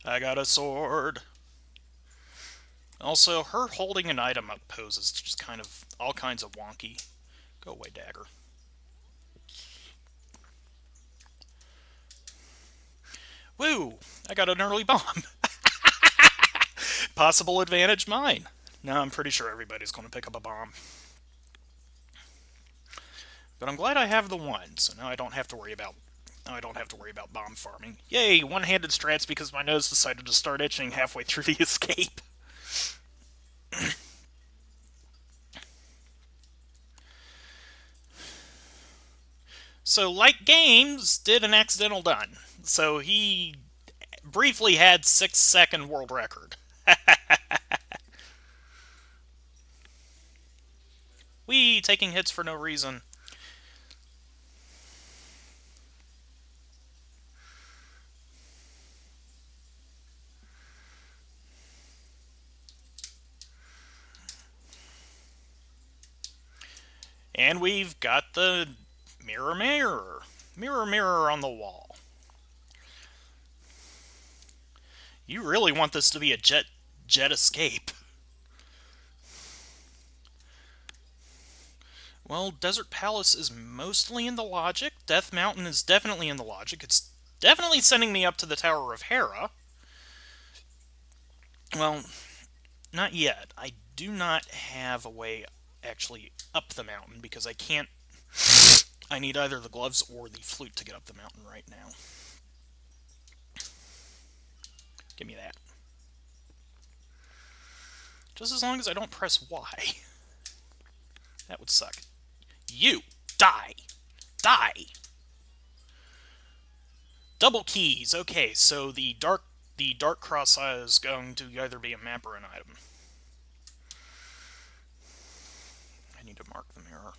I got a sword. Also, her holding an item up poses just kind of all kinds of wonky. Go away, dagger. Woo! I got an early bomb. Possible advantage mine. Now I'm pretty sure everybody's going to pick up a bomb. But I'm glad I have the one, so now I don't have to worry about bomb farming. Yay, one-handed strats because my nose decided to start itching halfway through the escape. So, like Games did an accidental done. So he briefly had 6-second world record. We taking hits for no reason. And we've got the mirror, mirror. Mirror, mirror on the wall. You really want this to be a jet escape. Well, Desert Palace is mostly in the logic. Death Mountain is definitely in the logic. It's definitely sending me up to the Tower of Hera. Well, not yet. I do not have a way actually up the mountain because I can't. I need either the gloves or the flute to get up the mountain right now. Give me that. Just as long as I don't press Y. That would suck. You! Die! Die! Double keys. Okay, so the dark cross is going to either be a map or an item. I need to mark the mirror.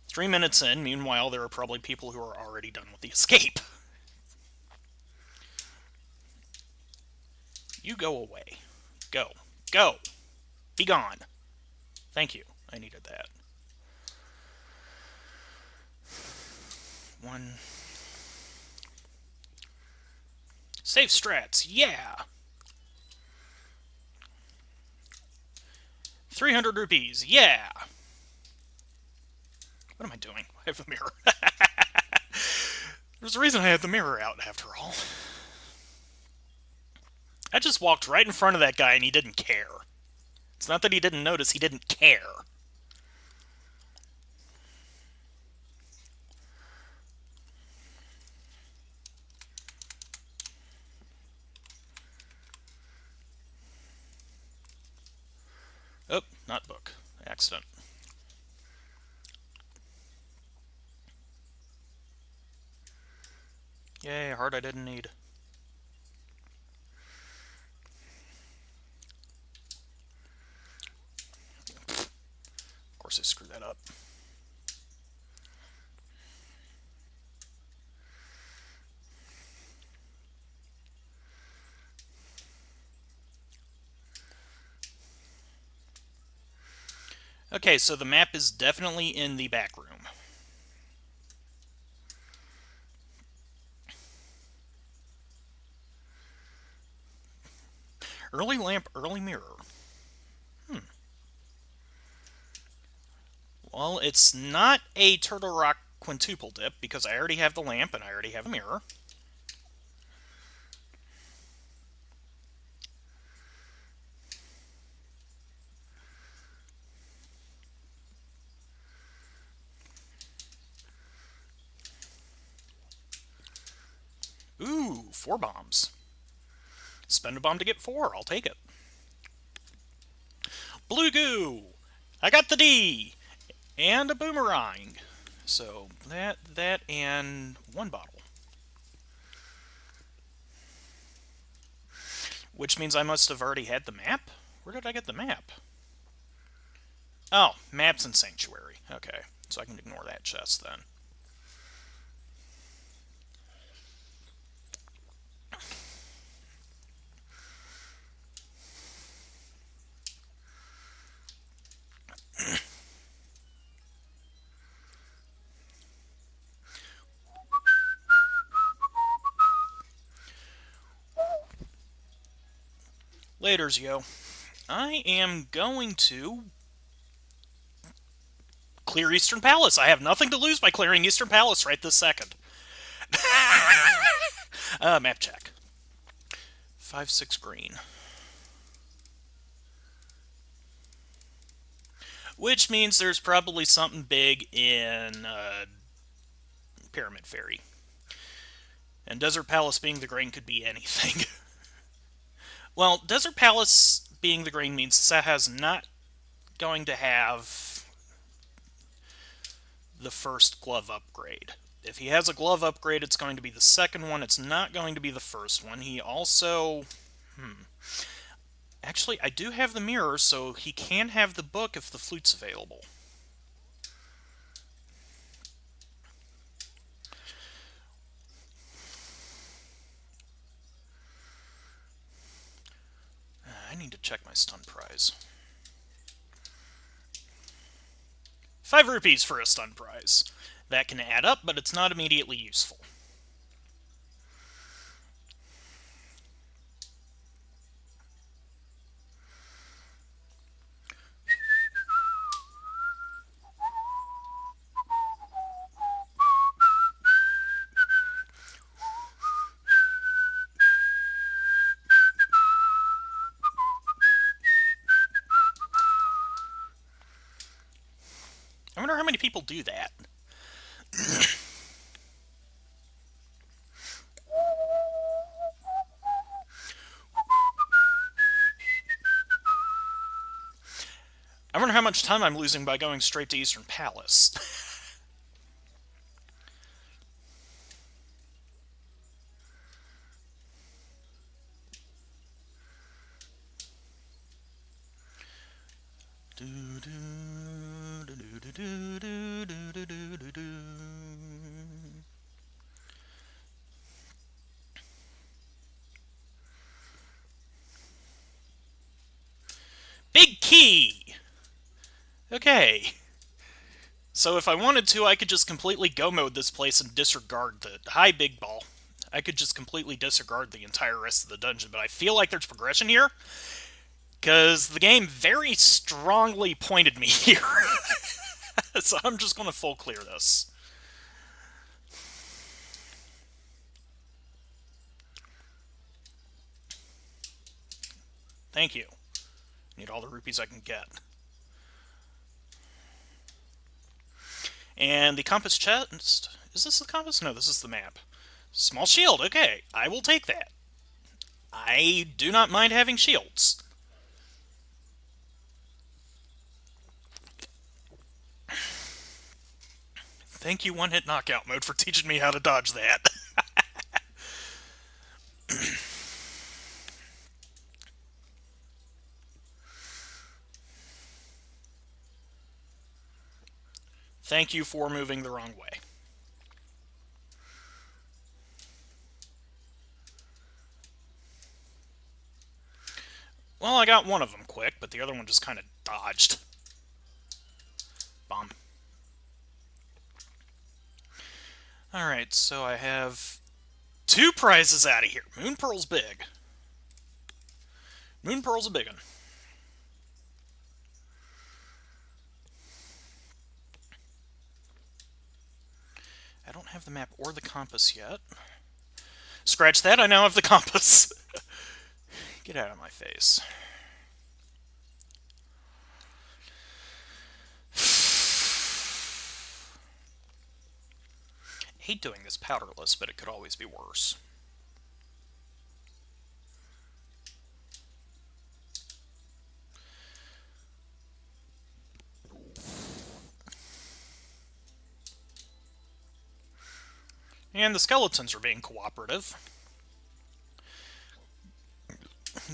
3 minutes in, meanwhile, there are probably people who are already done with the escape. You go away. Go. Go! Be gone. Thank you. I needed that. One. Safe strats. Yeah! 300 rupees. Yeah! What am I doing? I have the mirror. There's a reason I had the mirror out, after all. I just walked right in front of that guy and he didn't care. It's not that he didn't notice, he didn't care. Oh, not book. Accident. Yay, a heart I didn't need. Of course I screwed that up. Okay, so the map is definitely in the back room. Early lamp, early mirror. Well, it's not a Turtle Rock quintuple dip because I already have the lamp and I already have a mirror. Ooh, 4 bombs. Spend a bomb to get 4. I'll take it. Blue goo! I got the D! And a boomerang. So, that, and 1 bottle. Which means I must have already had the map? Where did I get the map? Oh, maps and Sanctuary. Okay, so I can ignore that chest then. Laters, yo. I am going to clear Eastern Palace. I have nothing to lose by clearing Eastern Palace right this second. Map check. 5-6 green. Which means there's probably something big in Pyramid Fairy. And Desert Palace being the green could be anything. Well, Desert Palace being the green means Saha's not going to have the first glove upgrade. If he has a glove upgrade, it's going to be the second one. It's not going to be the first one. He also... Actually, I do have the mirror, so he can have the book if the flute's available. I need to check my stun prize. 5 rupees for a stun prize. That can add up, but it's not immediately useful. I wonder how many people do that. I wonder how much time I'm losing by going straight to Eastern Palace. Big key! Okay. So if I wanted to, I could just completely go mode this place and disregard the... Hi, Big Ball. I could just completely disregard the entire rest of the dungeon, but I feel like there's progression here, because the game very strongly pointed me here. So I'm just going to full clear this. Thank you. Need all the rupees I can get. And the compass chest... Is this the compass? No, this is the map. Small shield, okay. I will take that. I do not mind having shields. Thank you, one-hit knockout mode, for teaching me how to dodge that. Thank you for moving the wrong way. Well, I got one of them quick, but the other one just kind of dodged. Bomb. Alright, so I have 2 prizes out of here. Moon Pearl's big. Moon Pearl's a big one. I don't have the map or the compass yet. Scratch that, I now have the compass. Get out of my face. I hate doing this powderless, but it could always be worse. And the skeletons are being cooperative.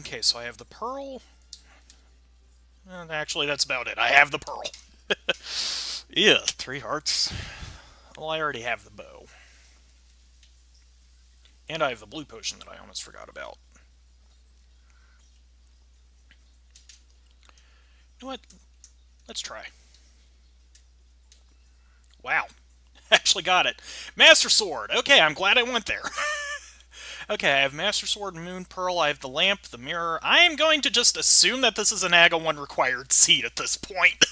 Okay, so I have the pearl. Actually, that's about it. I have the pearl. Yeah, 3 hearts. Well, I already have the bow. And I have the blue potion that I almost forgot about. You know what? Let's try. Wow. Actually got it. Master Sword. Okay, I'm glad I went there. Okay, I have Master Sword, Moon Pearl, I have the lamp, the mirror. I am going to just assume that this is an AGA 1 required seed at this point.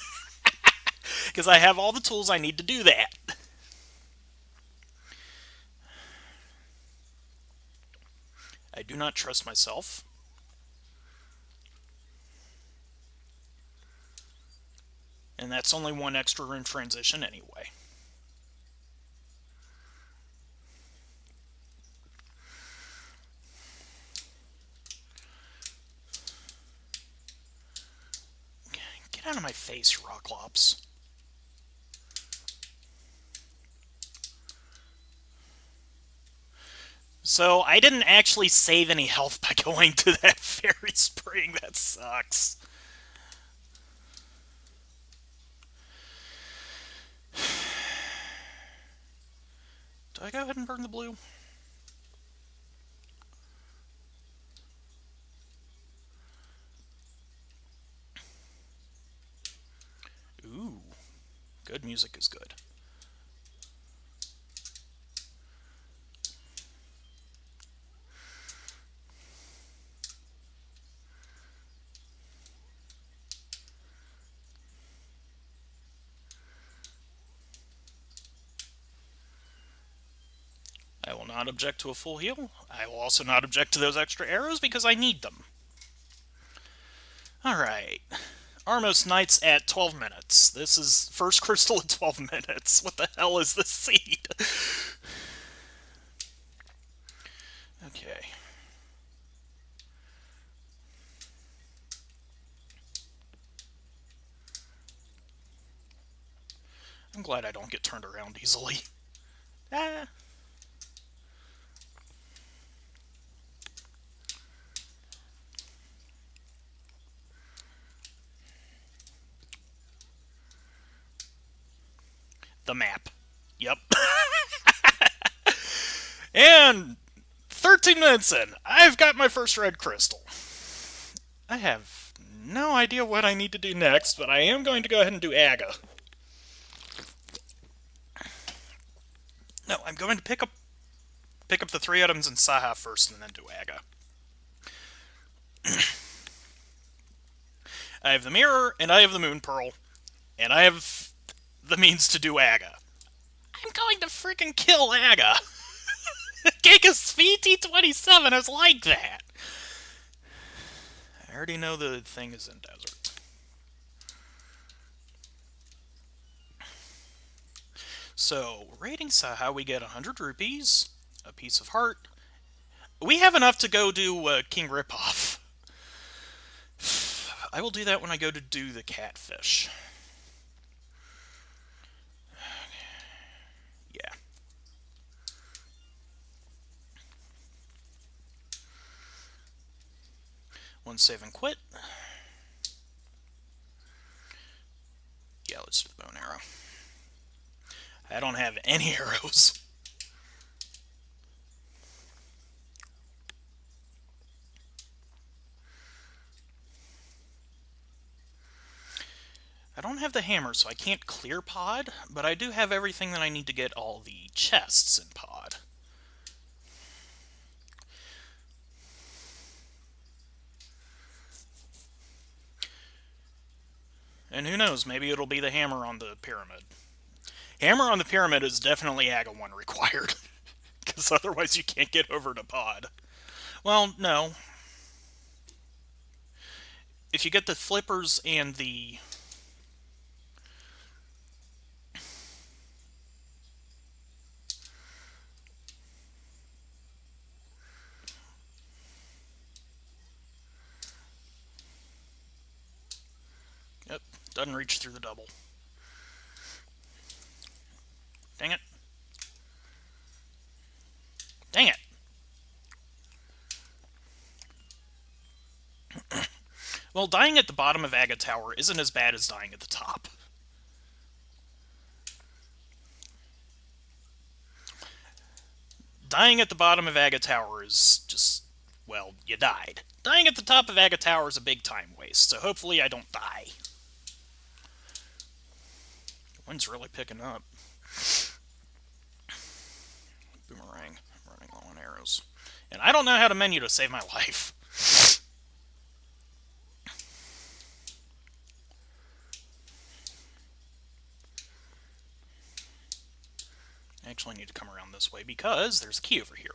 Because I have all the tools I need to do that. I do not trust myself. And that's only one extra room transition anyway. Get out of my face, Rocklops. So, I didn't actually save any health by going to that fairy spring. That sucks. Do I go ahead and burn the blue? Ooh. Good music is good. I will not object to a full heal. I will also not object to those extra arrows because I need them. Alright. Armos Knights at 12 minutes. This is first crystal at 12 minutes. What the hell is this seed? Okay. I'm glad I don't get turned around easily. Ah. The map. Yep. And 13 minutes in, I've got my first red crystal. I have no idea what I need to do next, but I am going to go ahead and do AGA. No, I'm going to pick up the 3 items in Saha first and then do AGA. I have the mirror, and I have the moon pearl, and I have the means to do AGA. I'm going to freaking kill AGA! Gigas VT27 is like that! I already know the thing is in desert. So, rating Saha, we get 100 rupees, a piece of heart. We have enough to go do King Ripoff. I will do that when I go to do the catfish. Yeah. One save and quit. Yeah, let's do the bow and arrow. I don't have any arrows. I don't have the hammer, so I can't clear pod, but I do have everything that I need to get all the chests in pod. And who knows, maybe it'll be the hammer on the pyramid. Hammer on the pyramid is definitely AGA 1 required, because otherwise you can't get over to pod. Well, no. If you get the flippers and the... Yep, doesn't reach through the double. Dang it. Dang it! Well, dying at the bottom of AGA Tower isn't as bad as dying at the top. Dying at the bottom of AGA Tower is just, well, you died. Dying at the top of AGA Tower is a big time waste, so hopefully I don't die. The wind's really picking up. Boomerang. I'm running low on arrows. And I don't know how to menu to save my life. I actually need to come around this way because there's a key over here.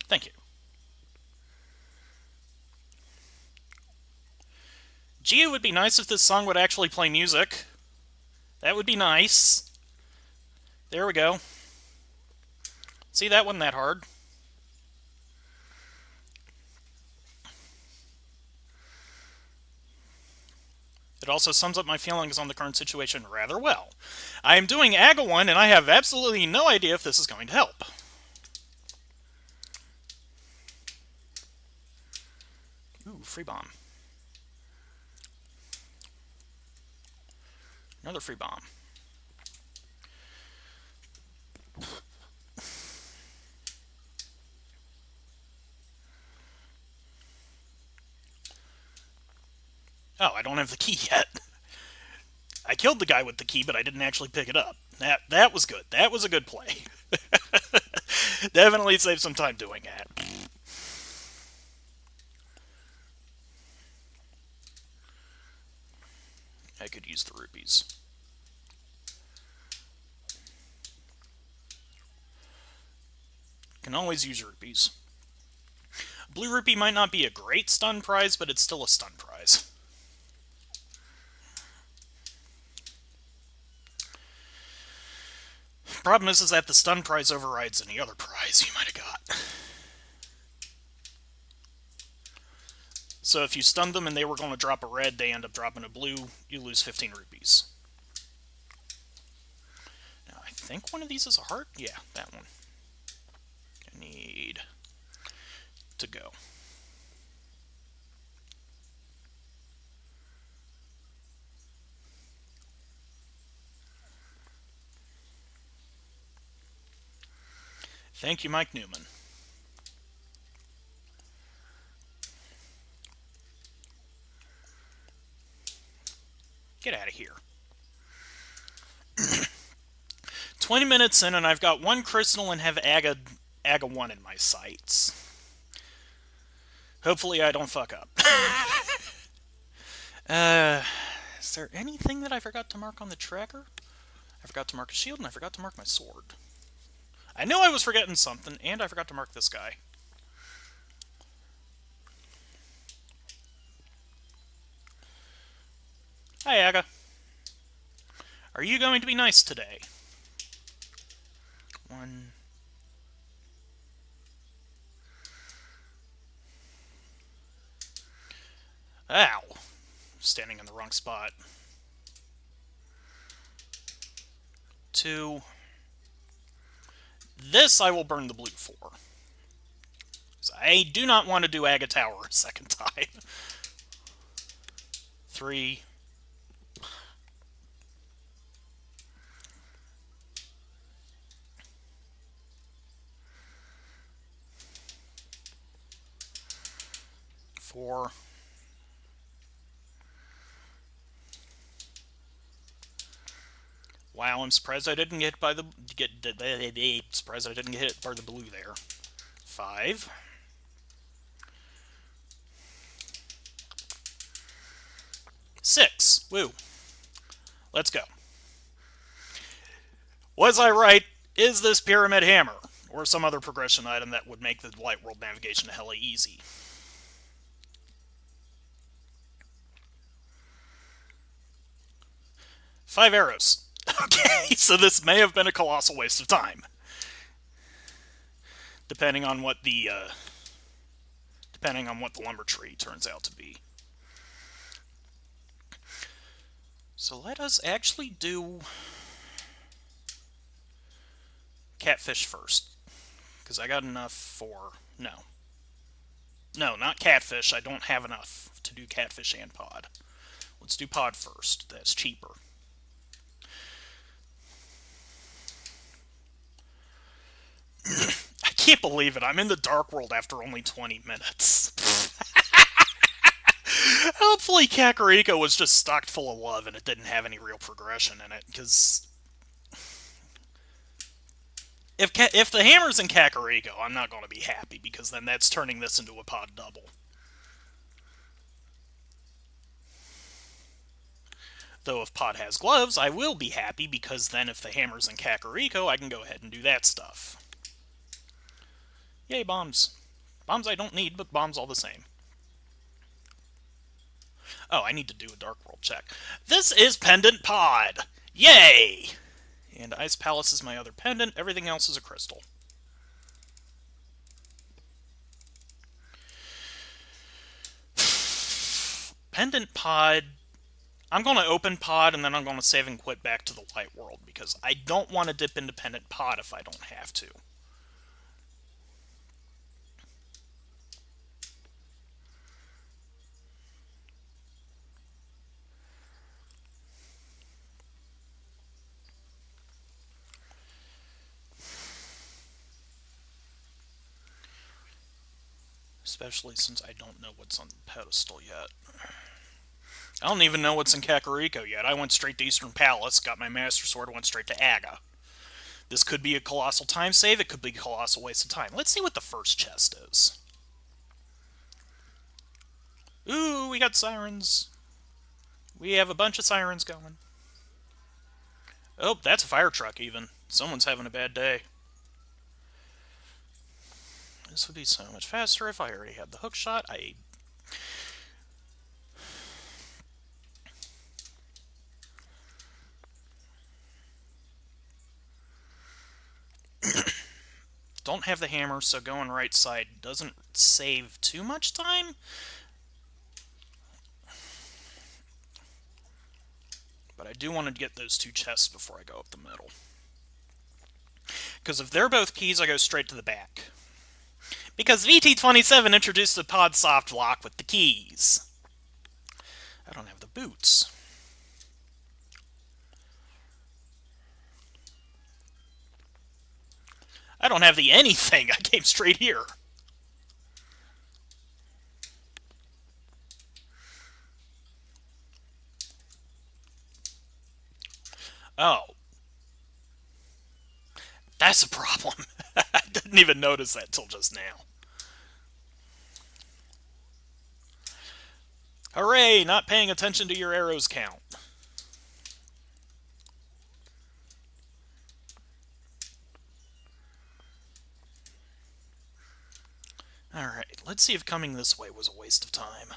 Thank you. Gee, it would be nice if this song would actually play music. That would be nice. There we go. See, that wasn't that hard. It also sums up my feelings on the current situation rather well. I am doing AGA1 and I have absolutely no idea if this is going to help. Ooh, free bomb. Another free bomb. Oh, I don't have the key yet. I killed the guy with the key, but I didn't actually pick it up. That was good. That was a good play. Definitely saved some time doing that. I could use the rupees. Can always use rupees. Blue rupee might not be a great stun prize, but it's still a stun prize. Problem is that the stun prize overrides any other prize you might have got. So if you stun them and they were going to drop a red, they end up dropping a blue, you lose 15 rupees. Now, I think one of these is a heart? Yeah, that one. I need to go. Thank you, Mike Newman. Get out of here. 20 minutes in and I've got one crystal and have AGA1 in my sights. Hopefully I don't fuck up. Is there anything that I forgot to mark on the tracker? I forgot to mark a shield and I forgot to mark my sword. I knew I was forgetting something, and I forgot to mark this guy. Hi, Aga. Are you going to be nice today? One. Ow. Standing in the wrong spot. 2. This I will burn the blue for. I do not want to do Aga Tower a second time. 3. 4. Wow, I'm surprised I didn't get by the surprised I didn't get hit by the blue there. 5. 6. Woo. Let's go. Was I right? Is this Pyramid Hammer? Or some other progression item that would make the Light World navigation hella easy? Five arrows. Okay, so this may have been a colossal waste of time. Depending on what the lumber tree turns out to be. So let us actually do catfish first. Because I got enough for... No. No, not catfish. I don't have enough to do catfish and pod. Let's do pod first. That's cheaper. I can't believe it. I'm in the Dark World after only 20 minutes. Hopefully Kakariko was just stocked full of love and it didn't have any real progression in it, because... If the hammer's in Kakariko, I'm not going to be happy, because then that's turning this into a pod double. Though if Pod has gloves, I will be happy, because then if the hammer's in Kakariko, I can go ahead and do that stuff. Yay, bombs. Bombs I don't need, but bombs all the same. Oh, I need to do a Dark World check. This is Pendant Pod! Yay! And Ice Palace is my other pendant. Everything else is a crystal. Pendant Pod... I'm going to open Pod, and then I'm going to save and quit back to the Light World, because I don't want to dip into Pendant Pod if I don't have to. Especially since I don't know what's on the pedestal yet. I don't even know what's in Kakariko yet. I went straight to Eastern Palace, got my Master Sword, went straight to Aga. This could be a colossal time save, it could be a colossal waste of time. Let's see what the first chest is. Ooh, we got sirens. We have a bunch of sirens going. Oh, that's a fire truck even. Someone's having a bad day. This would be so much faster if I already had the hook shot. Don't have the hammer, so going right side doesn't save too much time. But I do want to get those two chests before I go up the middle. Because if they're both keys, I go straight to the back. Because VT27 introduced the pod soft lock with the keys. I don't have the boots. I don't have the anything. I came straight here. Oh. That's a problem. I didn't even notice that till just now. Hooray! Not paying attention to your arrows count. Alright, let's see if coming this way was a waste of time.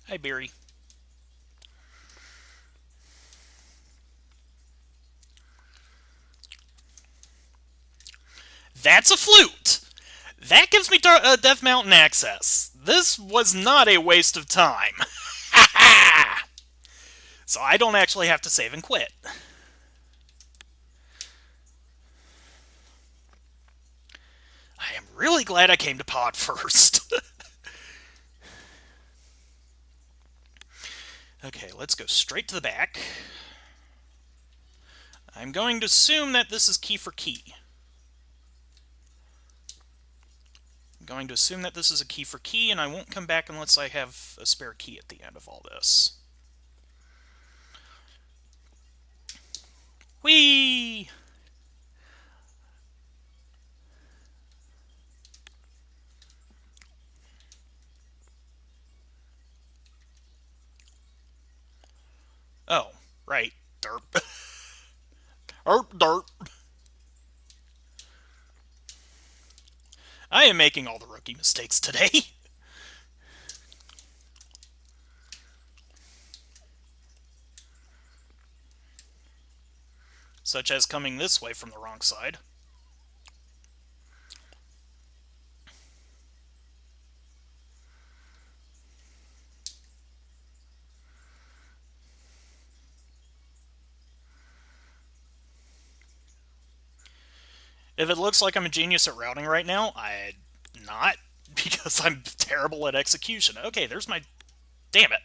Hi, Barry. That's a flute! That gives me Death Mountain access. This was not a waste of time. Ha ha! So I don't actually have to save and quit. I am really glad I came to Pod first. Okay, let's go straight to the back. I'm going to assume that this is key for key. I'm going to assume that this is a key for key, and I won't come back unless I have a spare key at the end of all this. Whee! Oh, right. Derp. Derp. I am making all the rookie mistakes today. Such as coming this way from the wrong side. If it looks like I'm a genius at routing right now, I'm not, because I'm terrible at execution. Okay, there's my... Damn it.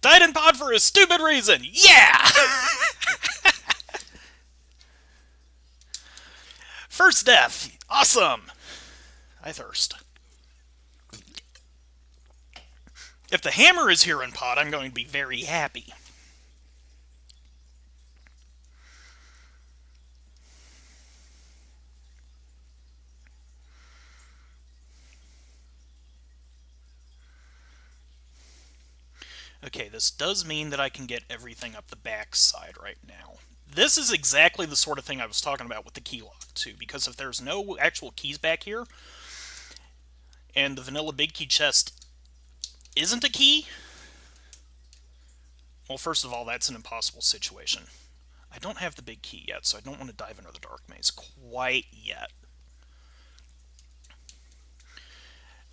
Died in Pod for a stupid reason! Yeah! First death! Awesome! I thirst. If the hammer is here in pod, I'm going to be very happy. Okay, this does mean that I can get everything up the back side right now. This is exactly the sort of thing I was talking about with the key lock, too, because if there's no actual keys back here, and the vanilla big key chest isn't a key, well, first of all, that's an impossible situation. I don't have the big key yet, so I don't want to dive into the dark maze quite yet.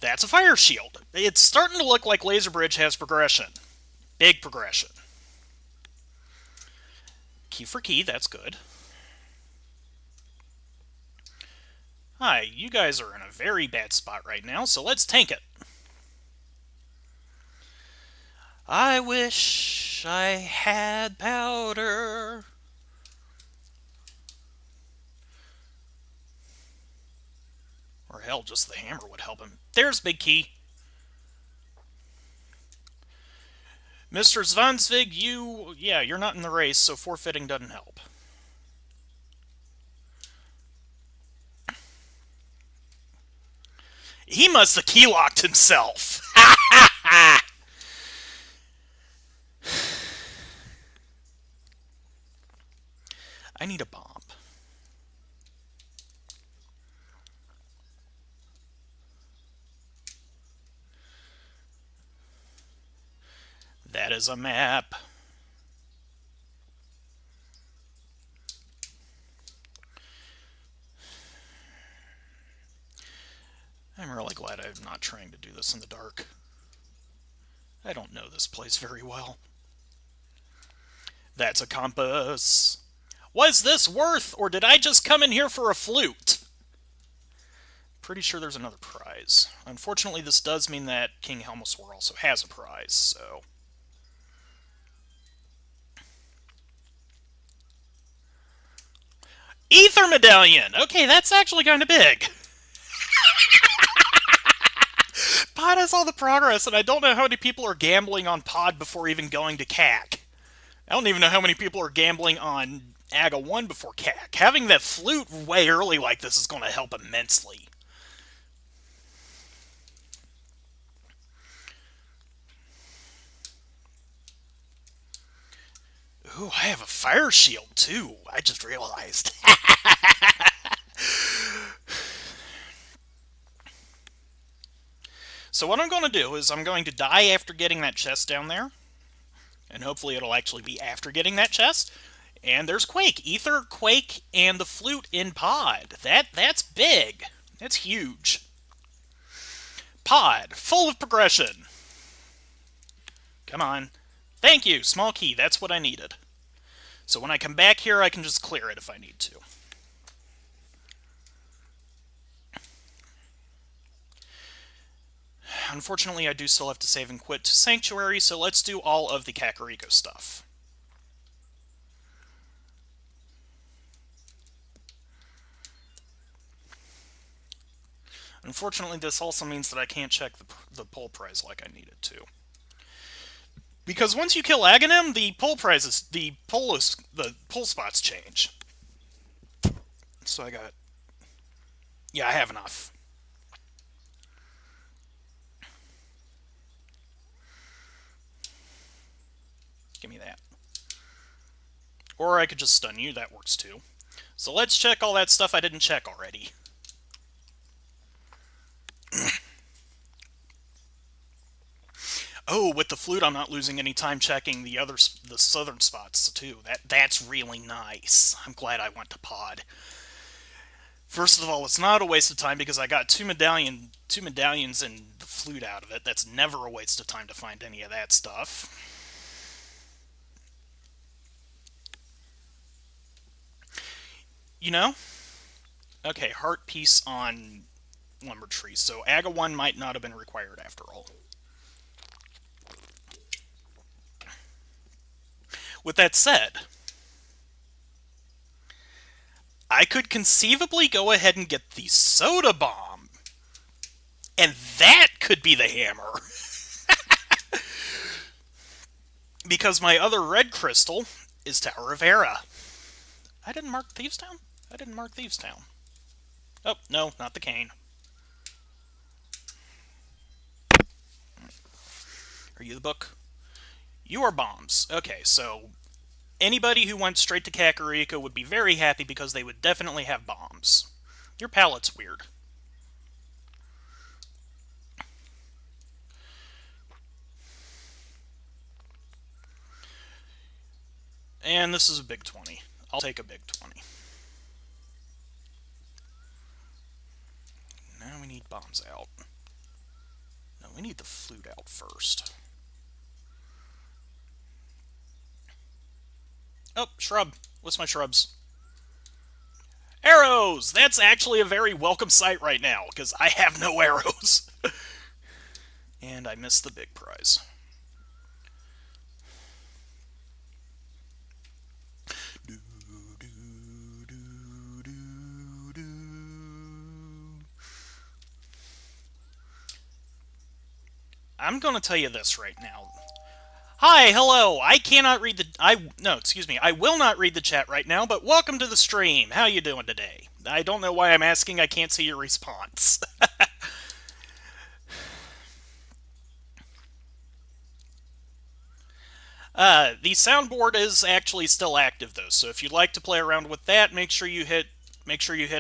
That's a fire shield. It's starting to look like Laser Bridge has progression. Big progression. Key for key, that's good. Hi, you guys are in a very bad spot right now, so let's tank it. I wish I had powder. Or hell, just the hammer would help him. There's big key. Mr. Zvansvig, you're not in the race, so forfeiting doesn't help. He must have key-locked himself. I need a bomb. That is a map. I'm really glad I'm not trying to do this in the dark. I don't know this place very well. That's a compass. Was this worth, or did I just come in here for a flute? Pretty sure there's another prize. Unfortunately, this does mean that King Helmswar also has a prize, so... Ether Medallion! Okay, that's actually kind of big. Pod has all the progress, and I don't know how many people are gambling on Pod before even going to CAC. I don't even know how many people are gambling on AGA 1 before CAC. Having that flute way early like this is going to help immensely. Ooh, I have a fire shield, too. I just realized. So what I'm going to do is I'm going to die after getting that chest down there. And hopefully it'll actually be after getting that chest. And there's Quake. Ether, Quake, and the flute in Pod. That's big. That's huge. Pod, full of progression. Come on. Thank you, small key. That's what I needed. So when I come back here, I can just clear it if I need to. Unfortunately, I do still have to save and quit to Sanctuary, so let's do all of the Kakariko stuff. Unfortunately, this also means that I can't check the pull prize like I needed to. Because once you kill Aghanim, the pull spots change. So I got... Yeah, I have enough. Give me that. Or I could just stun you, that works too. So let's check all that stuff I didn't check already. Oh, with the flute, I'm not losing any time checking the southern spots, too. That's really nice. I'm glad I went to Pod. First of all, it's not a waste of time because I got two medallions and the flute out of it. That's never a waste of time to find any of that stuff. You know? Okay, heart piece on Lumber Tree. So AGA 1 might not have been required after all. With that said, I could conceivably go ahead and get the Soda Bomb. And that could be the hammer. Because my other red crystal is Tower of Hera. I didn't mark Thieves Town? I didn't mark Thieves Town. Oh, no, not the cane. Are you the book? You are bombs. Okay, so anybody who went straight to Kakariko would be very happy because they would definitely have bombs. Your palette's weird. And this is a big 20. I'll take a big 20. Now we need bombs out. No, we need the flute out first. Oh, shrub. What's my shrubs? Arrows! That's actually a very welcome sight right now, because I have no arrows. And I missed the big prize. I'm going to tell you this right now. Hi, hello. I cannot read the I will not read the chat right now, but welcome to the stream. How you doing today? I don't know why I'm asking. I can't see your response. The soundboard is actually still active though, so if you'd like to play around with that, make sure you hit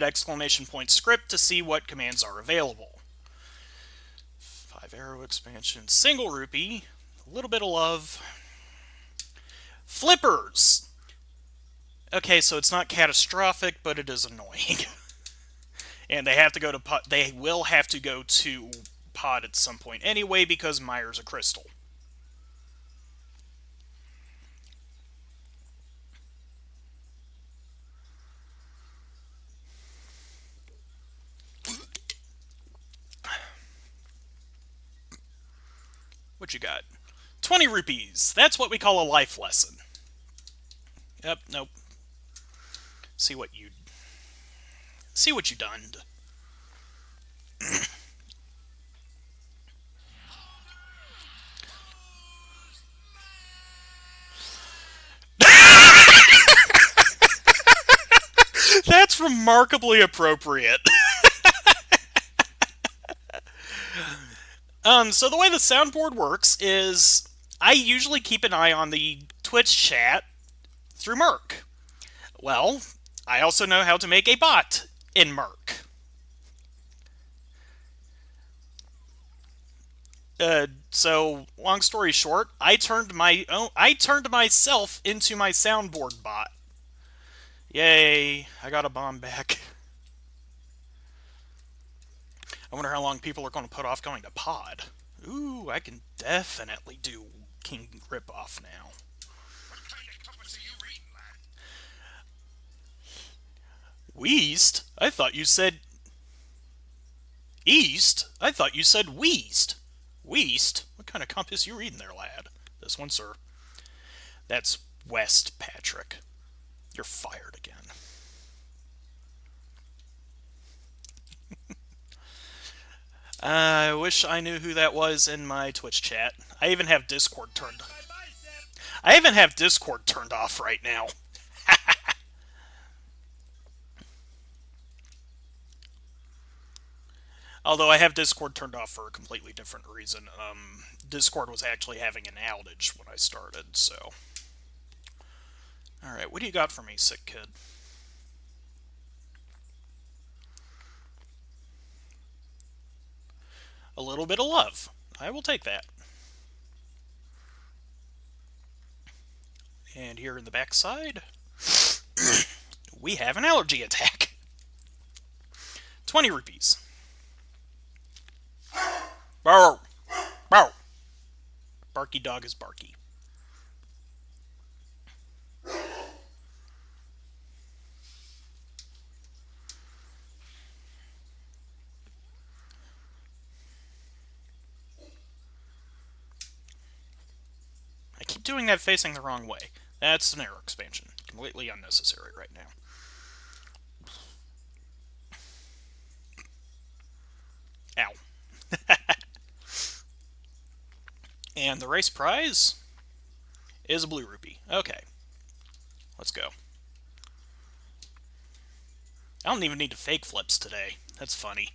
exclamation point script to see what commands are available. 5 arrow expansion, single rupee, a little bit of love. Flippers! Okay, so it's not catastrophic, but it is annoying. And they will have to go to pod at some point anyway because Myers a crystal. What you got? 20 rupees. That's what we call a life lesson. Yep, nope. See what you done. That's remarkably appropriate. So the way the soundboard works is I usually keep an eye on the Twitch chat through Merc. Well, I also know how to make a bot in Merc. So long story short, I turned myself into my soundboard bot. Yay, I got a bomb back. I wonder how long people are going to put off going to pod. Ooh, I can definitely do King Ripoff now. What kind of compass are you reading, lad? Weast? I thought you said... East? I thought you said Weast. Weast? What kind of compass you reading there, lad? This one, sir. That's West, Patrick. You're fired again. I wish I knew who that was in my Twitch chat. I even have Discord turned off right now. Although I have Discord turned off for a completely different reason. Discord was actually having an outage when I started, so... Alright, what do you got for me, sick kid? A little bit of love. I will take that. And here in the backside, we have an allergy attack. 20 rupees. Bow. Bow. Barky dog is barky. I keep doing that facing the wrong way. That's an arrow expansion. Completely unnecessary right now. Ow. And the race prize Is a blue rupee. Okay. Let's go. I don't even need to fake flips today. That's funny.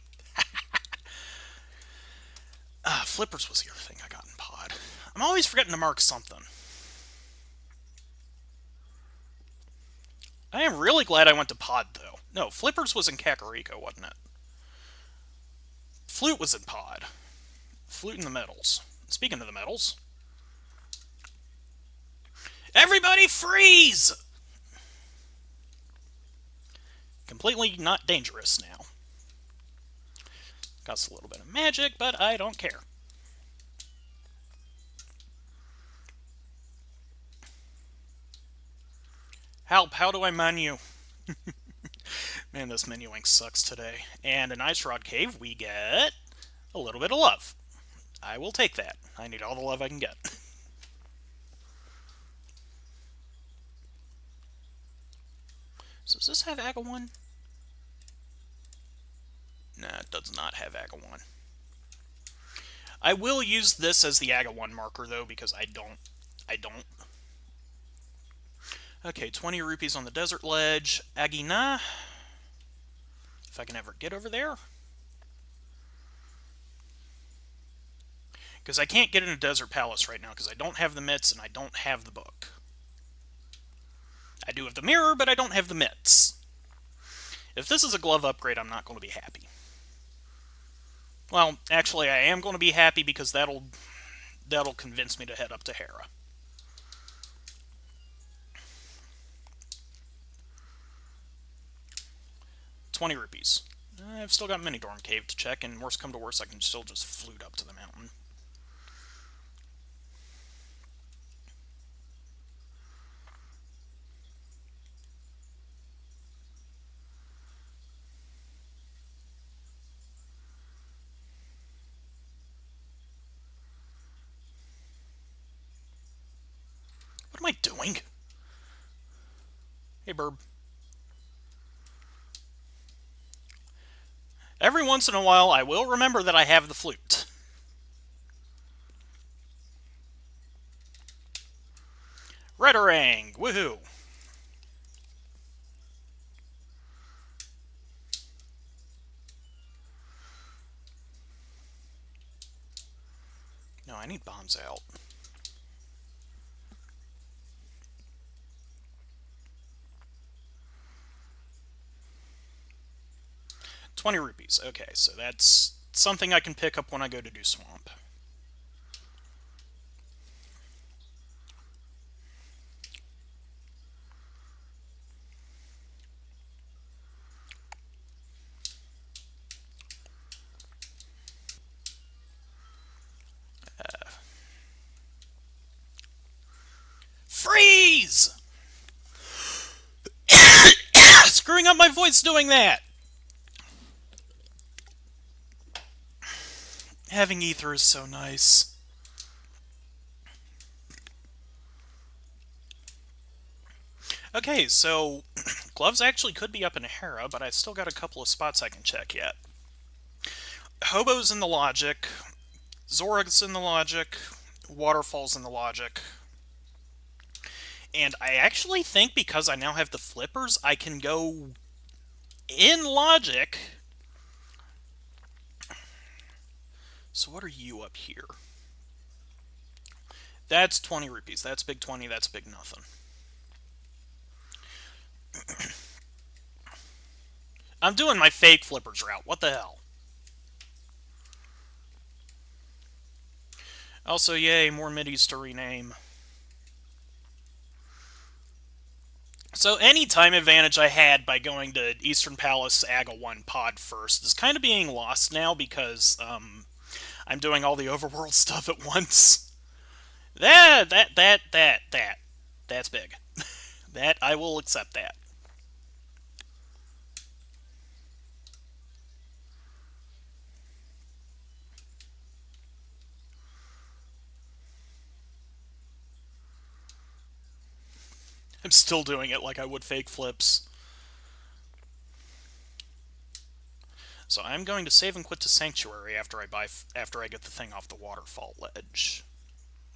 Flippers was the other thing I got in pod. I'm always forgetting to mark something. I am really glad I went to pod, though. No, flippers was in Kakariko, wasn't it? Flute was in pod. Flute in the medals. Speaking of the medals, everybody freeze! Completely not dangerous now. Costs a little bit of magic, but I don't care. Help, how do I menu? Man, this menuing sucks today. And in Ice Rod Cave, we get a little bit of love. I will take that. I need all the love I can get. So does this have Agawon? Nah, it does not have Agawon. I will use this as the Agawon marker, though, because I don't. Okay, 20 rupees on the desert ledge. Agina. If I can ever get over there. Because I can't get in a desert palace right now, because I don't have the mitts and I don't have the book. I do have the mirror, but I don't have the mitts. If this is a glove upgrade, I'm not going to be happy. Well, actually, I am going to be happy because that'll convince me to head up to Hera. $20 rupees. I've still got Minidorm Cave to check, and worst come to worst, I can still just flute up to the mountain. What am I doing? Hey, Burb. Every once in a while, I will remember that I have the flute. Redarang! Woohoo! No, I need bombs out. $20. Okay, so that's something I can pick up when I go to do Swamp. Freeze! Screwing up my voice doing that! Having ether is so nice. Okay, so gloves actually could be up in Hera, but I still got a couple of spots I can check yet. Hobo's in the logic, Zorag's in the logic, Waterfall's in the logic. And I actually think because I now have the flippers, I can go in logic. So what are you up here? That's 20 rupees. That's big 20. That's big nothing. I'm doing my fake flippers route. What the hell? Also, yay, more middies to rename. So any time advantage I had by going to Eastern Palace Aga-1 pod first is kind of being lost now because I'm doing all the overworld stuff at once. That's big. That, I will accept that. I'm still doing it like I would fake flips. So I'm going to save and quit to Sanctuary after I get the thing off the waterfall ledge.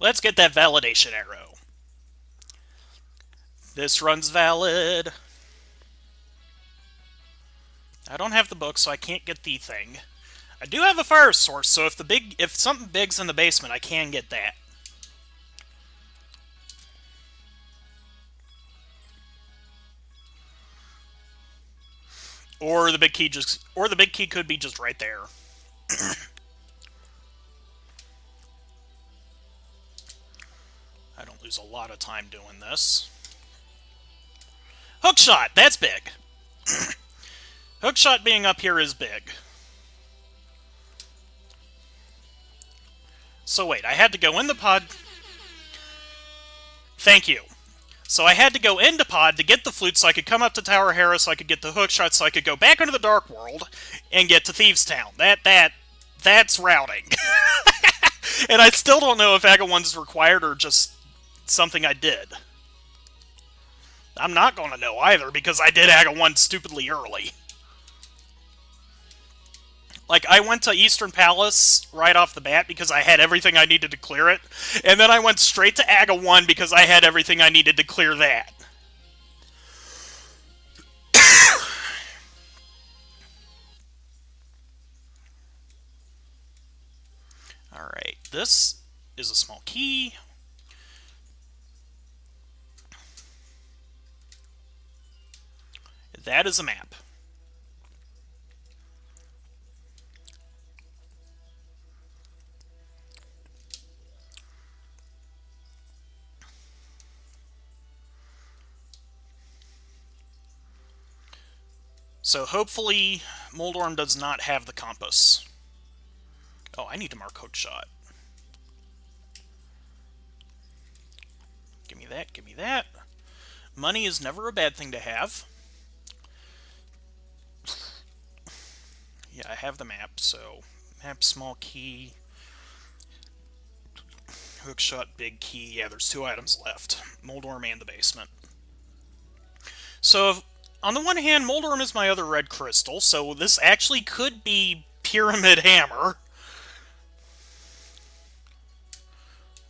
Let's get that validation arrow. This run's valid. I don't have the book, so I can't get the thing. I do have a fire source, so if something big's in the basement, I can get that. Or the big key could be just right there. I don't lose a lot of time doing this. Hookshot, that's big. Hookshot being up here is big. So wait, I had to go in the pod. Thank you. So I had to go into pod to get the flute so I could come up to Tower Hera so I could get the hookshot so I could go back into the Dark World and get to Thieves' Town. That's routing. And I still don't know if Aga 1's required or just something I did. I'm not going to know either because I did Aga 1 stupidly early. Like, I went to Eastern Palace right off the bat because I had everything I needed to clear it. And then I went straight to Aga 1 because I had everything I needed to clear that. Alright, this is a small key. That is a map. So hopefully Moldorm does not have the compass. Oh, I need to mark Hookshot. Give me that, give me that. Money is never a bad thing to have. Yeah, I have the map, so map, small key, Hookshot, big key. Yeah, there's 2 items left. Moldorm and the basement. So, on the one hand, Moldorm is my other red crystal, so this actually could be Pyramid Hammer.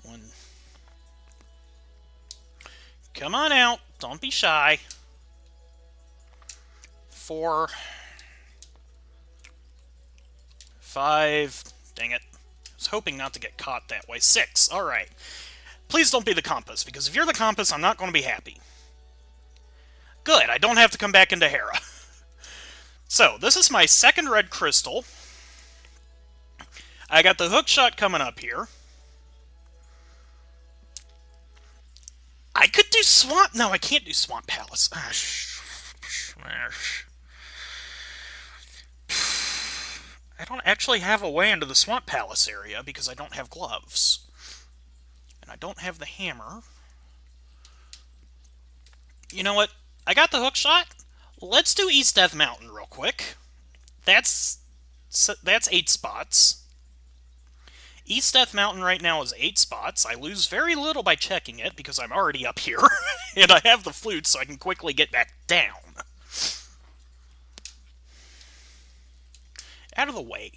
One. Come on out. Don't be shy. 4. 5. Dang it. I was hoping not to get caught that way. 6. Alright. Please don't be the compass, because if you're the compass, I'm not going to be happy. Good, I don't have to come back into Hera. So, this is my second red crystal. I got the hookshot coming up here. I could do Swamp... No, I can't do Swamp Palace. I don't actually have a way into the Swamp Palace area because I don't have gloves. And I don't have the hammer. You know what? I got the hookshot. Let's do East Death Mountain real quick. That's 8 spots. East Death Mountain right now is 8 spots. I lose very little by checking it because I'm already up here. And I have the flute so I can quickly get back down. Out of the way.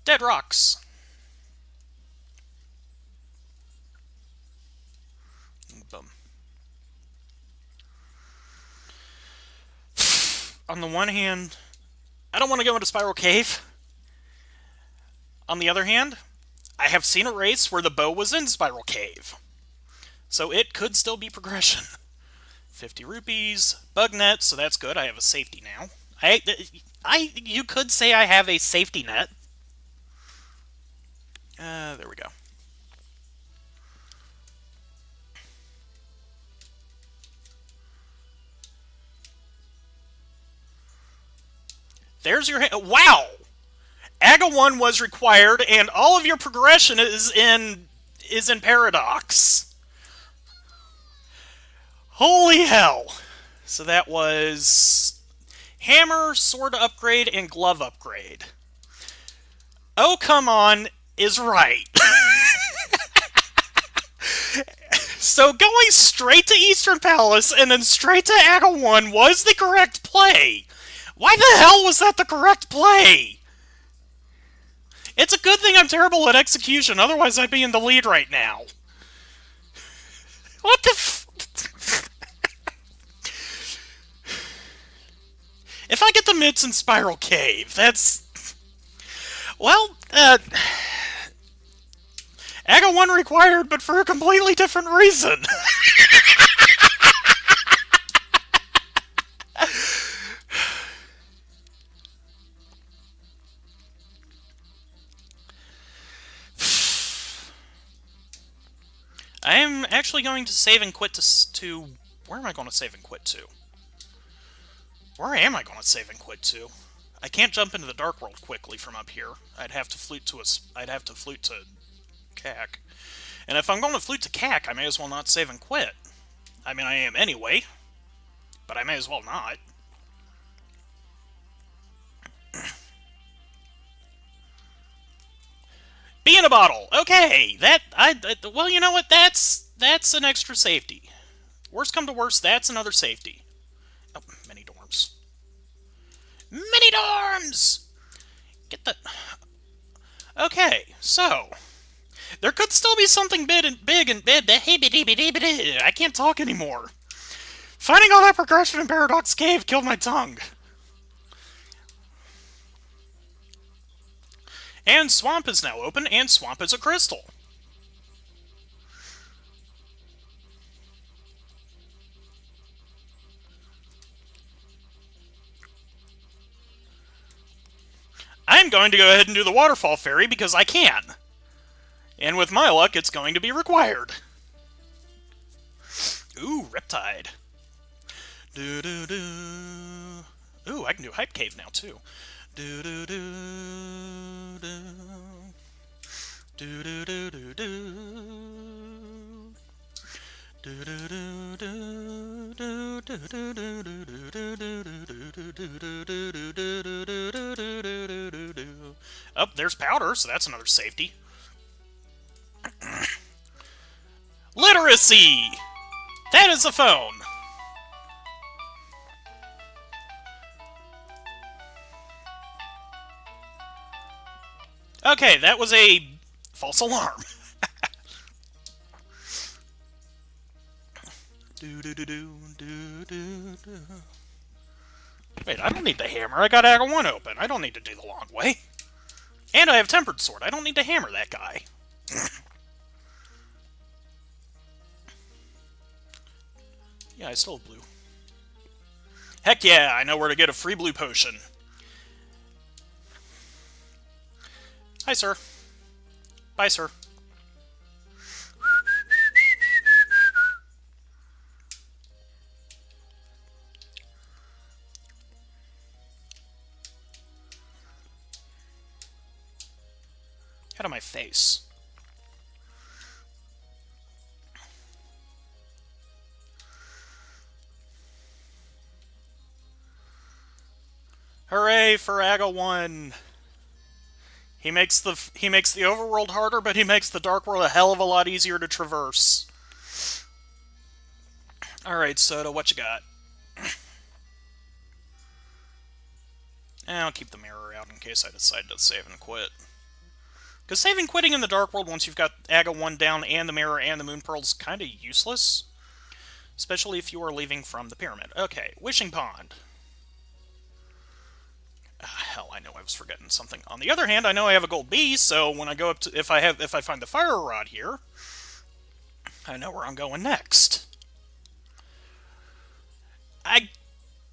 Dead rocks. Boom. On the one hand, I don't want to go into Spiral Cave. On the other hand, I have seen a race where the bow was in Spiral Cave. So it could still be progression. 50 rupees, bug net, so that's good. I have a safety now. You could say I have a safety net. There we go. There's your... Wow! Aga 1 was required, and all of your progression is in Paradox. Holy hell! So that was... Hammer, sword upgrade, and glove upgrade. Oh, come on, is right. So going straight to Eastern Palace and then straight to Aga 1 was the correct play. Why the hell was that the correct play? It's a good thing I'm terrible at execution, otherwise I'd be in the lead right now. What the f... If I get the mitts in Spiral Cave, that's... Well, Aga 1 required, but for a completely different reason. I am actually going to save and quit to... Where am I going to save and quit to? Where am I going to save and quit to? I can't jump into the Dark World quickly from up here. I'd have to flute to CAC. And if I'm going to flute to CAC, I may as well not save and quit. I mean, I am anyway, but I may as well not. Bee in a bottle. Okay, well, you know what? That's an extra safety. Worst come to worst, that's another safety. Oh, mini dorms. Mini dorms. Get the. Okay, so there could still be something big and I can't talk anymore. Finding all that progression in Paradox Cave killed my tongue. And Swamp is now open, and Swamp is a crystal. I'm going to go ahead and do the Waterfall Fairy because I can. And with my luck, it's going to be required. Ooh, Riptide. Ooh, I can do Hype Cave now, too. Oh, there's Powder, so that's another safety. Literacy! That is a phone! Okay, that was a false alarm. Wait, I don't need the hammer. I got Aga 1 open. I don't need to do the long way. And I have Tempered Sword. I don't need to hammer that guy. Yeah, I still have blue. Heck yeah, I know where to get a free blue potion. Hi, sir. Bye, sir. Out of my face. Hooray for Aga 1! He makes the overworld harder, but he makes the Dark World a hell of a lot easier to traverse. Alright, Soda, what you got? I'll keep the mirror out in case I decide to save and quit. Because saving quitting in the Dark World once you've got Aga 1 down and the mirror and the Moon Pearl is kind of useless. Especially if you are leaving from the pyramid. Okay, Wishing Pond. Hell, I know I was forgetting something. On the other hand, I know I have a gold bee, so when I go up to... If I find the fire rod here, I know where I'm going next. I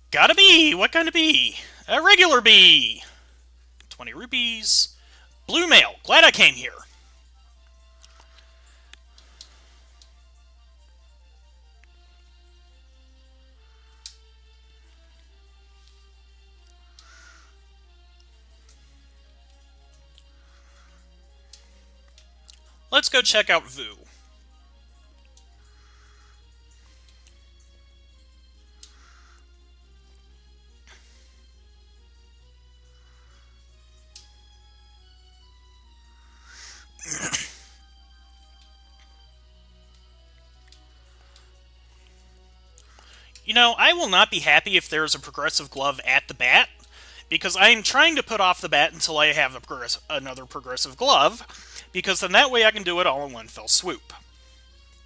got a bee! What kind of bee? A regular bee! 20 rupees. Blue mail. Glad I came here. Let's go check out Vu. You know, I will not be happy if there is a progressive glove at the bat, because I am trying to put off the bat until I have another progressive glove, because then that way I can do it all in one fell swoop.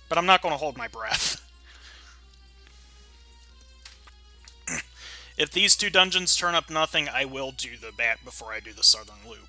But I'm not going to hold my breath. If these two dungeons turn up nothing, I will do the bat before I do the southern loop.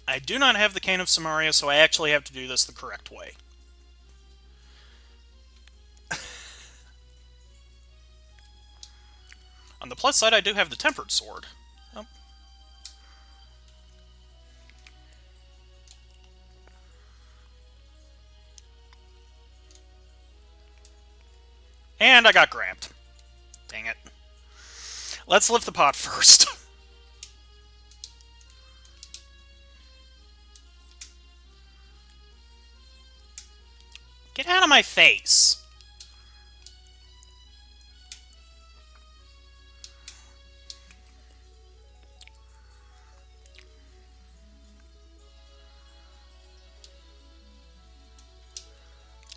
I do not have the Cane of Samaria, so I actually have to do this the correct way. On the plus side, I do have the Tempered Sword. Oh. And I got grabbed. Dang it. Let's lift the pot first. Get out of my face!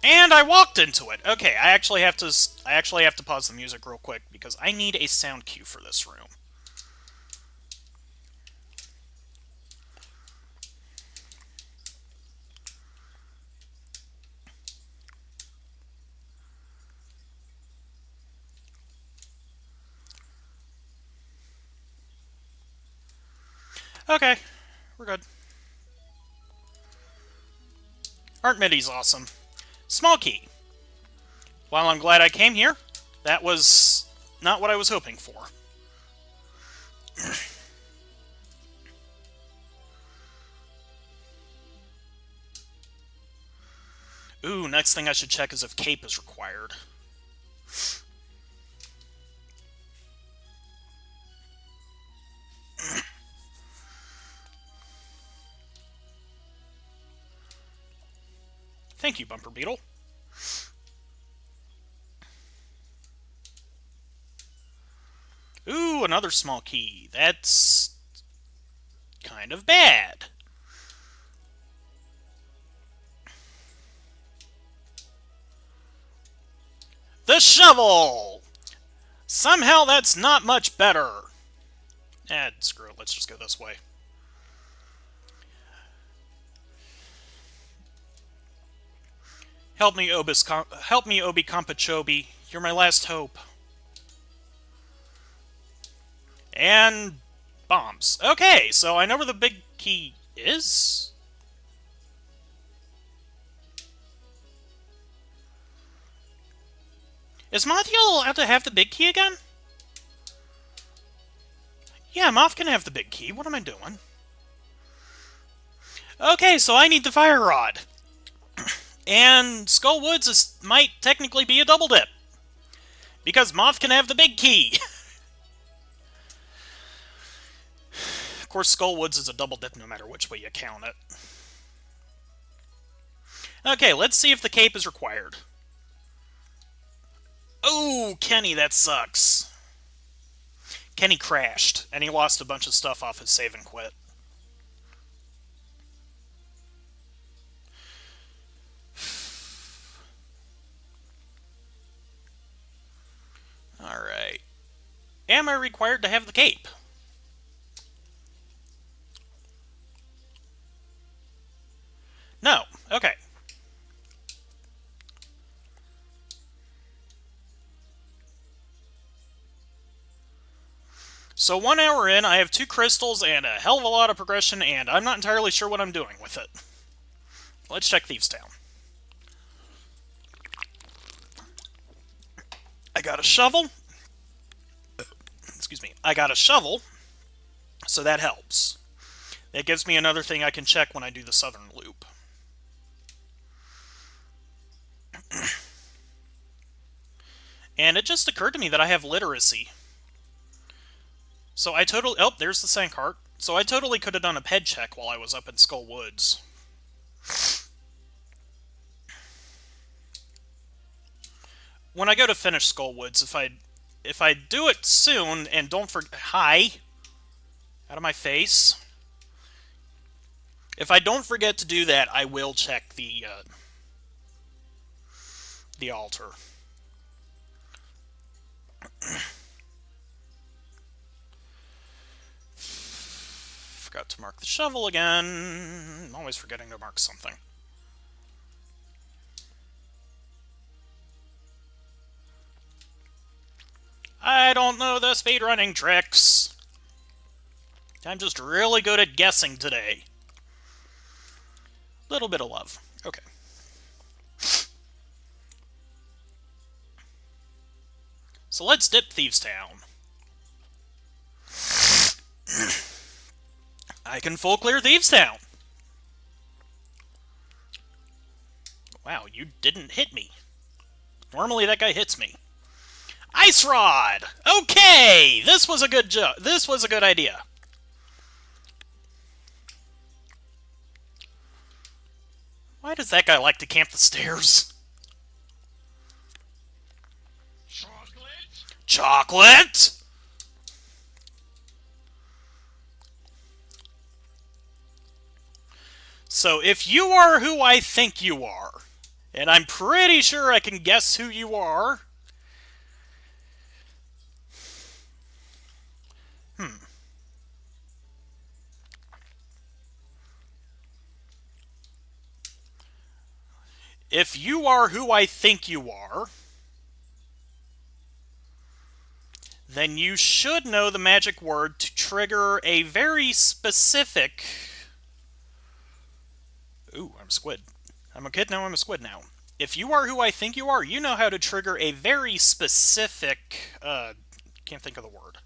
And I walked into it. Okay, I actually have to pause the music real quick because I need a sound cue for this room. Okay, we're good. Art MIDI's awesome. Small key. While I'm glad I came here, that was not what I was hoping for. Ooh, next thing I should check is if cape is required. Thank you, Bumper Beetle. Ooh, another small key. That's kind of bad. The shovel! Somehow that's not much better. Screw it. Let's just go this way. Help me, Obi Compachobi. You're my last hope. And bombs. Okay, so I know where the big key is. Is Mathiel allowed to have the big key again? Yeah, Moth can have the big key. What am I doing? Okay, so I need the fire rod. And Skull Woods might technically be a double dip. Because Moth can have the big key. Of course, Skull Woods is a double dip no matter which way you count it. Okay, let's see if the cape is required. Oh, Kenny, that sucks. Kenny crashed, and he lost a bunch of stuff off his save and quit. Alright. Am I required to have the cape? No. Okay. So 1 hour in, I have 2 crystals and a hell of a lot of progression, and I'm not entirely sure what I'm doing with it. Let's check Thieves Town. I got a shovel. Excuse me. I got a shovel, so that helps. That gives me another thing I can check when I do the southern loop. And it just occurred to me that I have literacy. So I totally... Oh, there's the sand cart. So I totally could have done a ped check while I was up in Skull Woods. When I go to finish Skull Woods, if I do it soon and don't forget... Hi! Out of my face. If I don't forget to do that, I will check the altar. Forgot to mark the shovel again. I'm always forgetting to mark something. I don't know the speedrunning tricks. I'm just really good at guessing today. Little bit of love. Okay. So let's dip Thieves Town. I can full clear Thieves Town. Wow, you didn't hit me. Normally that guy hits me. Ice Rod! Okay! This was a good This was a good idea. Why does that guy like to camp the stairs? Chocolate? Chocolate! So if you are who I think you are, and I'm pretty sure I can guess who you are... If you are who I think you are, then you should know the magic word to trigger a very specific... Ooh, I'm a squid. I'm a kid now, I'm a squid now. If you are who I think you are, you know how to trigger a very specific... can't think of the word.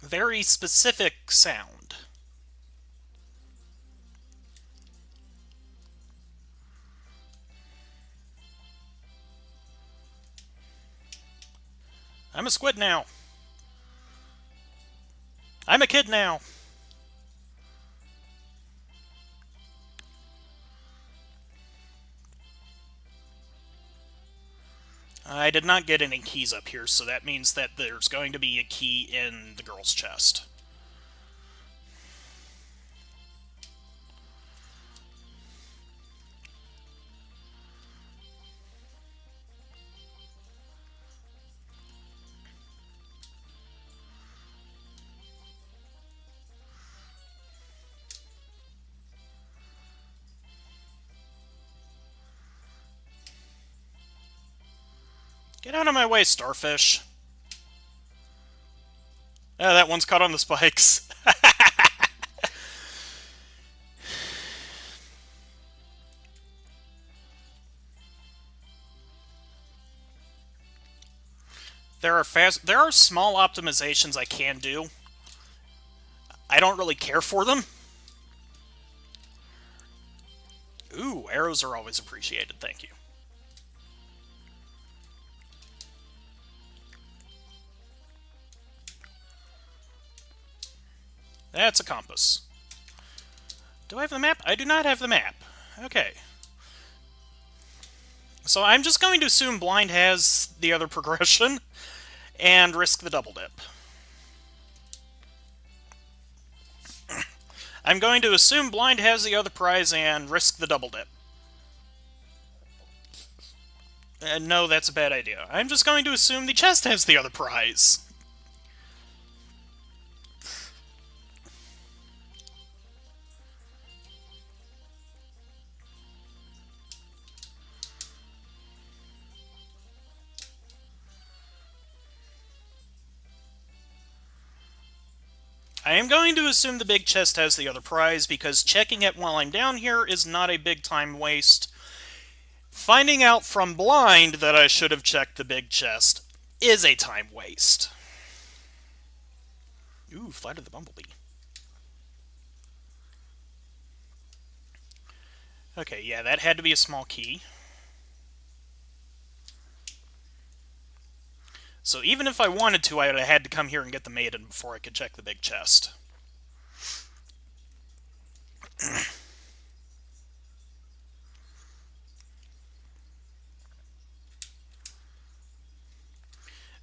Very specific sound. I'm a squid now. I'm a kid now. I did not get any keys up here, so that means that there's going to be a key in the girl's chest. Get out of my way, starfish. Oh, that one's caught on the spikes. There are small optimizations I can do. I don't really care for them. Ooh, arrows are always appreciated, thank you. That's a compass. Do I have the map? I do not have the map. Okay. So I'm just going to assume blind has the other progression and risk the double dip. I'm going to assume blind has the other prize and risk the double dip. No, that's a bad idea. I'm just going to assume the chest has the other prize. I am going to assume the big chest has the other prize, because checking it while I'm down here is not a big time waste. Finding out from blind that I should have checked the big chest is a time waste. Ooh, Flight of the Bumblebee. Okay, yeah, that had to be a small key. So even if I wanted to, I would have had to come here and get the maiden before I could check the big chest.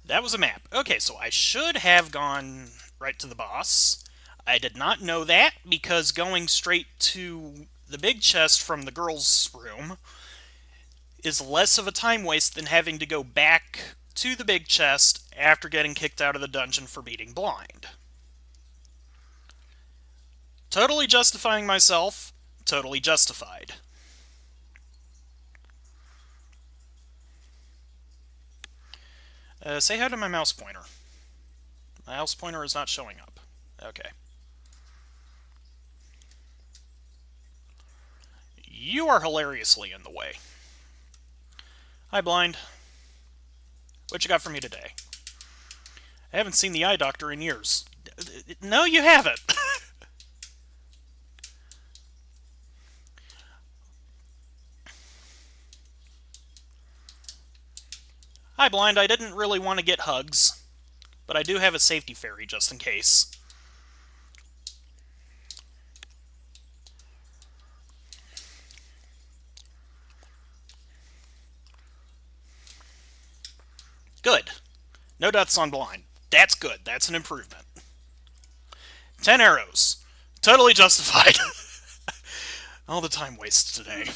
That was a map. Okay, so I should have gone right to the boss. I did not know that because going straight to the big chest from the girls' room is less of a time waste than having to go back to the big chest after getting kicked out of the dungeon for beating blind. Totally justifying myself, totally justified. Say hi to my mouse pointer. My mouse pointer is not showing up. Okay. You are hilariously in the way. Hi, Blind. What you got for me today? I haven't seen the eye doctor in years. No, you haven't. Hi, Blind. I didn't really want to get hugs, but I do have a safety fairy just in case. Good. No deaths on Blind. That's good. That's an improvement. 10 arrows. Totally justified. All the time wasted today.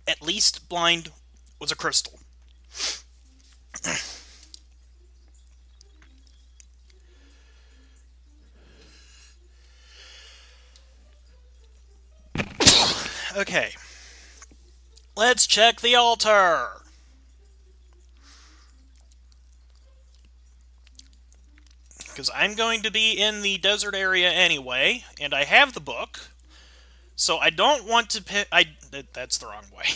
At least Blind was a crystal. Okay. Let's check the altar. Because I'm going to be in the desert area anyway, and I have the book. So I don't want to pick... That's the wrong way.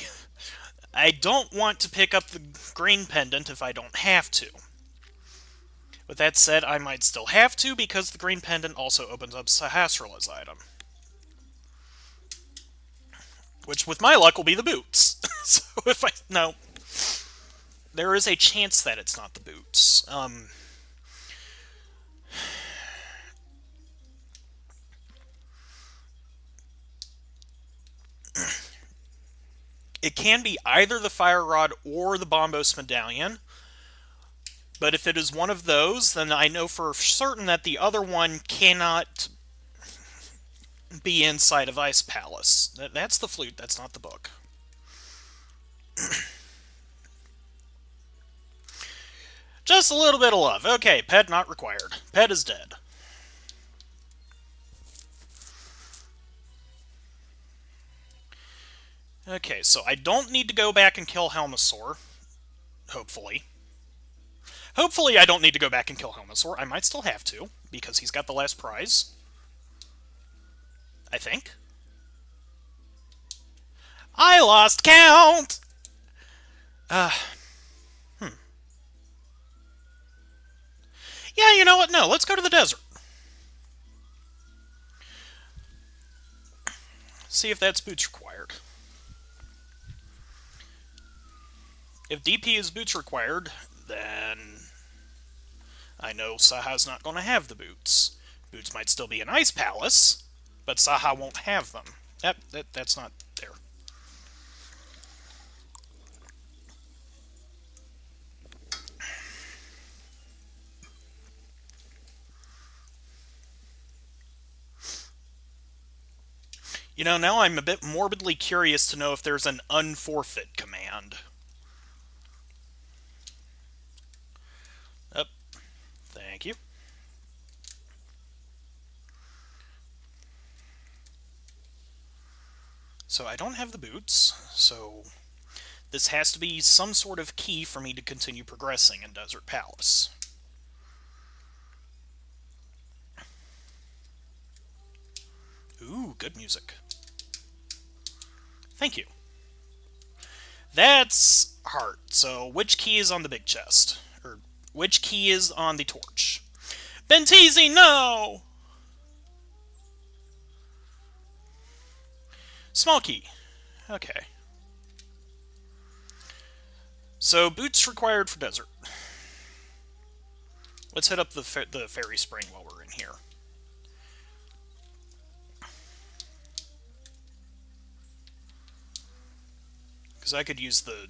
I don't want to pick up the green pendant if I don't have to. With that said, I might still have to, because the green pendant also opens up Sahasrahla's item. Which, with my luck, will be the boots. So if I... No. There is a chance that it's not the boots. It can be either the Fire Rod or the Bombos Medallion. But if it is one of those, then I know for certain that the other one cannot be inside of Ice Palace. That's the flute, that's not the book. Just a little bit of love. Okay, pet not required. Pet is dead. Okay, so I don't need to go back and kill Helmasaur. Hopefully. Hopefully I don't need to go back and kill Helmasaur. I might still have to, because he's got the last prize. I think. I lost count! Yeah, you know what? No, let's go to the desert. See if that's boots required. If DP is boots required, then I know Saha's not going to have the boots. Boots might still be in Ice Palace, but Saha won't have them. That's not there. You know, now I'm a bit morbidly curious to know if there's an unforfeit command. Oh, thank you. So I don't have the boots, so this has to be some sort of key for me to continue progressing in Desert Palace. Ooh, good music. Thank you. That's heart. So which key is on the big chest? Or which key is on the torch? Bentisi, no! Small key. Okay. So, boots required for desert. Let's hit up the fairy spring while we're in here. Because I could use the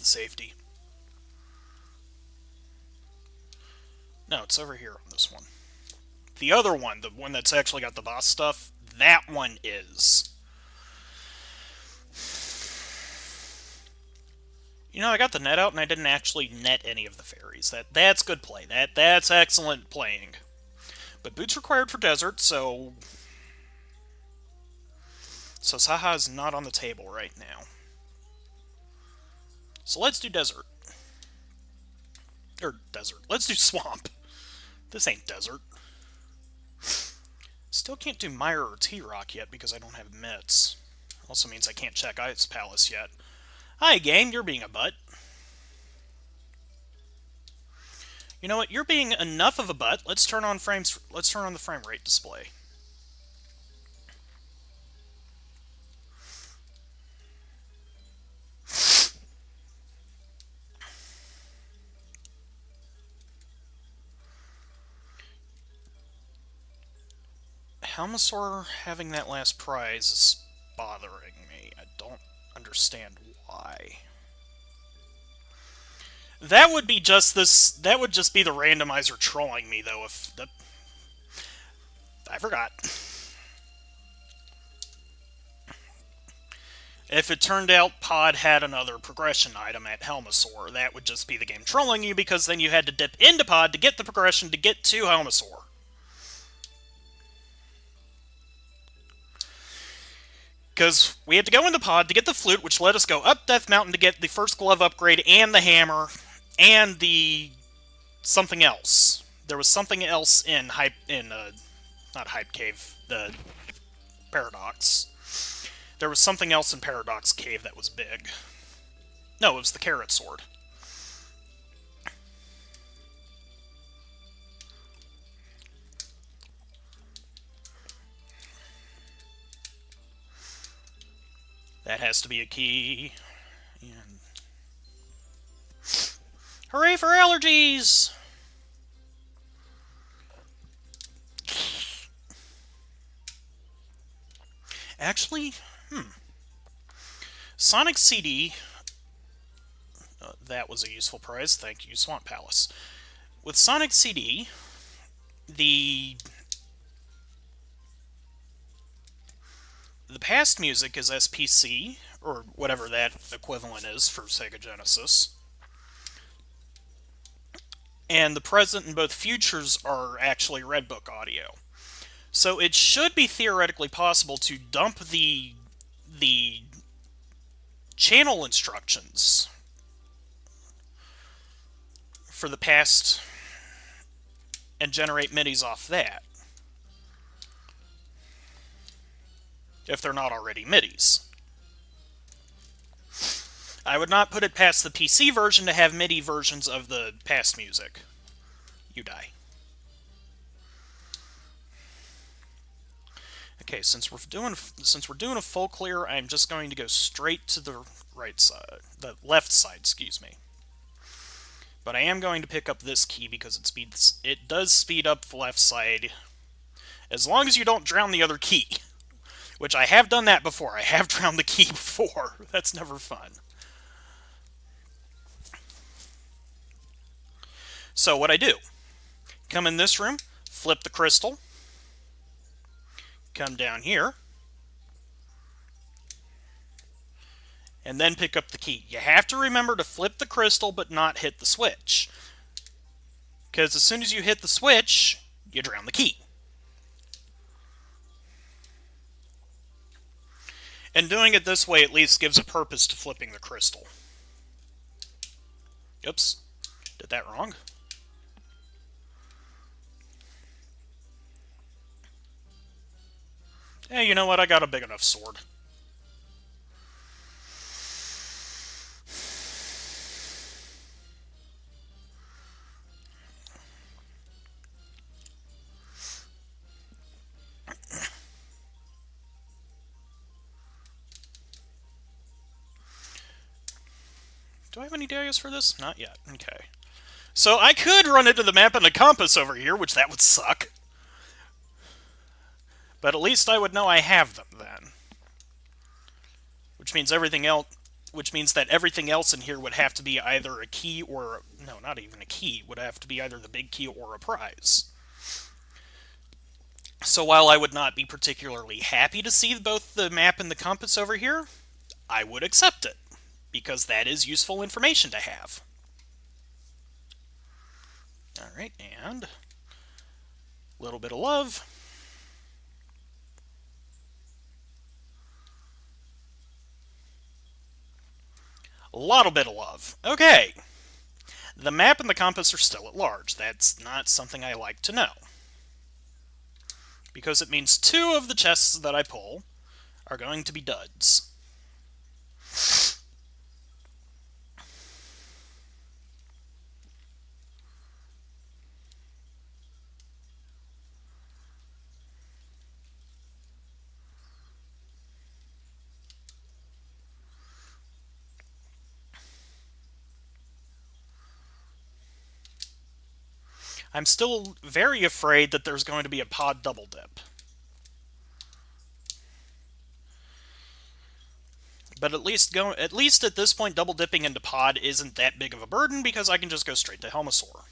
safety. No, it's over here on this one. The other one, the one that's actually got the boss stuff, that one is. You know, I got the net out and I didn't actually net any of the fairies. That's good play. That's excellent playing. But boots required for desert, so Saha is not on the table right now. So let's do desert. Or desert. Let's do swamp. This ain't desert. Still can't do Mire or T-Rock yet because I don't have mitts. Also means I can't check Ice Palace yet. Hi, game. You're being a butt. You know what? You're being enough of a butt. Let's turn on frames. Let's turn on the frame rate display. Helmasaur having that last prize is bothering me. I don't understand why. That would be just this. That would just be the randomizer trolling me, though. If the, I forgot. If it turned out Pod had another progression item at Helmasaur, that would just be the game trolling you, because then you had to dip into Pod to get the progression to get to Helmasaur. Because we had to go into Pod to get the flute, which let us go up Death Mountain to get the first glove upgrade and the hammer and the something else. There was something else in not Hype Cave, the Paradox. There was something else in Paradox Cave that was big. No, it was the Carrot Sword. That has to be a key. And hooray for allergies! Actually, Sonic CD. That was a useful prize. Thank you, Swamp Palace. With Sonic CD, the past music is SPC, or whatever that equivalent is for Sega Genesis. And the present and both futures are actually Redbook audio. So it should be theoretically possible to dump the channel instructions for the past and generate MIDIs off that, if they're not already MIDIs. I would not put it past the PC version to have MIDI versions of the past music. You die. Okay, since we're doing a full clear, I'm just going to go straight to the right side, the left side, excuse me. But I am going to pick up this key because it does speed up the left side, as long as you don't drown the other key, which I have done that before. I have drowned the key before. That's never fun. So what I do, come in this room, flip the crystal, come down here, and then pick up the key. You have to remember to flip the crystal but not hit the switch, because as soon as you hit the switch, you drown the key. And doing it this way at least gives a purpose to flipping the crystal. Oops, did that wrong. Hey, you know what? I got a big enough sword. Do I have any dahlias for this? Not yet. Okay. So I could run into the map and the compass over here, which that would suck. But at least I would know I have them then. Which means that everything else in here would have to be either a key or... No, not even a key. Would have to be either the big key or a prize. So while I would not be particularly happy to see both the map and the compass over here, I would accept it. Because that is useful information to have. Alright, and... a little bit of love. A little bit of love. Okay. The map and the compass are still at large. That's not something I like to know. Because it means 2 of the chests that I pull are going to be duds. I'm still very afraid that there's going to be a pod double dip. But at least at this point, double dipping into pod isn't that big of a burden because I can just go straight to Helmasaur.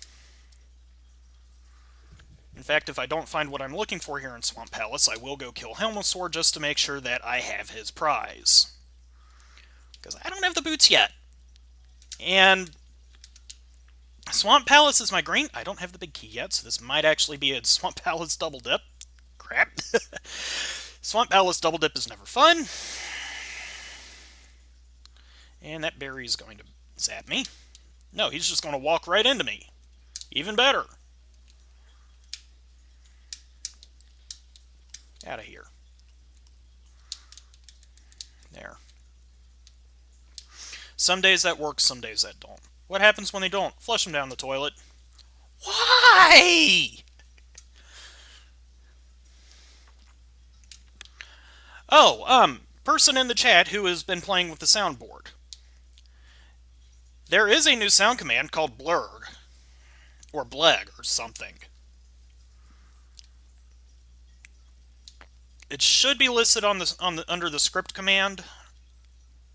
In fact, if I don't find what I'm looking for here in Swamp Palace, I will go kill Helmasaur just to make sure that I have his prize. Because I don't have the boots yet. And Swamp Palace is my green... I don't have the big key yet, so this might actually be a Swamp Palace double dip. Crap. Swamp Palace double dip is never fun. And that berry is going to zap me. No, he's just going to walk right into me. Even better. Out of here. There. Some days that works, some days that don't. What happens when they don't? Flush them down the toilet. Why? Oh, person in the chat who has been playing with the soundboard. There is a new sound command called blurg. Or bleg, or something. It should be listed under the script command.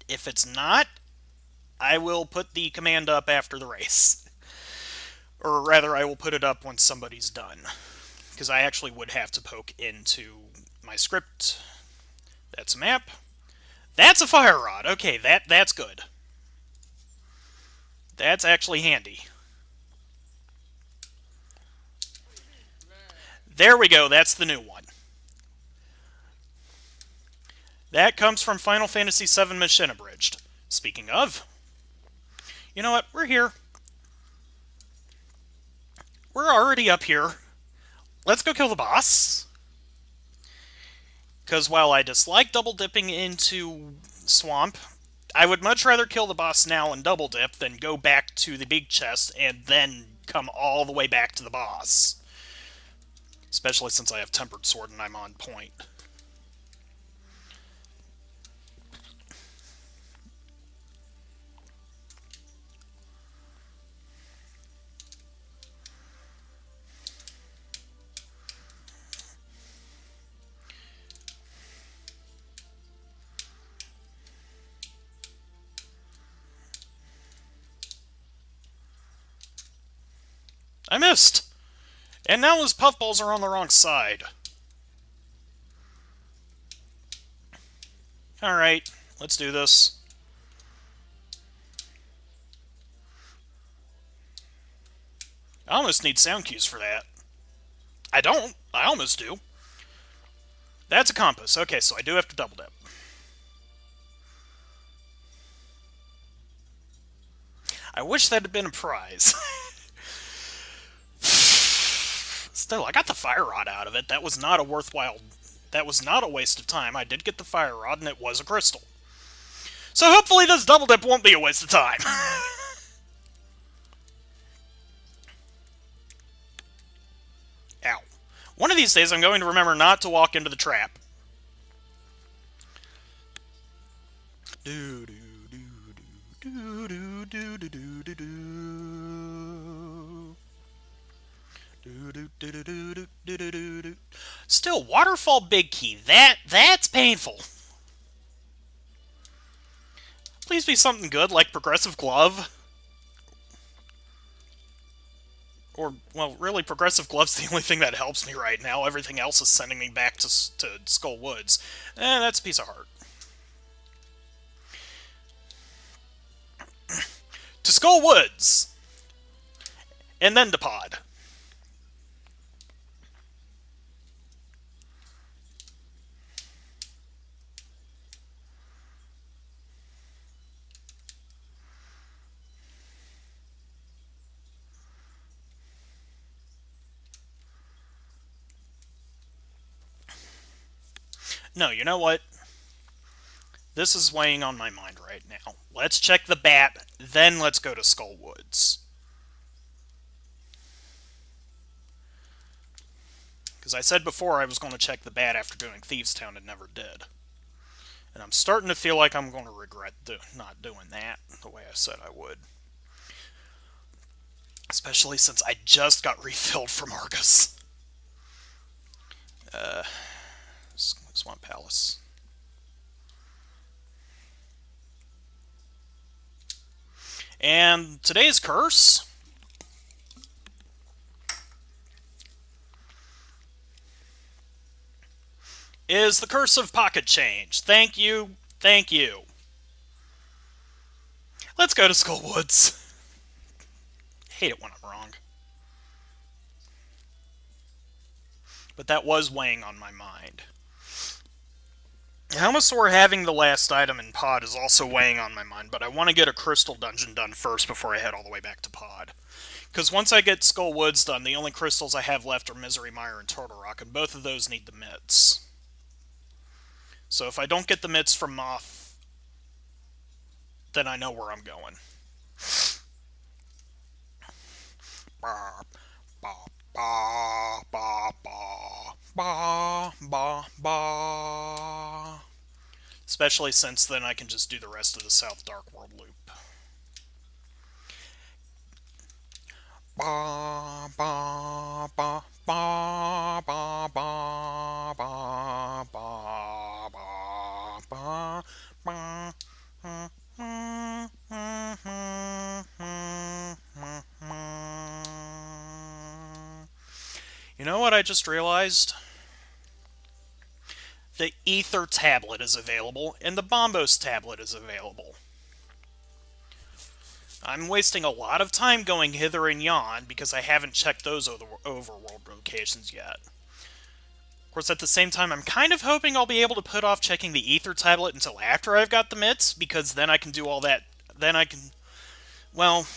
If it's not, I will put the command up after the race. Or rather, I will put it up when somebody's done. Because I actually would have to poke into my script. That's a map. That's a fire rod. Okay, that's good. That's actually handy. There we go, that's the new one. That comes from Final Fantasy VII Mission Abridged. Speaking of, you know what? We're here. We're already up here. Let's go kill the boss. Because while I dislike double dipping into Swamp, I would much rather kill the boss now and double dip than go back to the big chest and then come all the way back to the boss. Especially since I have Tempered Sword and I'm on point. I missed! And now his puffballs are on the wrong side. Alright, let's do this. I almost need sound cues for that. I don't. I almost do. That's a compass. Okay, so I do have to double dip. I wish that had been a prize. Still, I got the fire rod out of it. That was not a worthwhile... That was not a waste of time. I did get the fire rod, and it was a crystal. So hopefully this double dip won't be a waste of time. Ow. One of these days I'm going to remember not to walk into the trap. Do, do, do, do, Do do do do do do do. Do do do do do do do do do. Still, waterfall big key. That's painful. Please be something good like progressive glove. Or, well, really, progressive glove's the only thing that helps me right now. Everything else is sending me back to Skull Woods. That's a piece of heart. To Skull Woods! And then to Pod. No, you know what? This is weighing on my mind right now. Let's check the bat, then let's go to Skull Woods. Because I said before I was going to check the bat after doing Thieves Town and never did. And I'm starting to feel like I'm going to regret not doing that the way I said I would. Especially since I just got refilled from Argus. Swamp Palace. And today's curse is the Curse of Pocket Change. Thank you. Thank you. Let's go to Skull Woods. Hate it when I'm wrong. But that was weighing on my mind. Helmasaur having the last item in Pod is also weighing on my mind, but I want to get a Crystal Dungeon done first before I head all the way back to Pod. Because once I get Skull Woods done, the only crystals I have left are Misery Mire and Turtle Rock, and both of those need the mitts. So if I don't get the mitts from Moth, then I know where I'm going. Ba, ba, ba, ba, ba, ba, ba. Especially since then I can just do the rest of the South Dark World loop. Ba, ba, ba, ba, ba, ba, ba, ba, ba, ba, You know what I just realized? The Ether tablet is available, and the Bombos tablet is available. I'm wasting a lot of time going hither and yon because I haven't checked those overworld locations yet. Of course, at the same time, I'm kind of hoping I'll be able to put off checking the Ether tablet until after I've got the mitts, because then I can do all that. Then I can... Well,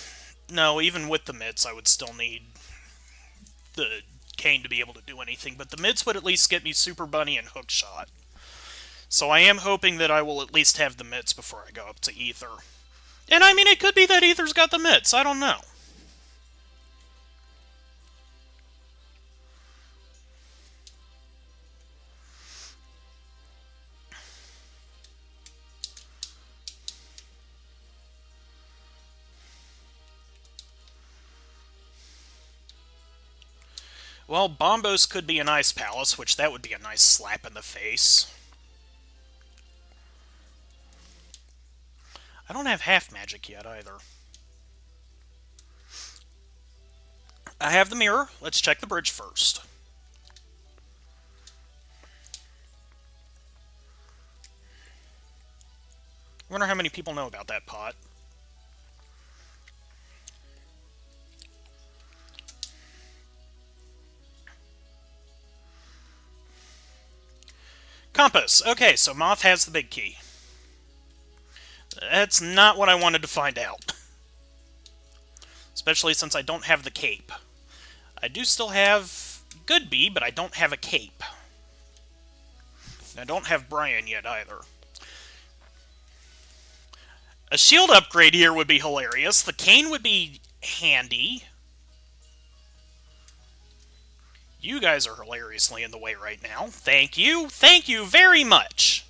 no, even with the mitts, I would still need the cane to be able to do anything, but the mitts would at least get me Super Bunny and Hookshot. So I am hoping that I will at least have the mitts before I go up to Ether. And I mean, it could be that Ether's got the mitts, I don't know. Well, Bombos could be an Ice Palace, which that would be a nice slap in the face. I don't have half magic yet, either. I have the mirror. Let's check the bridge first. I wonder how many people know about that pot. Compass. Okay, so Moth has the big key. That's not what I wanted to find out. Especially since I don't have the cape. I do still have Goodbee, but I don't have a cape. And I don't have Brian yet, either. A shield upgrade here would be hilarious. The cane would be handy. You guys are hilariously in the way right now. Thank you. Thank you very much.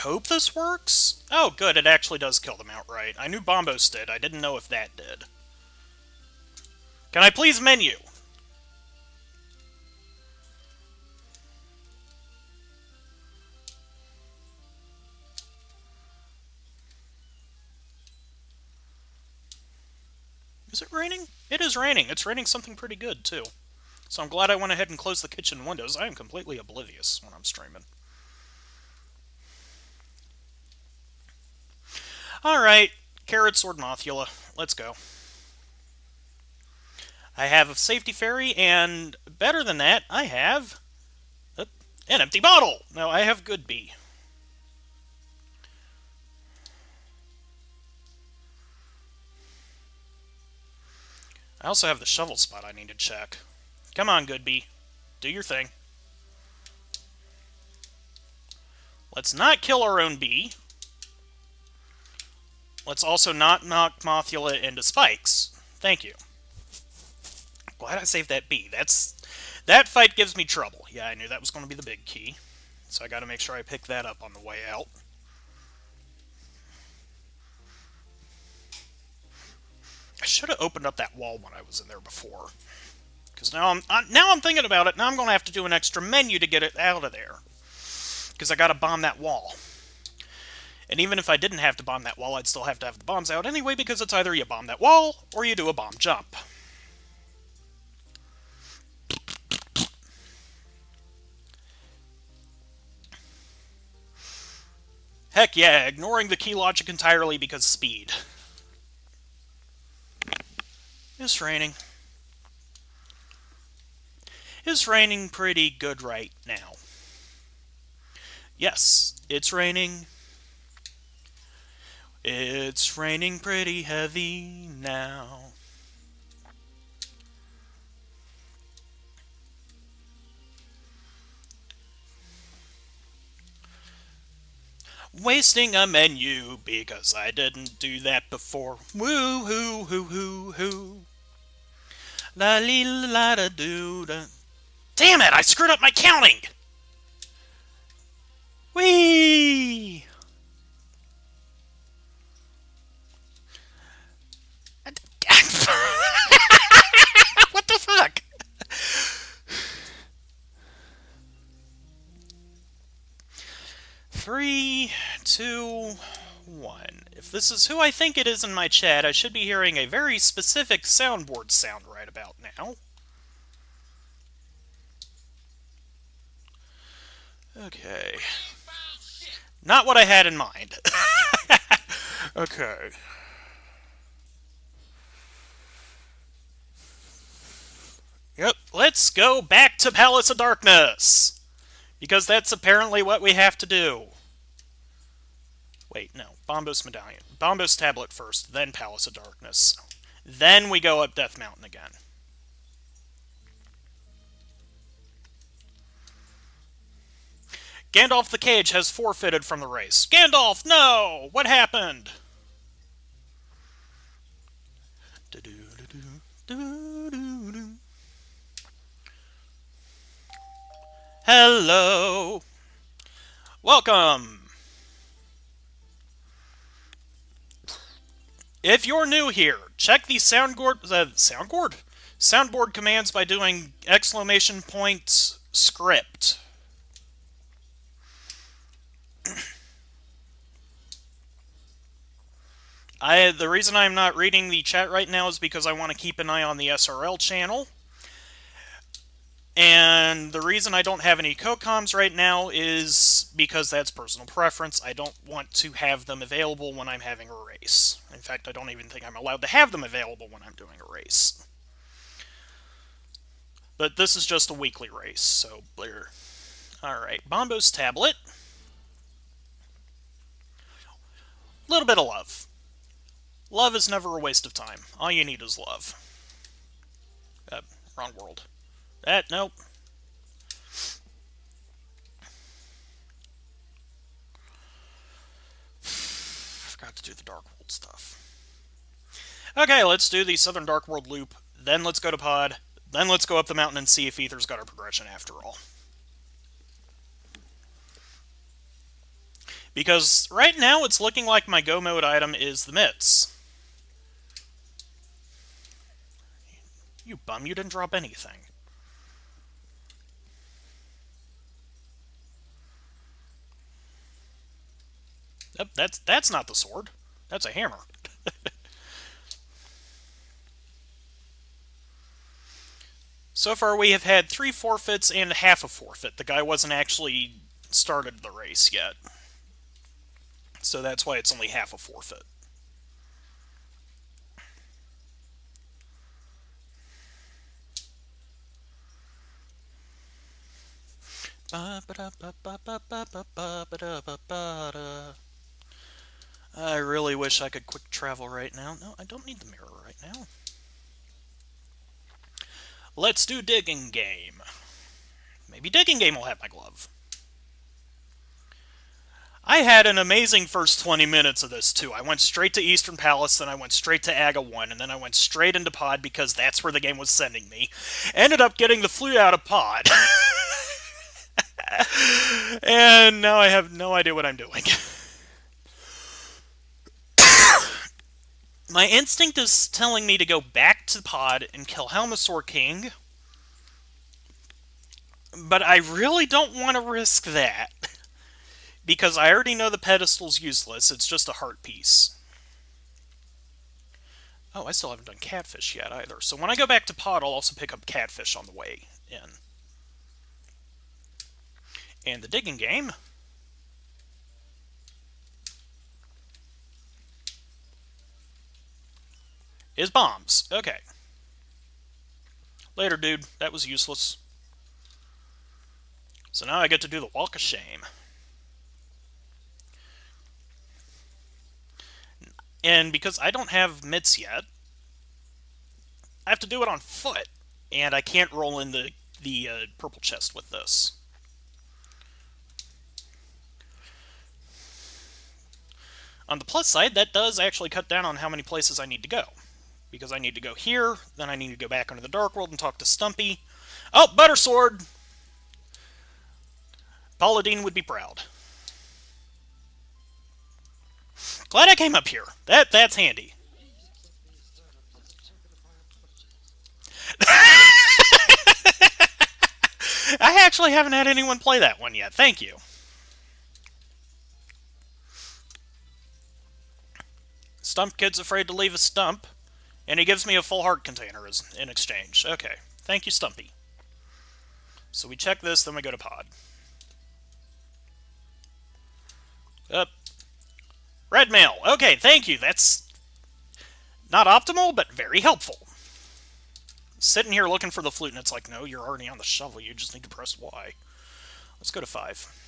hope this works. Oh, good, it actually does kill them outright. I knew Bombos did, I didn't know if that did. Can I please menu? Is it raining? It is raining. It's raining something pretty good, too. So I'm glad I went ahead and closed the kitchen windows. I am completely oblivious when I'm streaming. Alright, Carrot Sword Mothula. Let's go. I have a safety fairy, and better than that, I have an empty bottle. No, I have good bee. I also have the shovel spot I need to check. Come on, good bee. Do your thing. Let's not kill our own bee. Let's also not knock Mothula into spikes. Thank you. Glad I saved that bee. That fight gives me trouble. Yeah, I knew that was going to be the big key. So I got to make sure I pick that up on the way out. I should have opened up that wall when I was in there before. Because now I'm thinking about it. Now I'm going to have to do an extra menu to get it out of there. Because I got to bomb that wall. And even if I didn't have to bomb that wall, I'd still have to have the bombs out anyway, because it's either you bomb that wall, or you do a bomb jump. Heck yeah, ignoring the key logic entirely because speed. It's raining. It's raining pretty good right now. Yes, it's raining. It's raining pretty heavy now. Wasting a menu because I didn't do that before. Woo hoo hoo hoo hoo. La li la da doo da. Damn it! I screwed up my counting. Whee! What the fuck? Three, two, one. If this is who I think it is in my chat, I should be hearing a very specific soundboard sound right about now. Okay. Not what I had in mind. Okay. Yep, let's go back to Palace of Darkness! Because that's apparently what we have to do. Wait, no. Bombos Medallion. Bombos Tablet first, then Palace of Darkness. Then we go up Death Mountain again. Gandalf the Cage has forfeited from the race. Gandalf, no! What happened? Hello! Welcome! If you're new here, check the soundboard commands by doing !point script. The reason I'm not reading the chat right now is because I want to keep an eye on the SRL channel. And the reason I don't have any co-coms right now is because that's personal preference. I don't want to have them available when I'm having a race. In fact, I don't even think I'm allowed to have them available when I'm doing a race. But this is just a weekly race, so blur. Alright, Bombos Tablet. A little bit of love. Love is never a waste of time. All you need is love. Wrong world. Nope. Forgot to do the Dark World stuff. Okay, let's do the Southern Dark World loop. Then let's go to Pod. Then let's go up the mountain and see if Aether's got our progression after all. Because right now it's looking like my go mode item is the mitts. You bum, you didn't drop anything. Yep, that's not the sword. That's a hammer. So far we have had 3 forfeits and half a forfeit. The guy wasn't actually started the race yet. So that's why it's only half a forfeit. I really wish I could quick travel right now. No, I don't need the mirror right now. Let's do digging game. Maybe digging game will have my glove. I had an amazing first 20 minutes of this, too. I went straight to Eastern Palace, then I went straight to Aga 1, and then I went straight into Pod because that's where the game was sending me. Ended up getting the flute out of Pod. And now I have no idea what I'm doing. My instinct is telling me to go back to Pod and kill Helmasaur King. But I really don't want to risk that. Because I already know the pedestal's useless, it's just a heart piece. Oh, I still haven't done Catfish yet either. So when I go back to Pod, I'll also pick up Catfish on the way in. And the digging game is bombs. Okay. Later, dude. That was useless. So now I get to do the Walk of Shame. And because I don't have mitts yet, I have to do it on foot. And I can't roll in the purple chest with this. On the plus side, that does actually cut down on how many places I need to go. Because I need to go here, then I need to go back into the Dark World and talk to Stumpy. Oh, Butter Sword! Paladine would be proud. Glad I came up here. That's handy. I actually haven't had anyone play that one yet. Thank you. Stump Kid's afraid to leave a stump, and he gives me a full heart container in exchange. Okay. Thank you, Stumpy. So we check this, then we go to Pod. Up. Red mail. Okay, thank you. That's not optimal, but very helpful. Sitting here looking for the flute, and it's like, no, you're already on the shovel. You just need to press Y. Let's go to 5.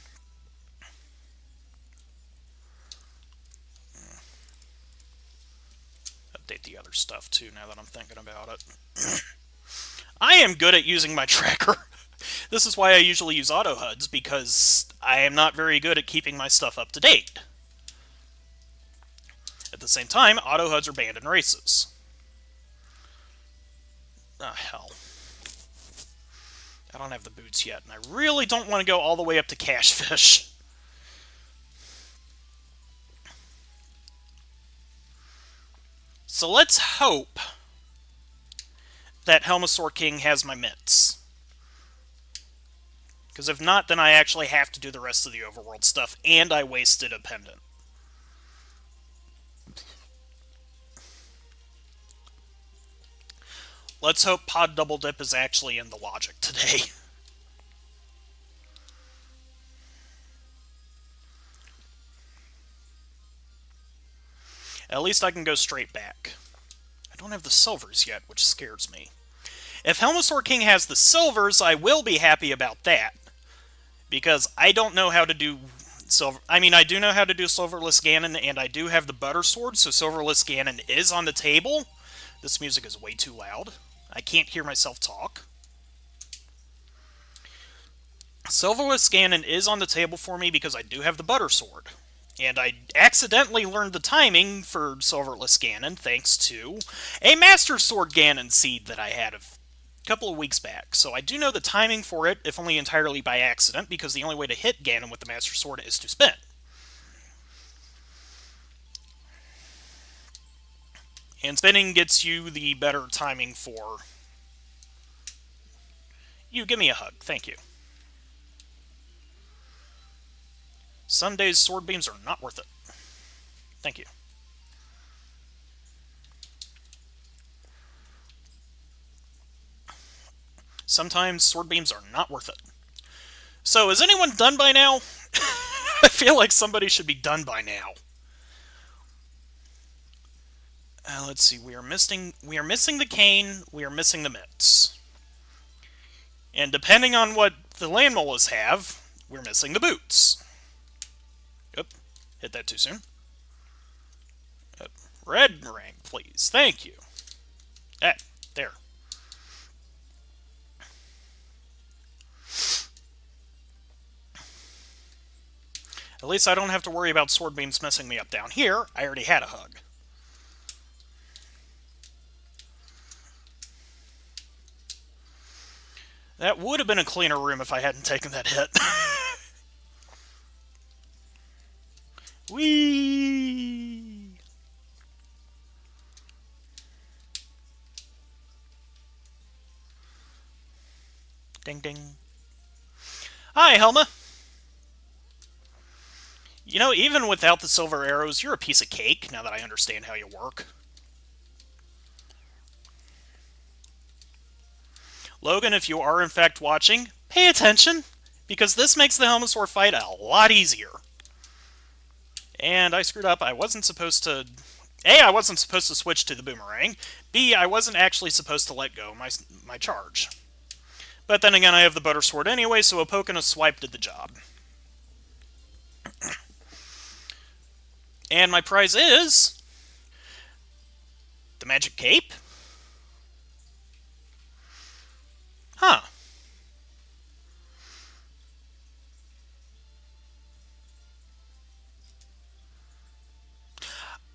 Update the other stuff, too, now that I'm thinking about it. I am good at using my tracker. This is why I usually use auto HUDs, because I am not very good at keeping my stuff up to date. At the same time, auto HUDs are banned in races. Ah, hell. I don't have the boots yet, and I really don't want to go all the way up to Cashfish. So let's hope that Helmasaur King has my mitts. Because if not, then I actually have to do the rest of the overworld stuff, and I wasted a pendant. Let's hope Pod Double Dip is actually in the logic today. At least I can go straight back. I don't have the silvers yet, which scares me. If Helmasaur King has the silvers, I will be happy about that. Because I don't know how to do silver... I mean, I do know how to do Silverless Ganon, and I do have the Butter Sword, so Silverless Ganon is on the table. This music is way too loud. I can't hear myself talk. Silverless Ganon is on the table for me because I do have the Butter Sword. And I accidentally learned the timing for Silverless Ganon thanks to a Master Sword Ganon seed that I had a couple of weeks back. So I do know the timing for it, if only entirely by accident, because the only way to hit Ganon with the Master Sword is to spin. And spinning gets you the better timing for... You, give me a hug. Thank you. Some days sword beams are not worth it. Thank you. Sometimes sword beams are not worth it. So, is anyone done by now? I feel like somebody should be done by now. Let's see. We are missing the cane. We are missing the mitts. And depending on what the land molas have, we're missing the boots. Oop, hit that too soon. Oop. Red ring, please. Thank you. There. At least I don't have to worry about sword beams messing me up down here. I already had a hug. That would have been a cleaner room if I hadn't taken that hit. Whee! Ding ding. Hi, Helma. You know, even without the silver arrows, you're a piece of cake, now that I understand how you work. Logan, if you are in fact watching, pay attention, because this makes the Helmasaur fight a lot easier. And I screwed up. I wasn't supposed to... A, I wasn't supposed to switch to the boomerang. B, I wasn't actually supposed to let go my charge. But then again, I have the butter sword anyway, so a poke and a swipe did the job. And my prize is... the magic cape? Huh.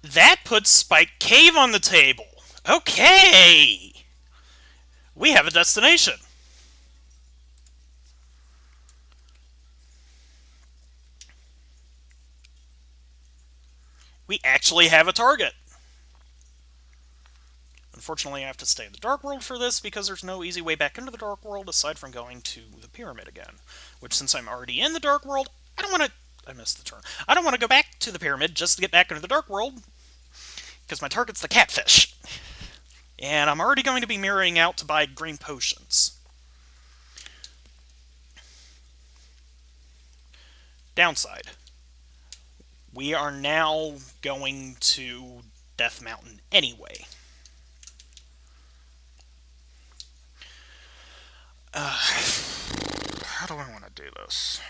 That puts Spike Cave on the table. Okay! We have a destination. We actually have a target. Unfortunately, I have to stay in the Dark World for this, because there's no easy way back into the Dark World aside from going to the Pyramid again. Which, since I'm already in the Dark World, I don't want to... I missed the turn. I don't want to go back to the Pyramid just to get back into the Dark World, because my target's the catfish. And I'm already going to be mirroring out to buy green potions. Downside. We are now going to Death Mountain anyway. How do I want to do this?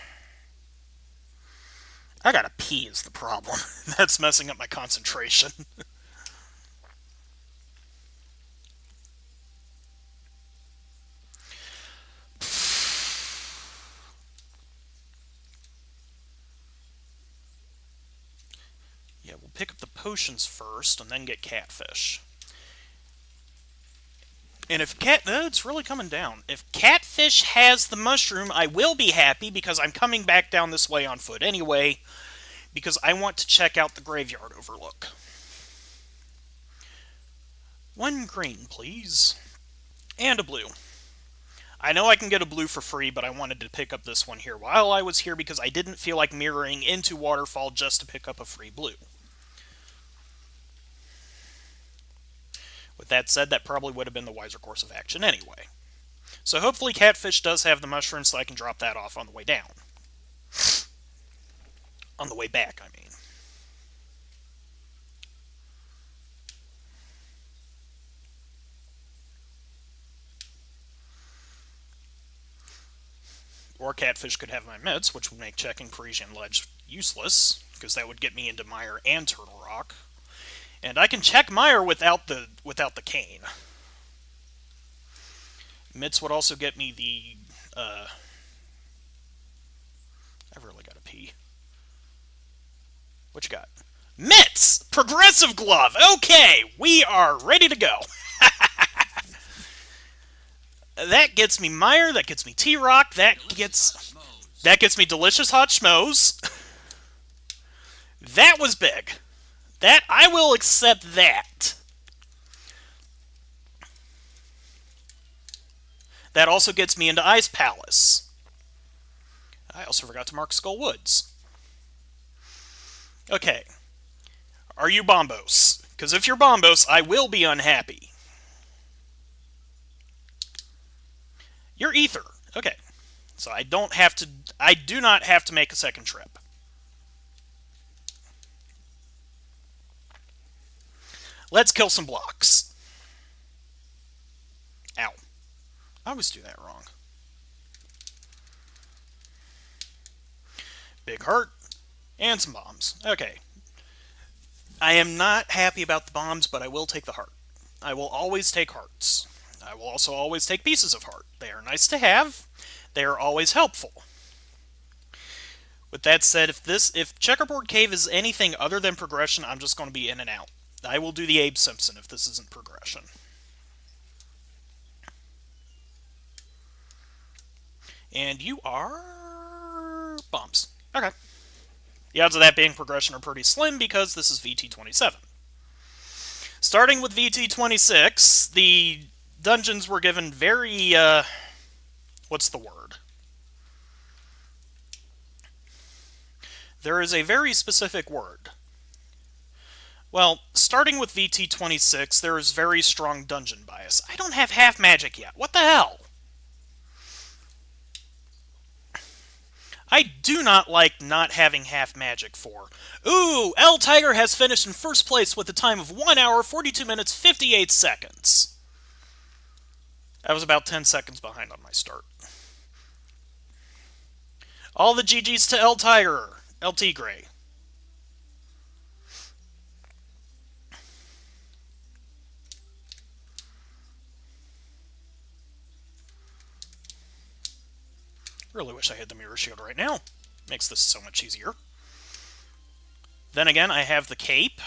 I gotta pee is the problem. That's messing up my concentration. Yeah, we'll pick up the potions first and then get catfish. And if it's really coming down. If catfish has the mushroom, I will be happy, because I'm coming back down this way on foot anyway, because I want to check out the graveyard overlook. 1 green, please. And a blue. I know I can get a blue for free, but I wanted to pick up this one here while I was here, because I didn't feel like mirroring into Waterfall just to pick up a free blue. With that said, that probably would have been the wiser course of action anyway. So hopefully catfish does have the mushroom, so I can drop that off on the way down. On the way back, I mean. Or catfish could have my mitts, which would make checking Parisian Ledge useless, because that would get me into Mire and Turtle Rock. And I can check Mire without the cane. Mitts would also get me the... I've really got to pee. What you got? Mitts! Progressive Glove! Okay, we are ready to go. That gets me Mire, that gets me T-Rock, that gets me Delicious Hot Schmoes. That was big. That, I will accept that. That also gets me into Ice Palace. I also forgot to mark Skull Woods. Okay. Are you Bombos? Because if you're Bombos, I will be unhappy. You're Ether. Okay. So I don't have to... I do not have to make a second trip. Let's kill some blocks. Ow. I always do that wrong. Big heart. And some bombs. Okay. I am not happy about the bombs, but I will take the heart. I will always take hearts. I will also always take pieces of heart. They are nice to have. They are always helpful. With that said, if Checkerboard Cave is anything other than progression, I'm just going to be in and out. I will do the Abe Simpson if this isn't progression. And you are... bombs. Okay. The odds of that being progression are pretty slim because this is VT27. Starting with VT26, the dungeons were given very... what's the word? There is a very specific word. Well, starting with VT26, there is very strong dungeon bias. I don't have half magic yet. What the hell? I do not like not having half magic for. Ooh, L Tiger has finished in first place with a time of 1 hour, 42 minutes, 58 seconds. I was about 10 seconds behind on my start. All the GGs to L Tiger, El Tigre. Really wish I had the mirror shield right now. Makes this so much easier. Then again, I have the cape,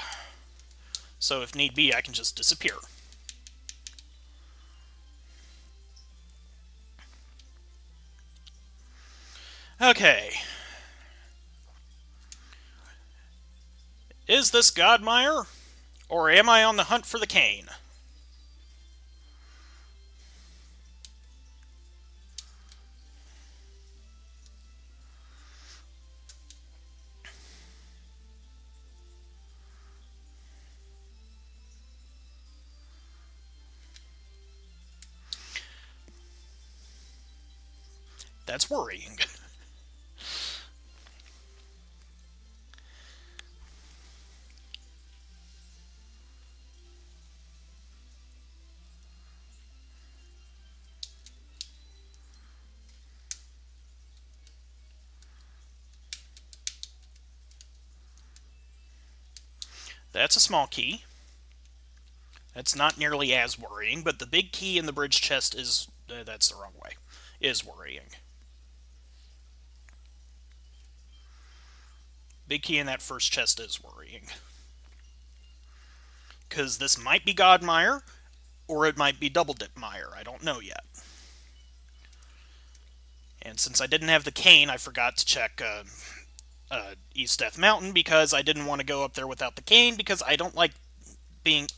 so if need be, I can just disappear. Okay. Is this Godmire, or am I on the hunt for the cane? That's worrying. That's a small key. That's not nearly as worrying, but the big key in the bridge chest is... that's the wrong way. Is worrying. Big key in that first chest is worrying. Because this might be Godmire, or it might be Double Dip Mire. I don't know yet. And since I didn't have the cane, I forgot to check East Death Mountain because I didn't want to go up there without the cane because I don't like being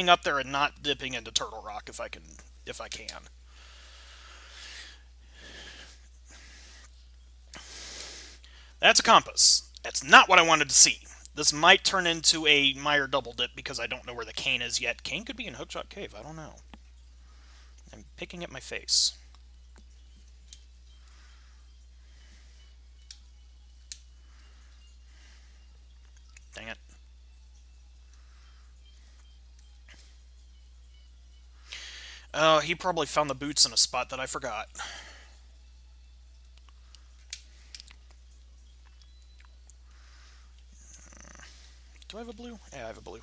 up there and not dipping into Turtle Rock if I can. That's a compass. That's not what I wanted to see. This might turn into a Mire double dip because I don't know where the cane is yet. Cane could be in Hookshot Cave. I don't know. I'm picking at my face. Dang it. Oh, he probably found the boots in a spot that I forgot. Do I have a blue? Yeah, I have a blue.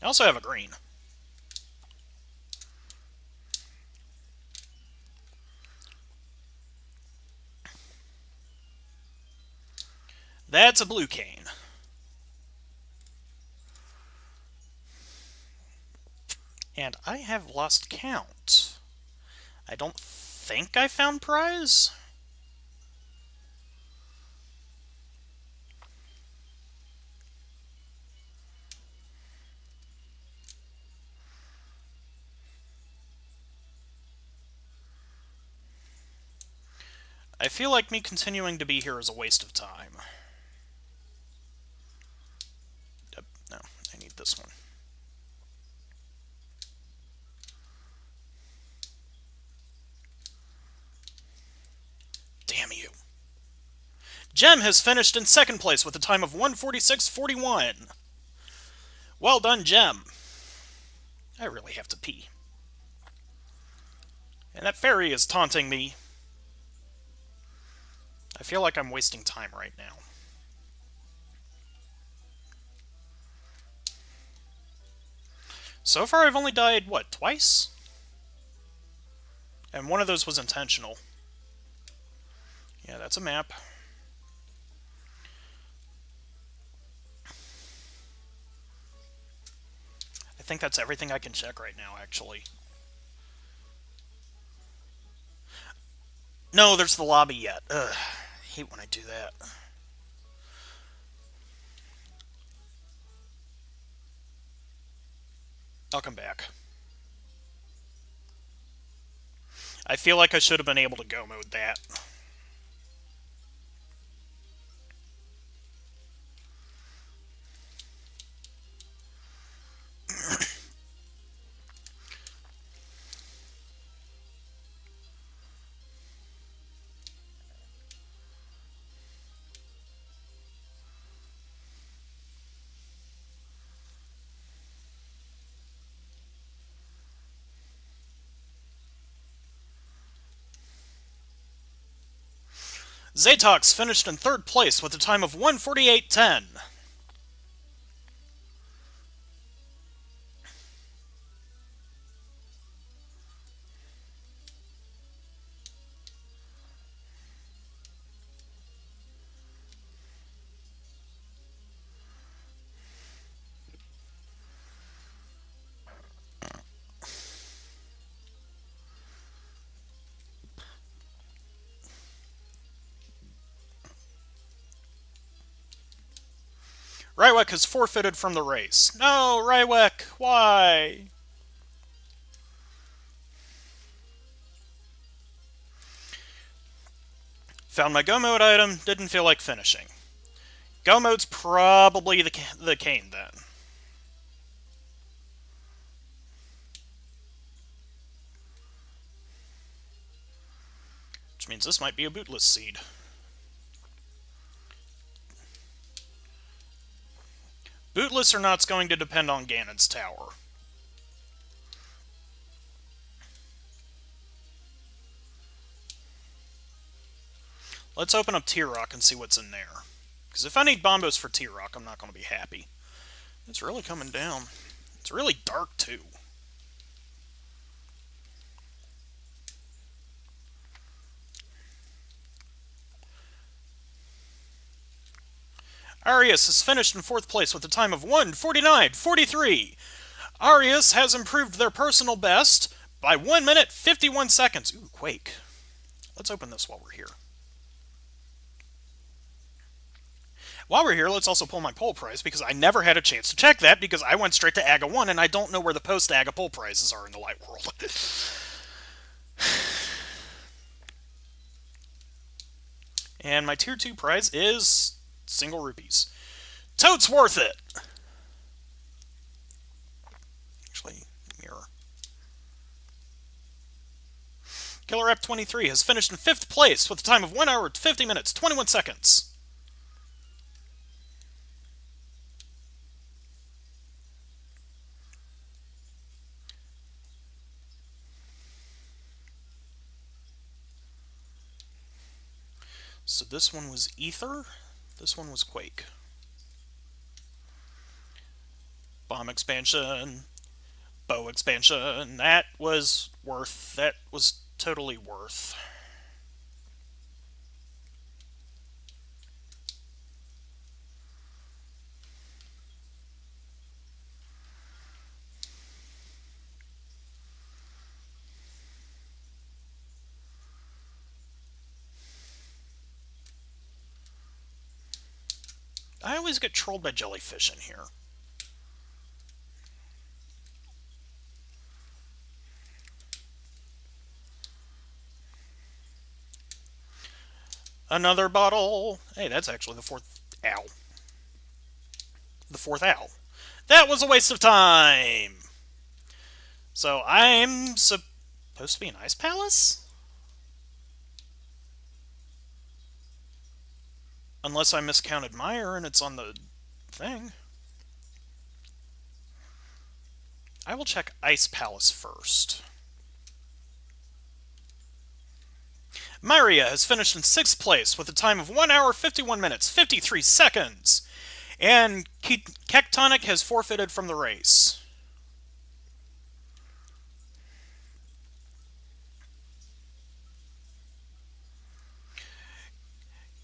I also have a green. That's a blue cane. And I have lost count. I don't think I found prize. I feel like me continuing to be here is a waste of time. No, I need this one. Damn you. Jem has finished in second place with a time of 1:46:41. Well done, Jem. I really have to pee. And that fairy is taunting me. I feel like I'm wasting time right now. So far I've only died, what, twice? And one of those was intentional. Yeah, that's a map. I think that's everything I can check right now, actually. No, there's the lobby yet. Ugh, I hate when I do that. I'll come back. I feel like I should have been able to go mode that. Zatox finished in third place with a time of 1:48:10. Rywek has forfeited from the race. No, Rywek, why? Found my go mode item, didn't feel like finishing. Go mode's probably the cane then. Which means this might be a bootless seed. Bootless or not's going to depend on Ganon's tower. Let's open up T-Rock and see what's in there. Because if I need bombos for T-Rock, I'm not going to be happy. It's really coming down. It's really dark, too. Arius has finished in fourth place with a time of 1:49:43. Arius has improved their personal best by 1 minute 51 seconds. Ooh, Quake. Let's open this while we're here. While we're here, let's also pull my poll prize, because I never had a chance to check that, because I went straight to AGA 1, and I don't know where the post-AGA poll prizes are in the Light World. And my Tier 2 prize is single rupees. Totes worth it! Actually, mirror. Killer F23 has finished in 5th place with a time of 1 hour, 50 minutes, 21 seconds. So this one was Ether, this one was Quake. Bomb expansion, bow expansion, that was worth, that was totally worth. I always get trolled by jellyfish in here. Another bottle. Hey, that's actually the fourth. Ow. The fourth owl. That was a waste of time! So I'm supposed to be an ice palace? Unless I miscounted Meyer and it's on the thing. I will check Ice Palace first. Myria has finished in 6th place with a time of 1 hour, 51 minutes, 53 seconds. And Kectonic has forfeited from the race.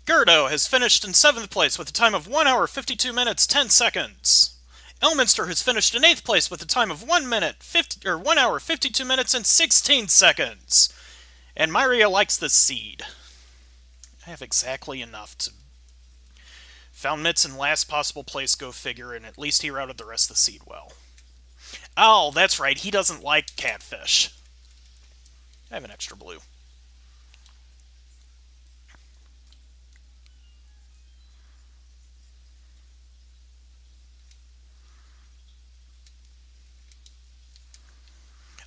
Gerdo has finished in 7th place with a time of 1 hour, 52 minutes, 10 seconds. Elminster has finished in 8th place with a time of 1 hour, 52 minutes, and 16 seconds. And Myria likes this seed. I have exactly enough to... Found Mitts in last possible place, go figure, and at least he routed the rest of the seed well. Oh, that's right, he doesn't like catfish. I have an extra blue.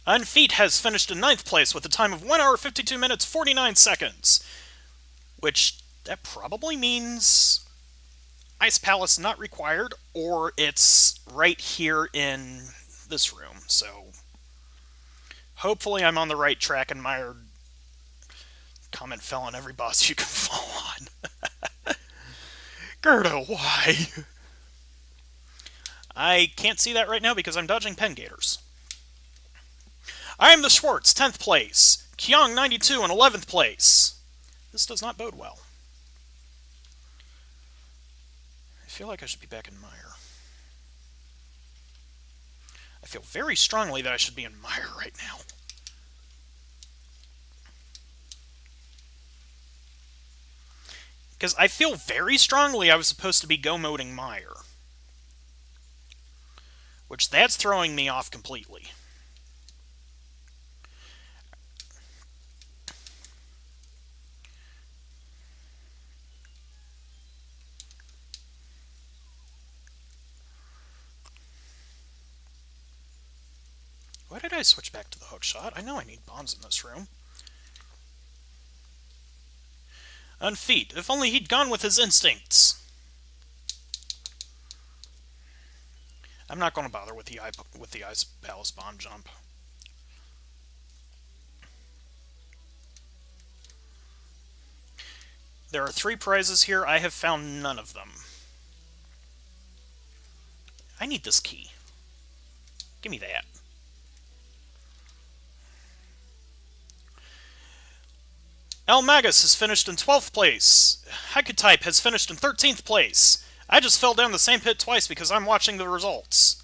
Unfeet has finished in 9th place with a time of 1 hour, 52 minutes, 49 seconds. Which, that probably means Ice Palace not required, or it's right here in this room. So, hopefully I'm on the right track and my comment fell on every boss you can fall on. Gerda, why? I can't see that right now because I'm dodging pen gators. I am the Schwartz, 10th place. Kyong, 92, in 11th place. This does not bode well. I feel like I should be back in Meyer. I feel very strongly that I should be in Meyer right now. Because I feel very strongly I was supposed to be go-moding Meyer. Which, that's throwing me off completely. Why did I switch back to the hookshot? I know I need bombs in this room. Unfeet. If only he'd gone with his instincts. I'm not going to bother with the Ice Palace bomb jump. There are 3 prizes here. I have found none of them. I need this key. Give me that. Elmagus has finished in 12th place. Hecatype has finished in 13th place. I just fell down the same pit twice because I'm watching the results.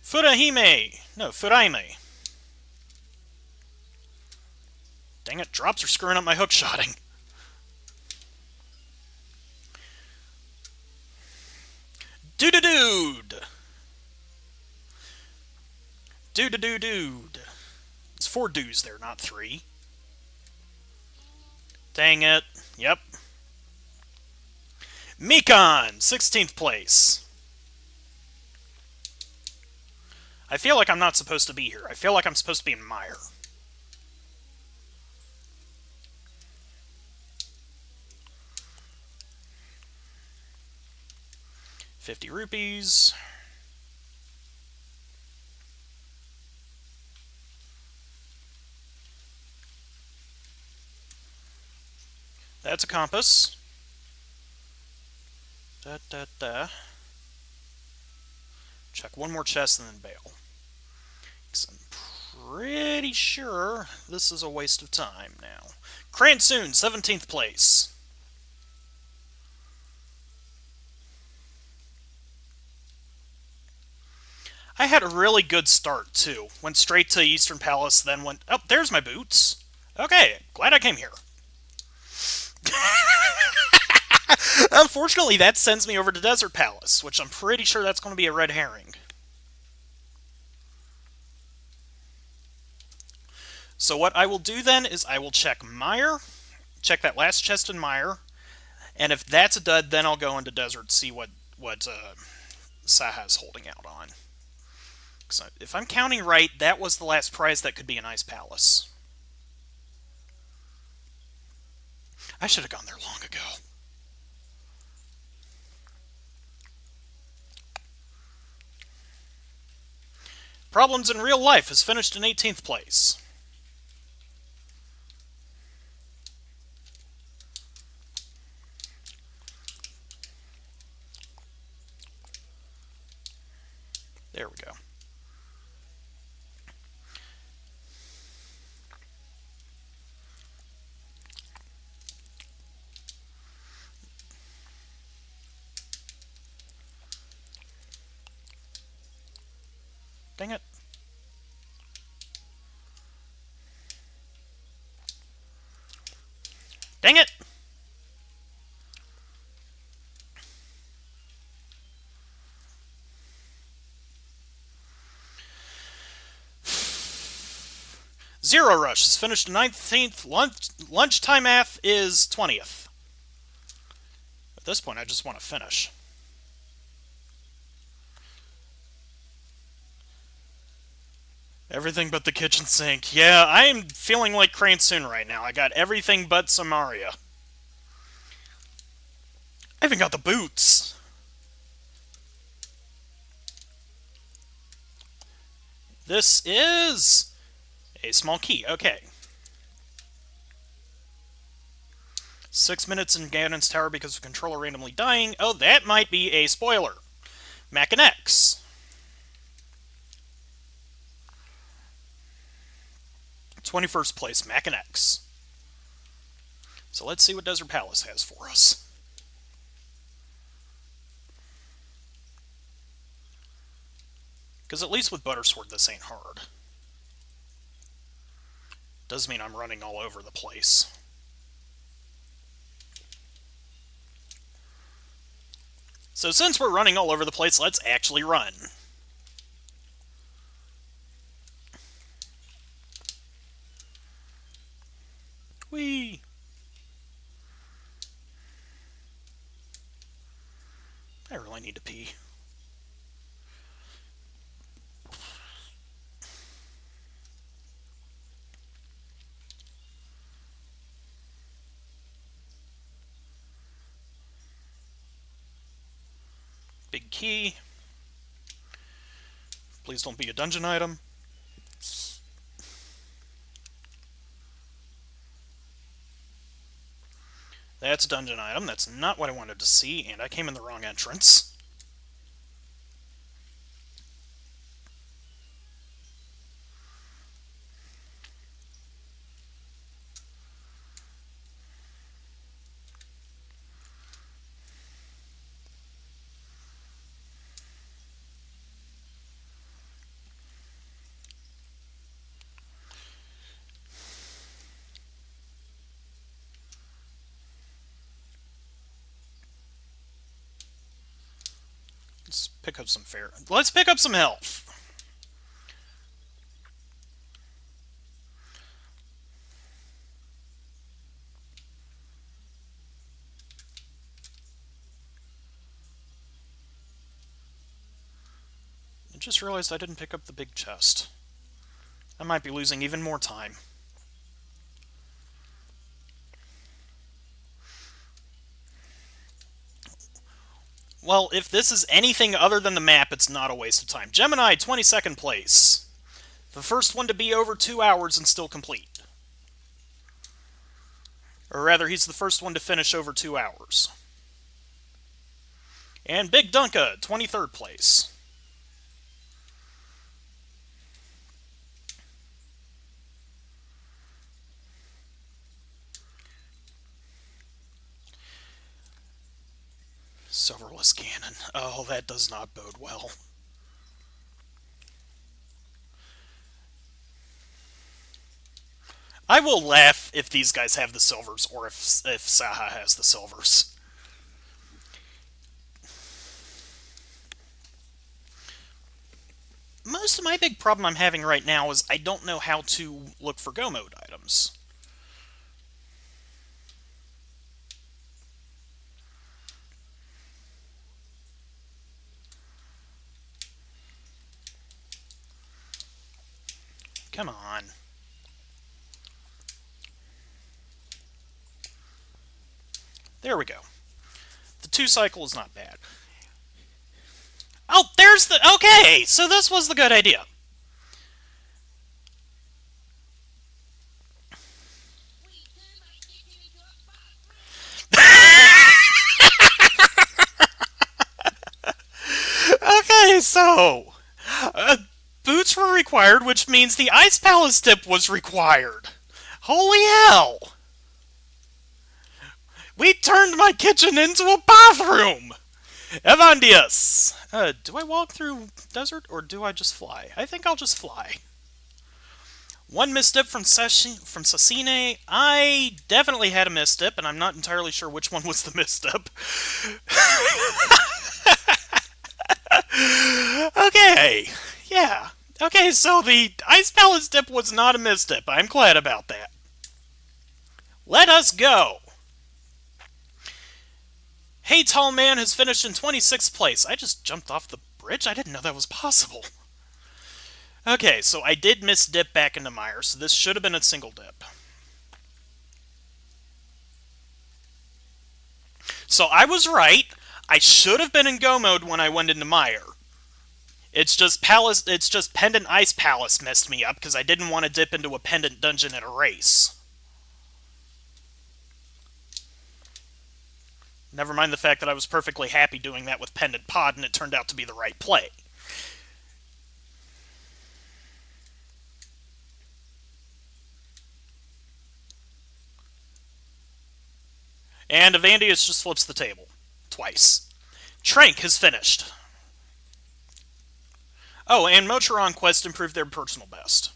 Furaime. Dang it, drops are screwing up my hookshotting. Dude. It's 4 doos there, not 3. Dang it. Yep. Mekon, 16th place. I feel like I'm not supposed to be here. I feel like I'm supposed to be in Meyer. ₹50. That's a compass. Check one more chest and then bail. Because I'm pretty sure this is a waste of time now. Kransoon, 17th place. I had a really good start, too. Went straight to Eastern Palace, then went... Oh, there's my boots. Okay, glad I came here. Unfortunately, that sends me over to Desert Palace, which I'm pretty sure that's going to be a red herring. So what I will do then is I will check Mire, check that last chest in Mire, and if that's a dud, then I'll go into Desert, see what Saha's holding out on. So if I'm counting right, that was the last prize that could be an Ice Palace. I should have gone there long ago. Problems in Real Life has finished in 18th place. There we go. Dang it. Dang it! Zero Rush has finished 19th. Lunchtime Math is 20th. At this point, I just want to finish. Everything but the kitchen sink. Yeah, I am feeling like Crane Soon right now. I got everything but Samaria. I even got the boots. This is a small key. Okay. 6 minutes in Ganon's Tower because of controller randomly dying. Oh, that might be a spoiler. Mac and X. 21st place, Mac and X. So let's see what Desert Palace has for us. Because at least with Buttersword, this ain't hard. Does mean I'm running all over the place. So since we're running all over the place, let's actually run. Whee! I really need to pee. Big key. Please don't be a dungeon item. That's a dungeon item. That's not what I wanted to see, and I came in the wrong entrance. Let's pick up some fair. Let's pick up some health. I just realized I didn't pick up the big chest. I might be losing even more time. Well, if this is anything other than the map, it's not a waste of time. Gemini, 22nd place. The first one to be over 2 hours and still complete. Or rather, he's the first one to finish over 2 hours. And Big Dunka, 23rd place. Silverless Ganon. Oh, that does not bode well. I will laugh if these guys have the silvers, or if Saha has the silvers. most of my big problem I'm having right now is I don't know how to look for Go Mode items. Come on. There we go. The 2 cycle is not bad. Oh, there's the... Okay, so this was the good idea. Okay, so... boots were required, which means the Ice Palace dip was required. Holy hell! We turned my kitchen into a bathroom! Evandius! Do I walk through desert, or do I just fly? I think I'll just fly. 1 misstep from Sasine. I definitely had a misstep, and I'm not entirely sure which one was the misstep. Okay, yeah. Okay, so the Ice Palace dip was not a misstep. I'm glad about that. Let us go! Hey Tall Man has finished in 26th place. I just jumped off the bridge? I didn't know that was possible. Okay, so I did miss dip back into Mire, so this should have been a single dip. So I was right. I should have been in Go mode when I went into Mire. It's just Pendant Ice Palace messed me up because I didn't want to dip into a Pendant Dungeon in a race. Never mind the fact that I was perfectly happy doing that with Pendant Pod, and it turned out to be the right play. And Evandius just flips the table. Twice. Trank has finished. Oh, and Mocharon Quest improved their personal best.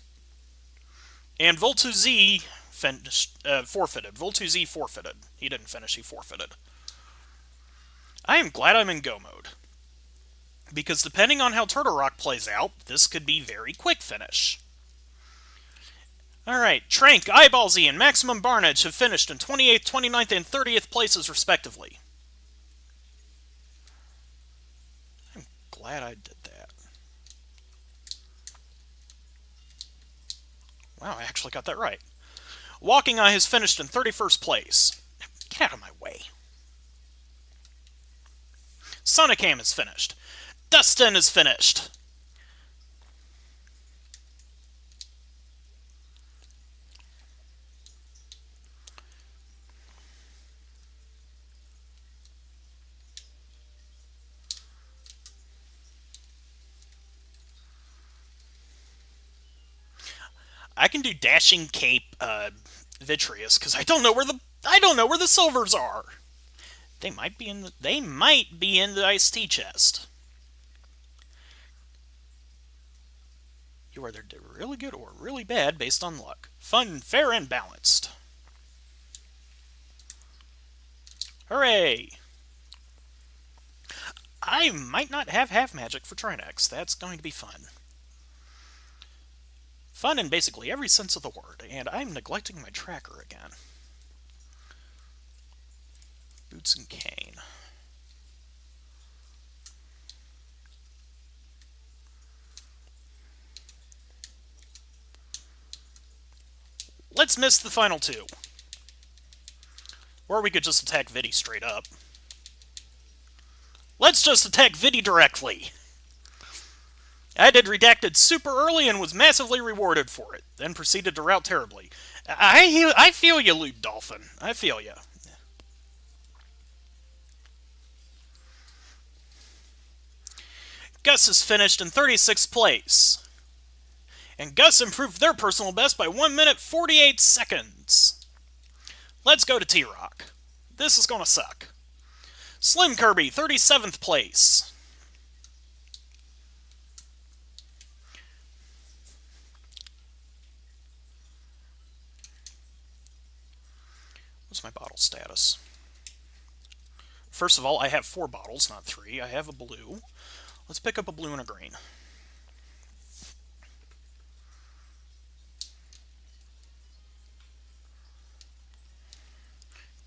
And Voltu-Z forfeited. Voltu-Z forfeited. He didn't finish, he forfeited. I am glad I'm in Go mode. Because depending on how Turtle Rock plays out, this could be very quick finish. Alright, Trank, Eyeball Z, and Maximum Barnage have finished in 28th, 29th, and 30th places respectively. I'm glad I did that. Wow, I actually got that right. Walking Eye has finished in 31st place. Get out of my way. Sonicam is finished. Dustin is finished. I can do Dashing Cape Vitreous because I don't know where the silvers are. They might be in the iced tea chest. You are either really good or really bad based on luck. Fun, fair, and balanced. Hooray! I might not have half magic for Trinex. That's going to be fun. Fun in basically every sense of the word, and I'm neglecting my tracker again. Boots and Cane. Let's miss the final 2. Or we could just attack Vidi straight up. Let's just attack Vidi directly! I did Redacted super early and was massively rewarded for it, then proceeded to rout terribly. I feel you, Lewd Dolphin. I feel you. Gus is finished in 36th place. And Gus improved their personal best by 1 minute 48 seconds. Let's go to T-Rock. This is gonna suck. Slim Kirby, 37th place. What's my bottle status? First of all, I have 4 bottles, not 3. I have a blue. Let's pick up a blue and a green.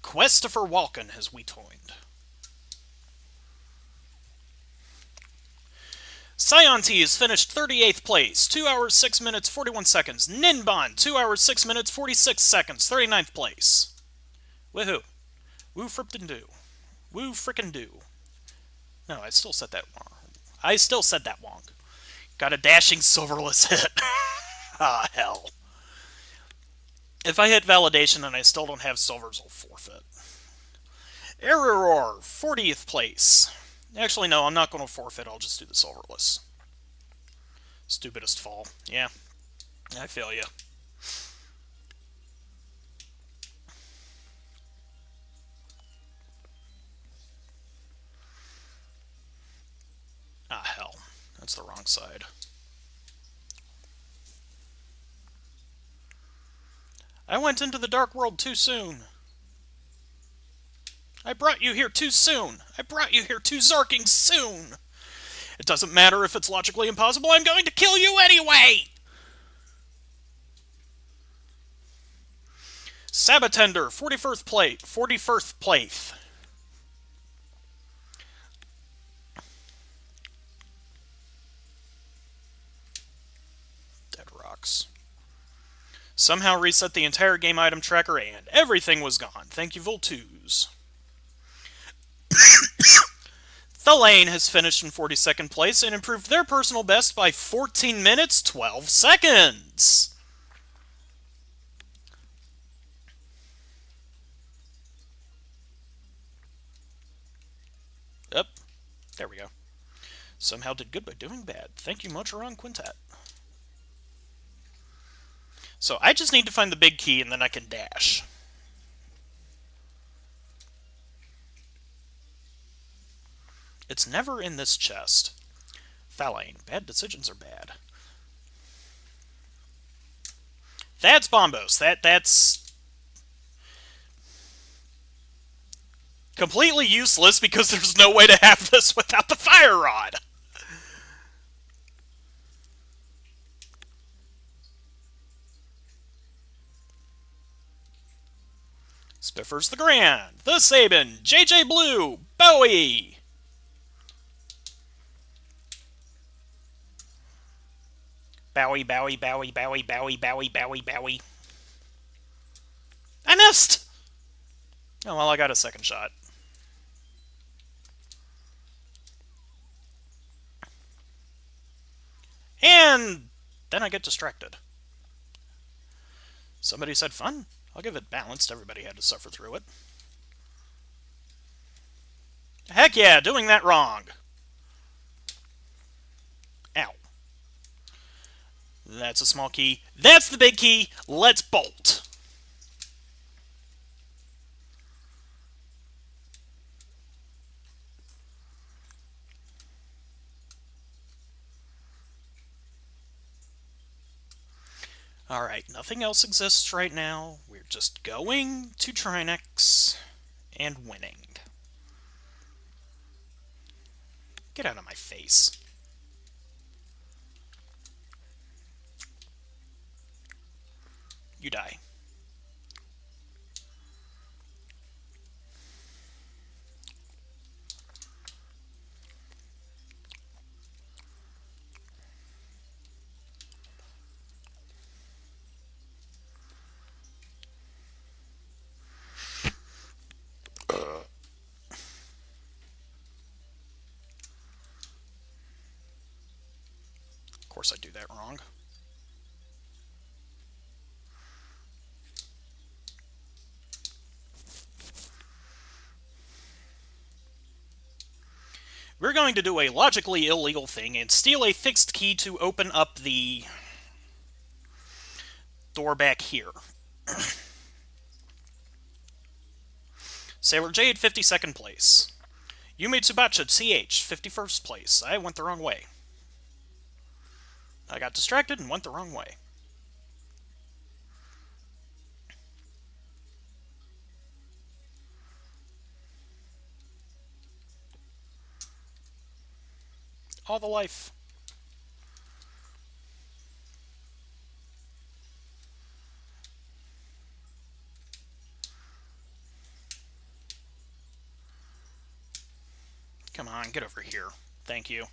Christopher Walken has we-toined. Scionti has finished 38th place, 2 hours 6 minutes 41 seconds. Ninbon, 2 hours 6 minutes 46 seconds, 39th place. Woohoo. Woo frickin' do. Woo frickin' do. No, I still said that wrong. Got a dashing silverless hit. Ah, hell. If I hit validation and I still don't have silvers, I'll forfeit. Error, 40th place. Actually, no, I'm not going to forfeit. I'll just do the silverless. Stupidest fall. Yeah, I feel you. Ah, hell. That's the wrong side. I went into the dark world too soon. I brought you here too soon. I brought you here too zarking soon. It doesn't matter if it's logically impossible. I'm going to kill you anyway! Sabatender, 41st place. Dead rocks. Somehow reset the entire game item tracker and everything was gone. Thank you, Voltooz. Thalane has finished in 42nd place and improved their personal best by 14 minutes, 12 seconds. Yep. There we go. Somehow did good by doing bad. Thank you, Mocharon Quintet. So I just need to find the big key and then I can dash. It's never in this chest. Thalane. Bad decisions are bad. That's Bombos. That's completely useless because there's no way to have this without the fire rod. Spiffers the Grand, the Sabin, JJ Blue, Bowie. Bowie, Bowie, Bowie, Bowie, Bowie, Bowie, Bowie, Bowie. I missed! Oh, well, I got a second shot. And then I get distracted. Somebody said fun. I'll give it balanced. Everybody had to suffer through it. Heck yeah, doing that wrong. Ow. That's a small key. That's the big key. Let's bolt. Alright, nothing else exists right now. We're just going to Trinex and winning. Get out of my face. You die. Of course I do that wrong. We're going to do a logically illegal thing and steal a fixed key to open up the door back here. Sailor Jade, 52nd place. Yumi Tsubacha, CH, 51st place. I went the wrong way. I got distracted and went the wrong way. All the life. Come on, get over here. Thank you.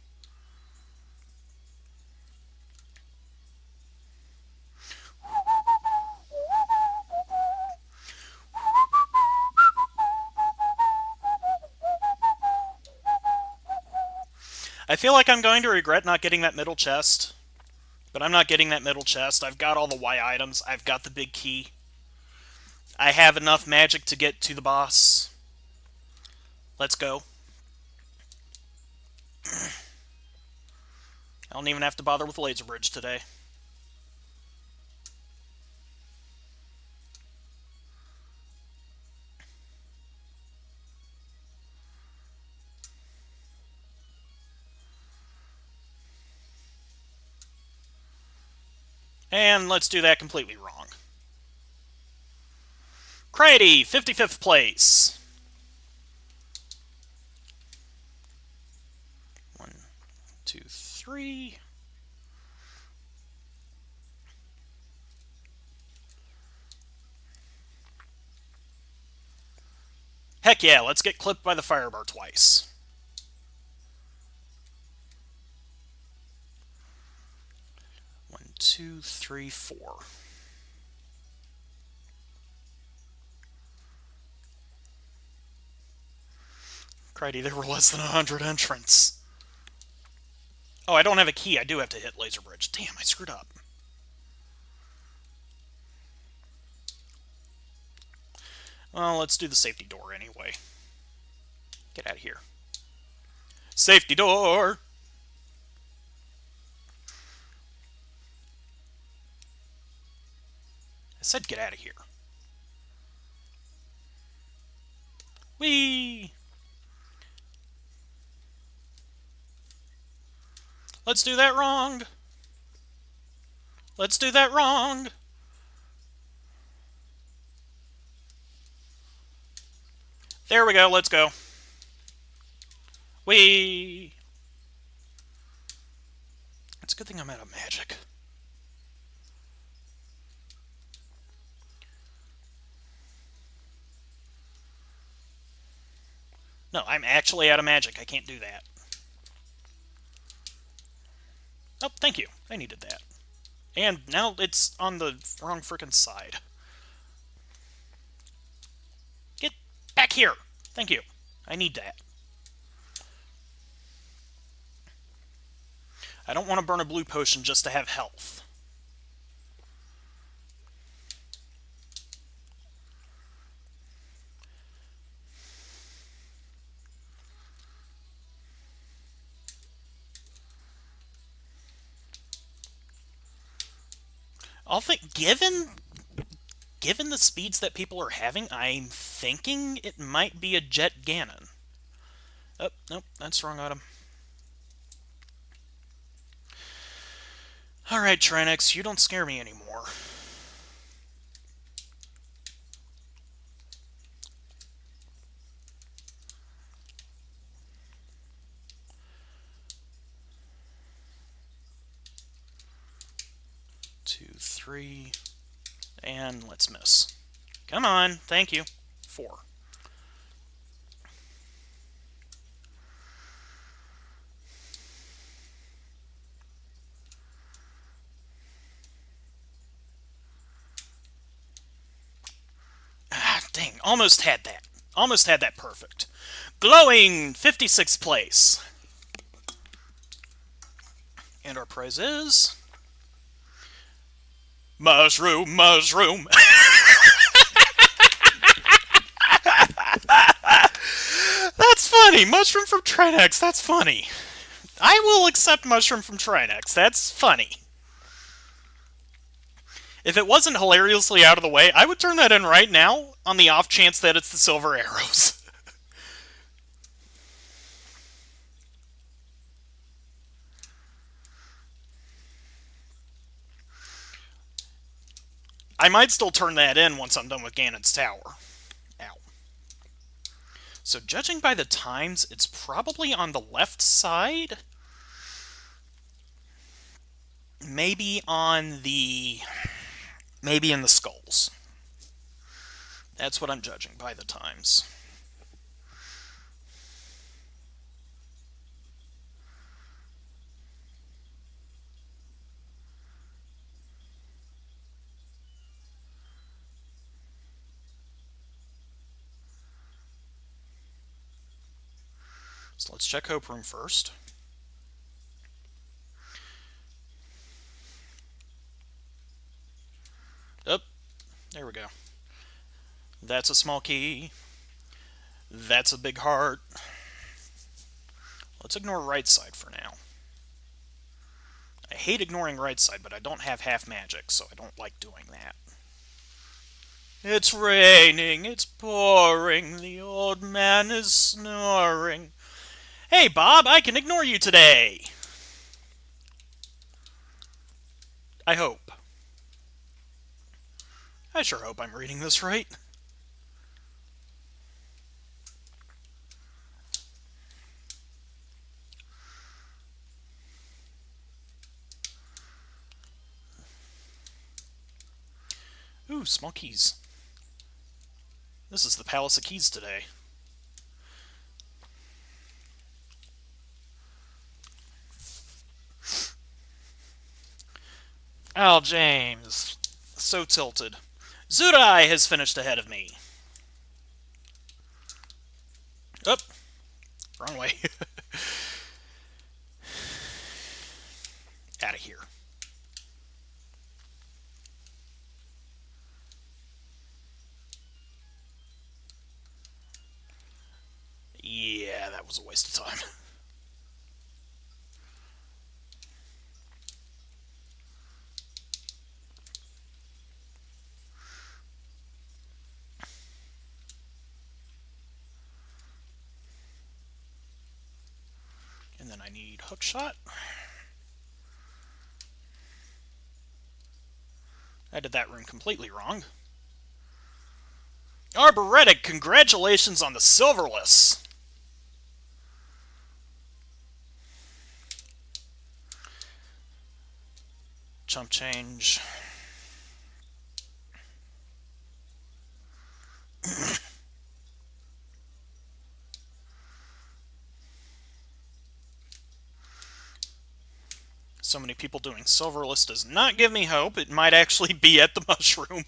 I feel like I'm going to regret not getting that middle chest, but I'm not getting that middle chest. I've got all the Y items. I've got the big key. I have enough magic to get to the boss. Let's go. I don't even have to bother with Laser Bridge today. And let's do that completely wrong. Creighty, 55th place. 1, 2, 3. Heck yeah, let's get clipped by the firebar twice. One, two, three, four. Crikey, there were less than 100 entrants. Oh, I don't have a key. I do have to hit Laser Bridge. Damn, I screwed up. Well, let's do the safety door anyway. Get out of here. Safety door! I said get out of here. Whee! Let's do that wrong! Let's do that wrong! There we go, let's go. Whee! It's a good thing I'm out of magic. No, I'm actually out of magic. I can't do that. Oh, thank you. I needed that. And now it's on the wrong frickin' side. Get back here! Thank you. I need that. I don't want to burn a blue potion just to have health. I'll think, given the speeds that people are having, I'm thinking it might be a Jet Ganon. Oh, nope, that's the wrong item. Alright, Trinex, you don't scare me anymore. Two, three, and let's miss. Come on, thank you. 4. Ah, dang, almost had that. Almost had that perfect. Glowing, 56th place. And our prize is... Mushroom, mushroom. That's funny. Mushroom from Trinex. That's funny. I will accept mushroom from Trinex. That's funny. If it wasn't hilariously out of the way, I would turn that in right now on the off chance that it's the silver arrows. I might still turn that in once I'm done with Ganon's Tower. Ow. So judging by the times, it's probably on the left side. Maybe on the... Maybe in the skulls. That's what I'm judging by the times. So let's check Hope Room first. Oh, there we go. That's a small key. That's a big heart. Let's ignore right side for now. I hate ignoring right side, but I don't have half magic, so I don't like doing that. It's raining, it's pouring, the old man is snoring. Hey, Bob, I can ignore you today. I hope. I sure hope I'm reading this right. Ooh, small keys. This is the Palace of Keys today. Al James. So tilted. Zudai has finished ahead of me. Oh, wrong way. Out of here. Yeah, that was a waste of time. And then I need hookshot. I did that room completely wrong. Arboretic, congratulations on the Silverless! Chump change. So many people doing Silverless does not give me hope. It might actually be at the mushroom.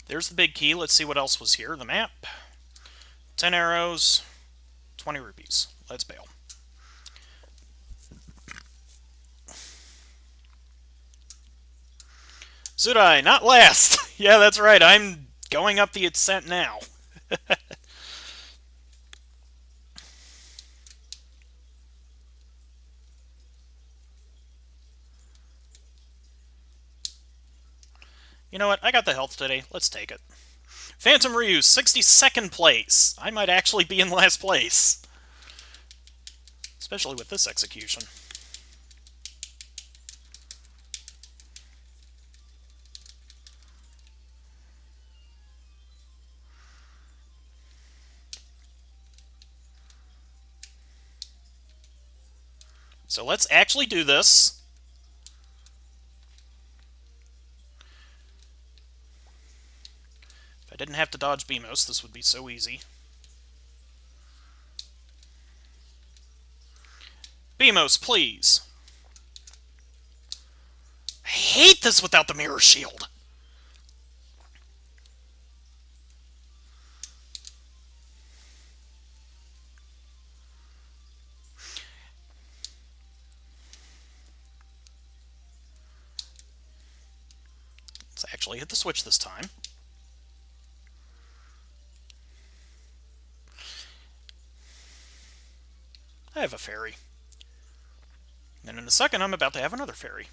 There's the big key. Let's see what else was here. The map. 10 arrows. 20 rupees. Let's bail. Zudai, not last! Yeah, that's right. I'm going up the ascent now. You know what? I got the health today. Let's take it. Phantom Ryu, 62nd place. I might actually be in last place. Especially with this execution. So let's actually do this. If I didn't have to dodge Beamos, this would be so easy. Beamos, please. I hate this without the mirror shield. Let's actually hit the switch this time. I have a fairy. And in a second, I'm about to have another fairy.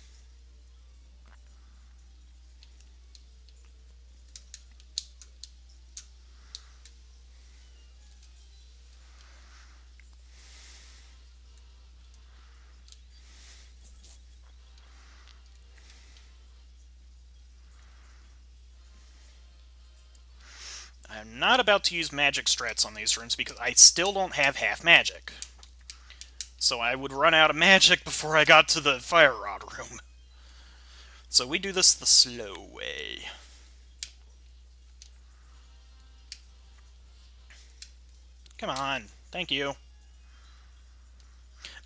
I'm not about to use magic strats on these rooms because I still don't have half magic. So I would run out of magic before I got to the fire rod room. So we do this the slow way. Come on. Thank you.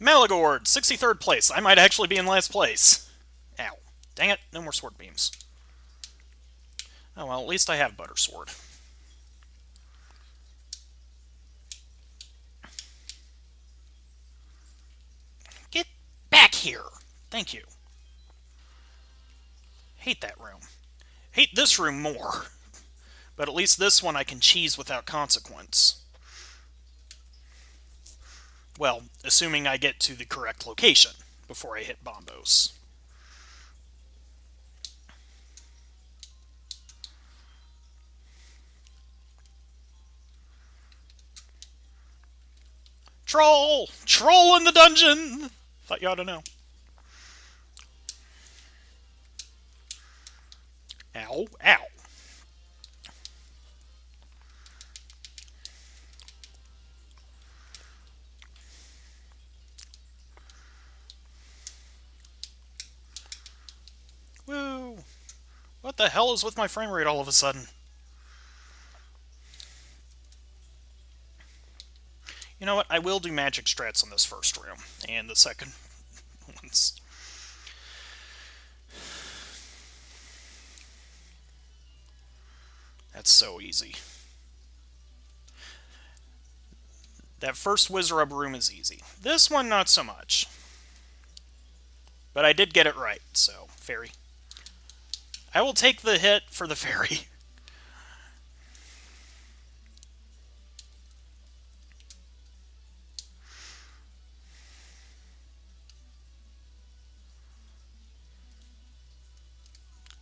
Malagord, 63rd place. I might actually be in last place. Ow. Dang it, no more sword beams. Oh well, at least I have Butter Sword. here. Thank you. Hate that room. Hate this room more. But at least this one I can cheese without consequence. Well, assuming I get to the correct location before I hit Bombos. Troll! Troll in the dungeon! Thought you ought to know. Ow, ow. Woo! What the hell is with my frame rate all of a sudden? You know what? I will do magic strats on this first room, and the second ones. That's so easy. That first Wizrub room is easy. This one, not so much. But I did get it right, so, fairy. I will take the hit for the fairy.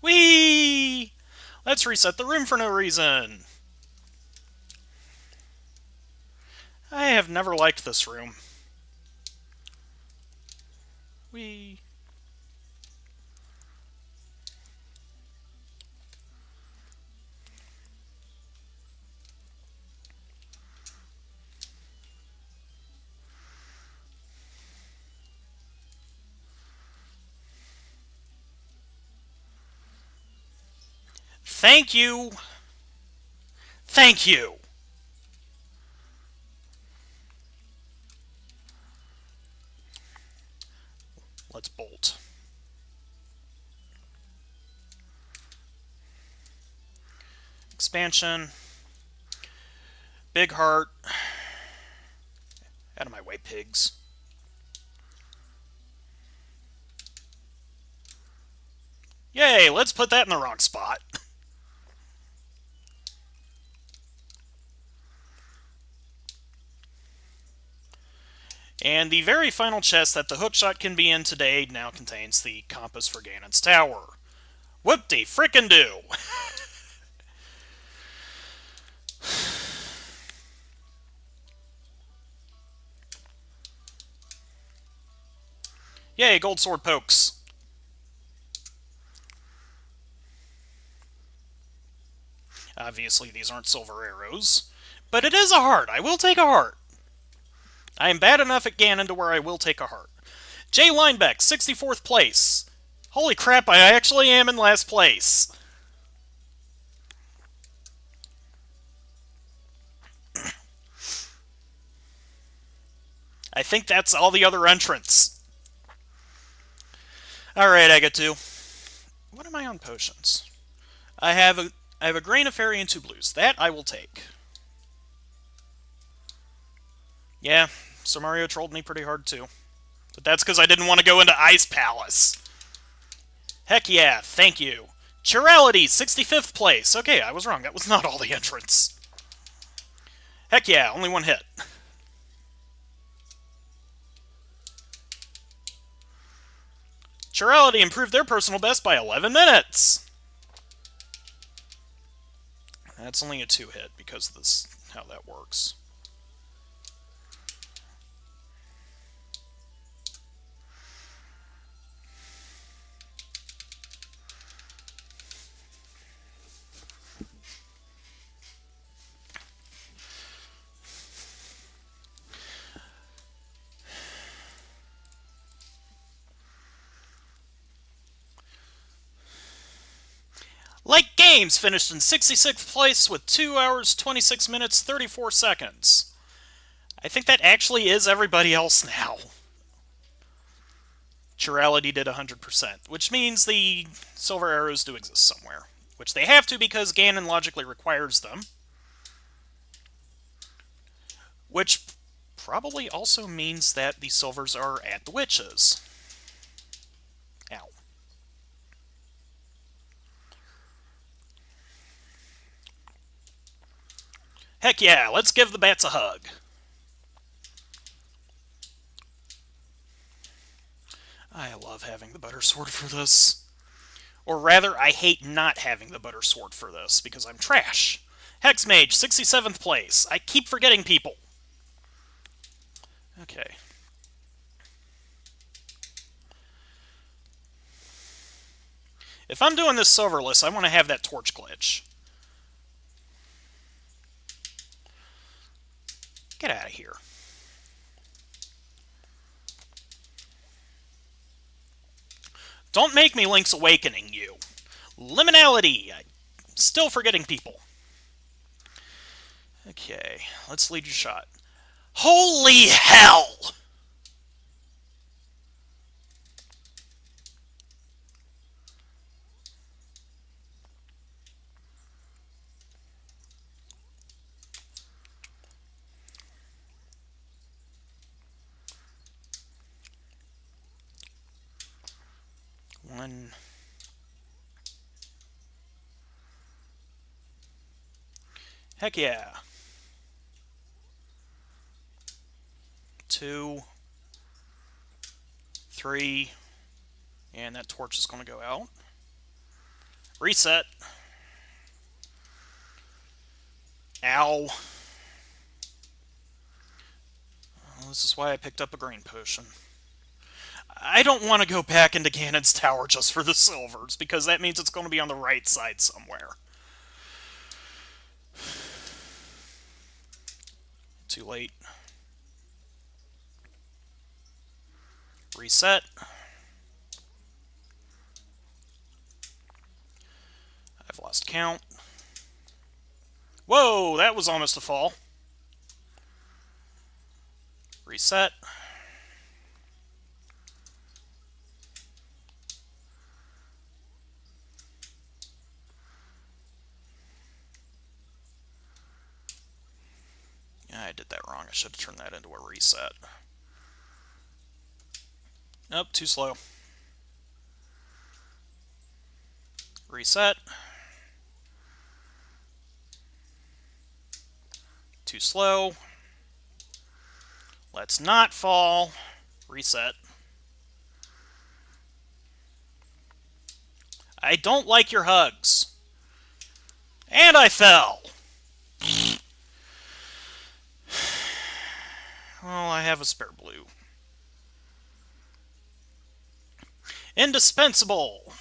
Whee! Let's reset the room for no reason. I have never liked this room. Whee! Thank you! Thank you! Let's bolt. Expansion. Big heart. Out of my way, pigs. Yay, let's put that in the wrong spot. And the very final chest that the hookshot can be in today now contains the compass for Ganon's tower. Whoop-de-frickin-do! Yay, gold sword pokes. Obviously, these aren't silver arrows. But it is a heart. I will take a heart. I am bad enough at Ganon to where I will take a heart. Jay Linebeck, 64th place. Holy crap, I actually am in last place. I think that's all the other entrants. Alright, I get to. What am I on potions? I have a grain of fairy and 2 blues. That I will take. Yeah, so Mario trolled me pretty hard too. But that's because I didn't want to go into Ice Palace. Heck yeah, thank you. Chirality, 65th place. Okay, I was wrong. That was not all the entrants. Heck yeah, only one hit. Chirality improved their personal best by 11 minutes. That's only a 2-hit because of this, how that works. Like Games finished in 66th place with 2 hours, 26 minutes, 34 seconds. I think that actually is everybody else now. Chirality did 100%, which means the silver arrows do exist somewhere. Which they have to because Ganon logically requires them. Which probably also means that the silvers are at the witches. Heck yeah, let's give the bats a hug. I love having the butter sword for this. Or rather, I hate not having the butter sword for this, because I'm trash. Hexmage, 67th place. I keep forgetting people. Okay. If I'm doing this silverless, I want to have that torch glitch. Get out of here. Don't make me Link's Awakening you. Liminality. I'm still forgetting people. Okay, let's lead your shot. Holy hell! One. Heck yeah. 2. 3. And that torch is going to go out. Reset. Ow. Well, this is why I picked up a green potion. I don't want to go back into Ganon's tower just for the silvers, because that means it's going to be on the right side somewhere. Too late. Reset. I've lost count. Whoa, that was almost a fall. Reset. Yeah, I did that wrong. I should have turned that into a reset. Nope, too slow. Reset. Too slow. Let's not fall. Reset. I don't like your hugs. And I fell. Well, I have a spare blue. Indispensable.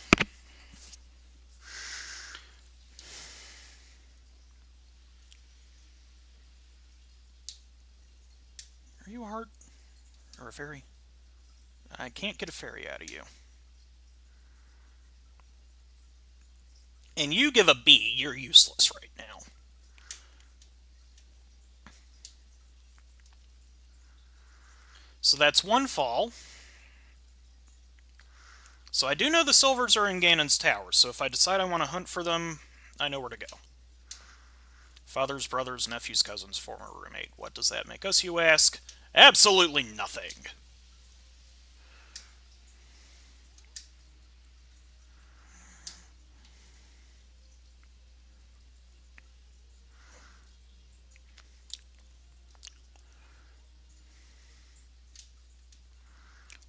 Are you a heart? Or a fairy? I can't get a fairy out of you. And you give a B, you're useless right now. So that's one fall. So I do know the silvers are in Ganon's tower, so if I decide I want to hunt for them, I know where to go. Father's brother's nephew's cousin's former roommate. What does that make us, you ask? Absolutely nothing.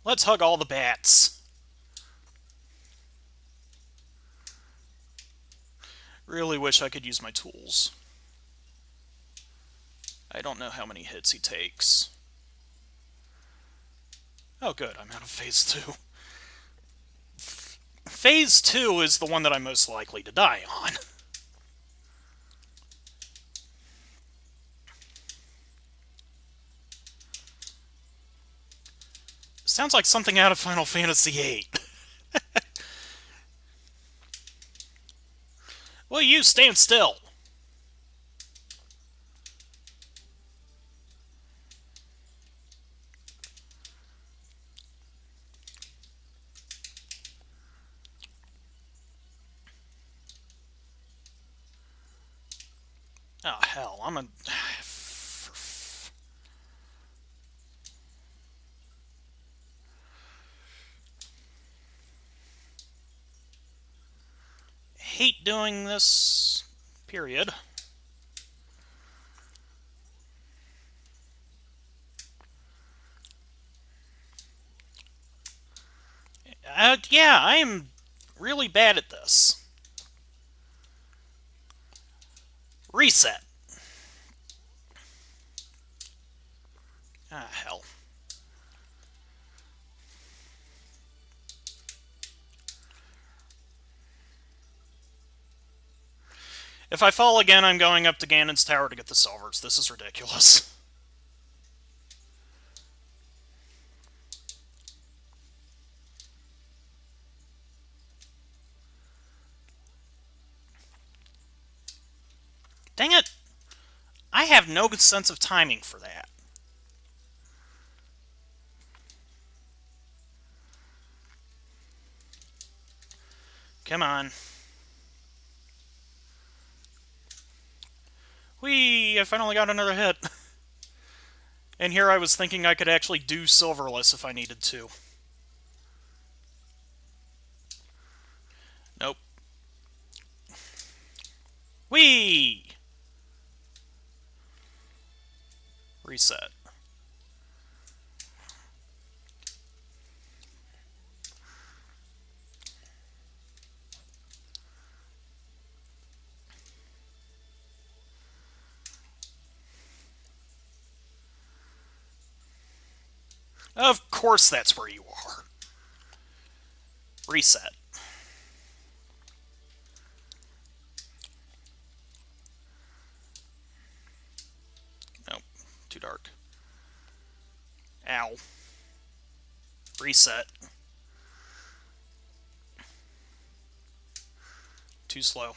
Let's hug all the bats. Really wish I could use my tools. I don't know how many hits he takes. Oh good, I'm out of phase 2. Phase 2 is the one that I'm most likely to die on. Sounds like something out of Final Fantasy VIII. Will you stand still? Oh, hell, I'm a... hate doing this, period. Yeah, I am really bad at this. Reset. Ah, hell. If I fall again, I'm going up to Ganon's Tower to get the silvers. This is ridiculous. Dang it! I have no good sense of timing for that. Come on. Whee! I finally got another hit. And here I was thinking I could actually do silverless if I needed to. Nope. Whee! Reset. Of course that's where you are. Reset. Nope. Too dark. Ow. Reset. Too slow.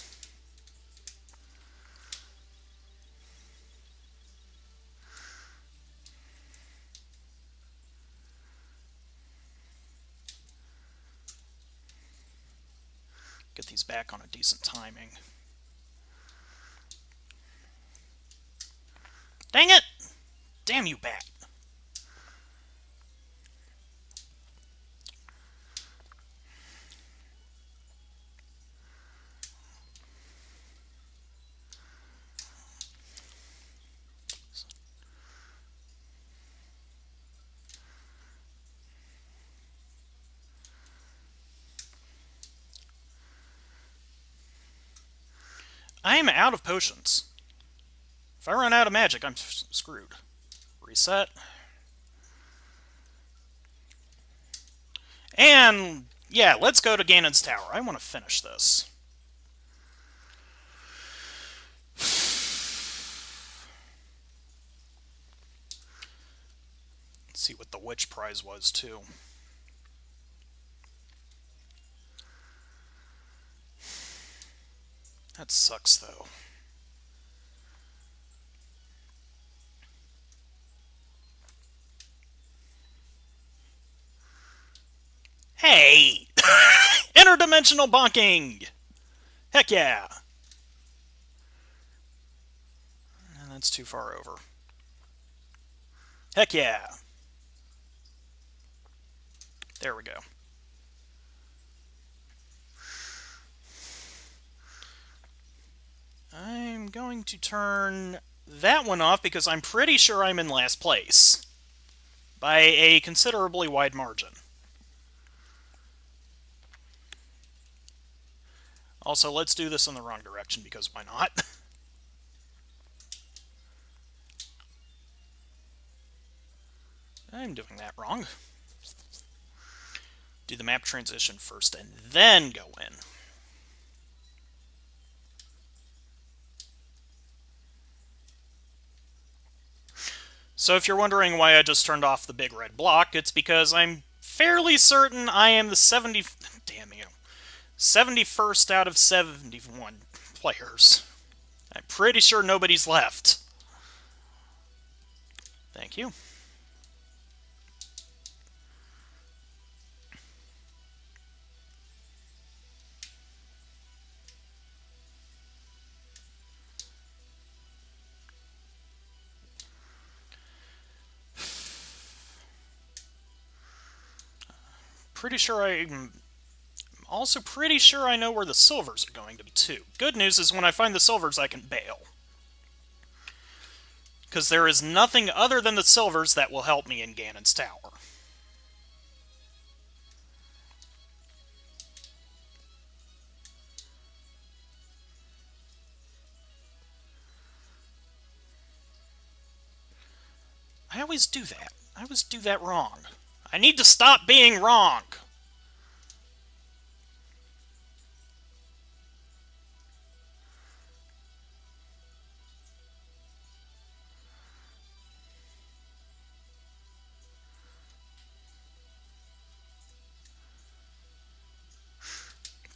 Get these back on a decent timing. Dang it! Damn you, bat. I am out of potions. If I run out of magic, I'm screwed. Reset. And, yeah, let's go to Ganon's Tower. I want to finish this. Let's see what the witch prize was, too. That sucks, though. Hey! Interdimensional bonking! Heck yeah! And that's too far over. Heck yeah! There we go. I'm going to turn that one off because I'm pretty sure I'm in last place. By a considerably wide margin. Also, let's do this in the wrong direction because why not? I'm doing that wrong. Do the map transition first and then go in. So if you're wondering why I just turned off the big red block, it's because I'm fairly certain I am the 71st out of 71 players. I'm pretty sure nobody's left. Thank you. I'm also pretty sure I know where the silvers are going to be, too. Good news is when I find the silvers, I can bail. Because there is nothing other than the silvers that will help me in Ganon's Tower. I always do that. I always do that wrong. I need to stop being wrong.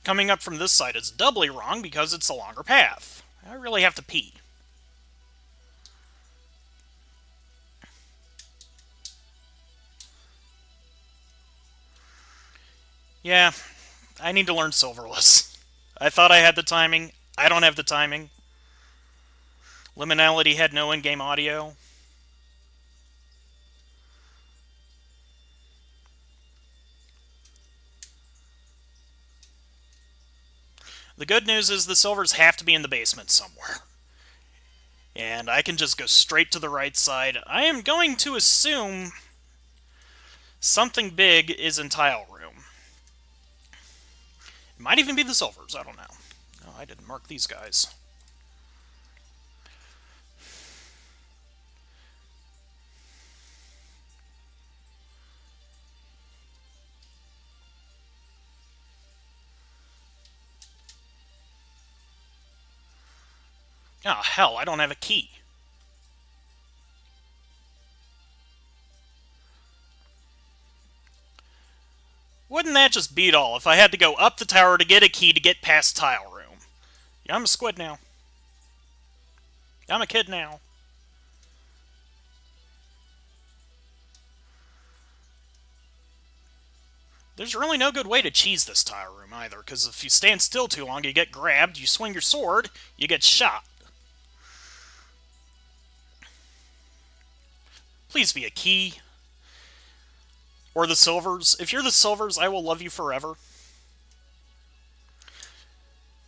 Coming up from this side is doubly wrong because it's a longer path. I really have to pee. Yeah, I need to learn Silverless. I thought I had the timing. I don't have the timing. Liminality had no in-game audio. The good news is the silvers have to be in the basement somewhere. And I can just go straight to the right side. I am going to assume something big is in tile room. It might even be the silvers, I don't know. No, I didn't mark these guys. Oh, hell, I don't have a key. Wouldn't that just beat all if I had to go up the tower to get a key to get past tile room? Yeah, I'm a squid now. I'm a kid now. There's really no good way to cheese this tile room either, because if you stand still too long, you get grabbed, you swing your sword, you get shot. Please be a key. Or the silvers. If you're the silvers, I will love you forever.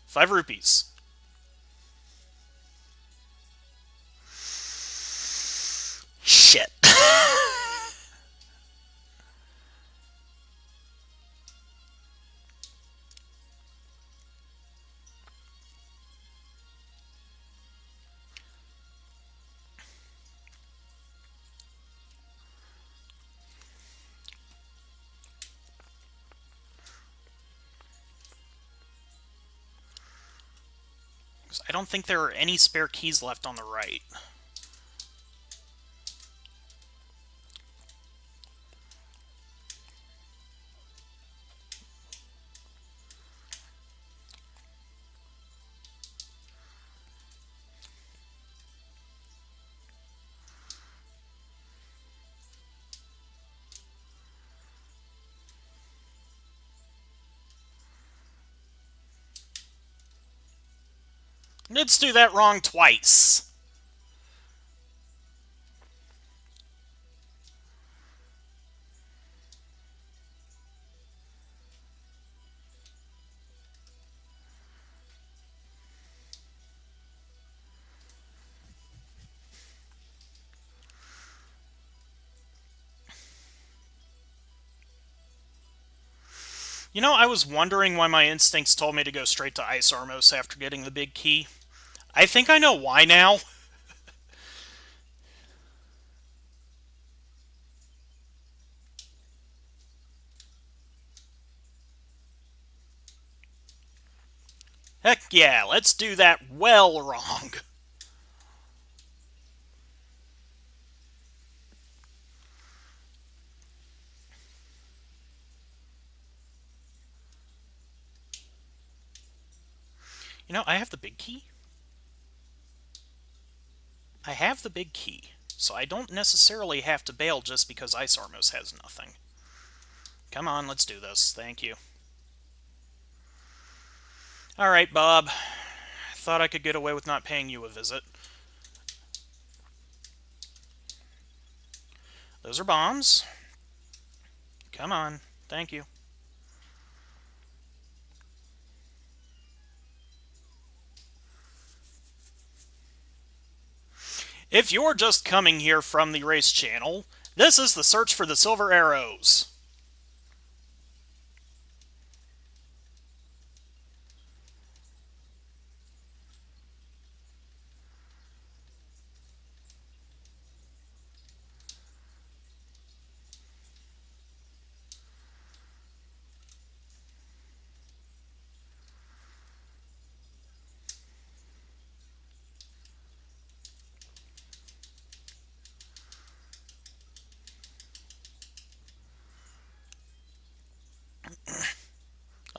5 rupees. Shit. I don't think there are any spare keys left on the right. Let's do that wrong twice. You know, I was wondering why my instincts told me to go straight to Ice Armos after getting the big key. I think I know why now. Heck yeah, let's do that well wrong. You know, I have the big key. I have the big key, so I don't necessarily have to bail just because Ice Armos has nothing. Come on, let's do this. Thank you. Alright, Bob. Thought I could get away with not paying you a visit. Those are bombs. Come on. Thank you. If you're just coming here from the race channel, this is the search for the silver arrows.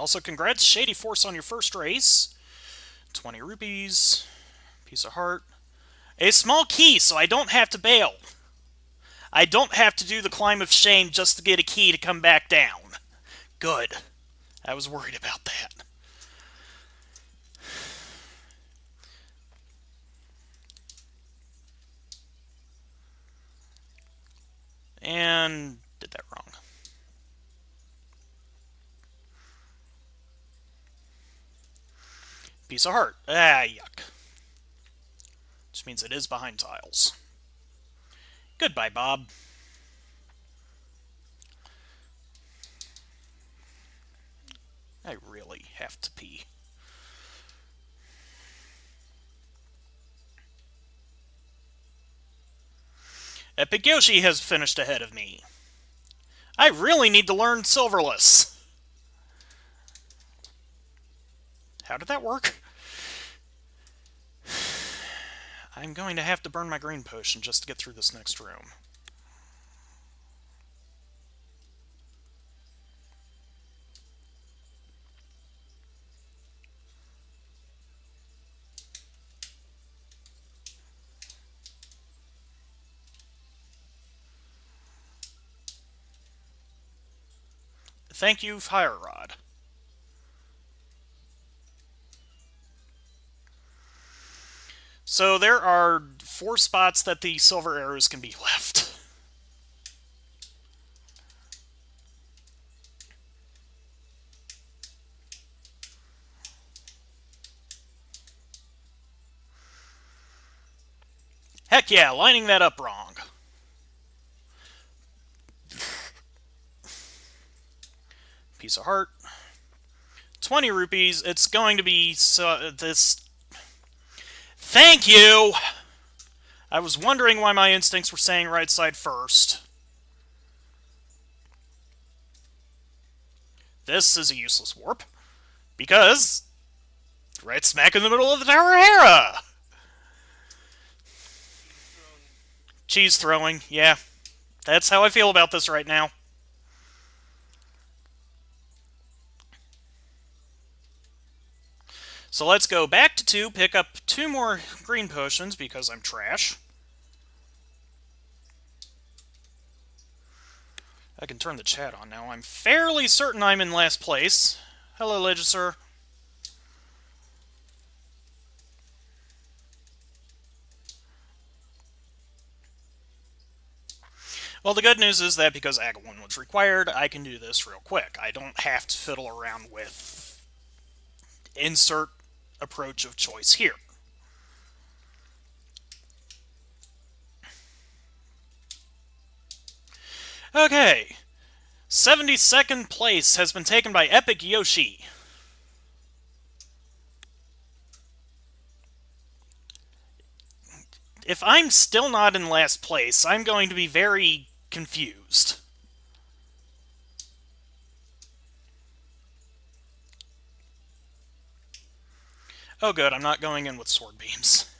Also, congrats, Shady Force, on your first race. 20 rupees. Piece of heart. A small key, so I don't have to bail. I don't have to do the climb of shame just to get a key to come back down. Good. I was worried about that. And did that wrong. Piece of heart. Ah, yuck. Which means it is behind tiles. Goodbye, Bob. I really have to pee. Epic Yoshi has finished ahead of me. I really need to learn Silverless. How did that work? I'm going to have to burn my green potion just to get through this next room. Thank you, Fire Rod. So there are 4 spots that the silver arrows can be left. Heck yeah, lining that up wrong. Piece of heart. 20 rupees. It's going to be this. Thank you! I was wondering why my instincts were saying right side first. This is a useless warp. Because right smack in the middle of the Tower of Hera! Cheese throwing, yeah. That's how I feel about this right now. So let's go back to 2, pick up 2 more green potions because I'm trash. I can turn the chat on now. I'm fairly certain I'm in last place. Hello, Legisur. Well, the good news is that because Agawam was required, I can do this real quick. I don't have to fiddle around with insert approach of choice here. Okay. 72nd place has been taken by Epic Yoshi. If I'm still not in last place, I'm going to be very confused. Oh good, I'm not going in with sword beams.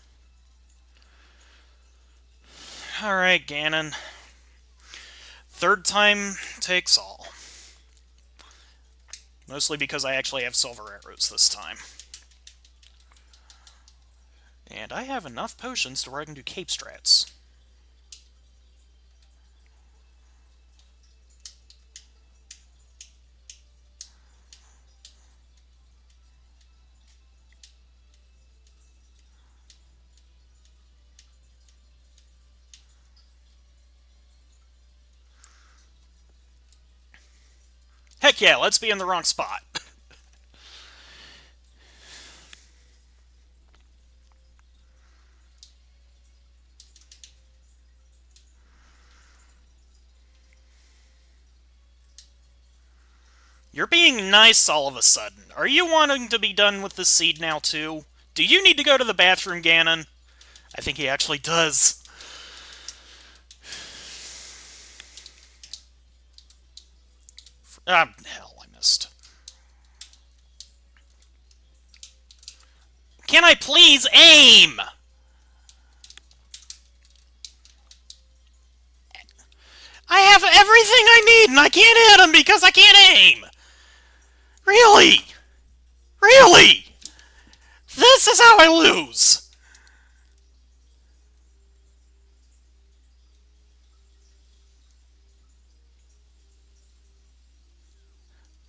Alright, Ganon. 3rd time takes all. Mostly because I actually have silver arrows this time. And I have enough potions to where I can do cape strats. Heck yeah, let's be in the wrong spot. You're being nice all of a sudden. Are you wanting to be done with the seed now, too? Do you need to go to the bathroom, Ganon? I think he actually does. Ah, hell, I missed. Can I please aim? I have everything I need and I can't hit him because I can't aim! Really? Really? This is how I lose!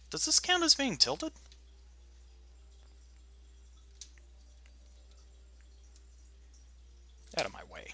Does this count as being tilted? Out of my way.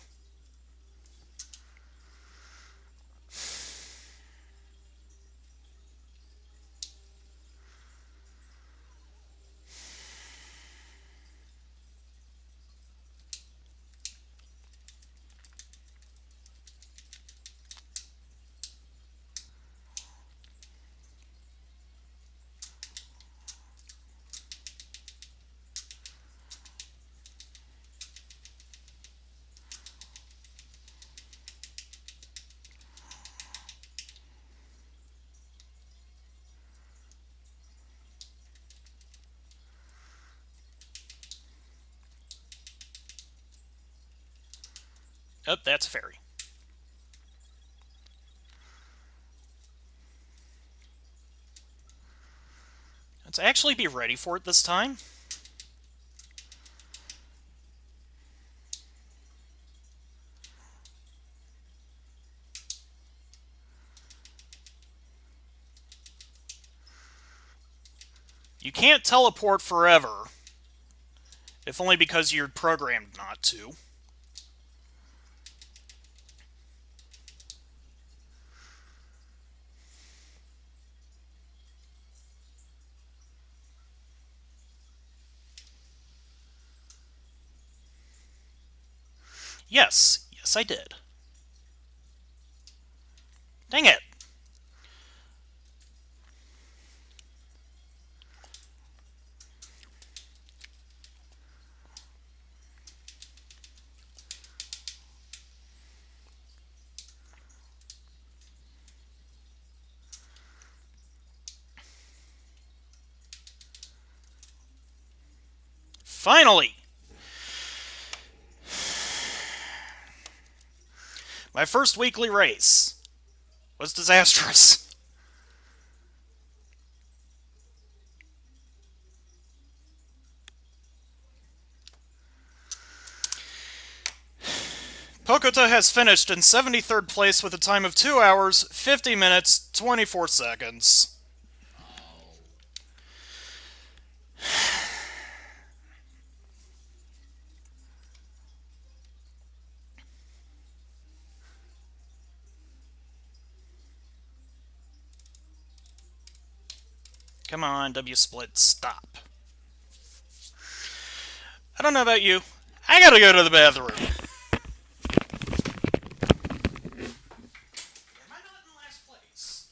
Oh, that's a fairy. Let's actually be ready for it this time. You can't teleport forever, if only because you're programmed not to. Yes, yes I did. Dang it! Finally! My first weekly race was disastrous. Pokota has finished in 73rd place with a time of 2 hours, 50 minutes, 24 seconds. Come on, W-Split, stop. I don't know about you. I gotta go to the bathroom. Am I not in last place?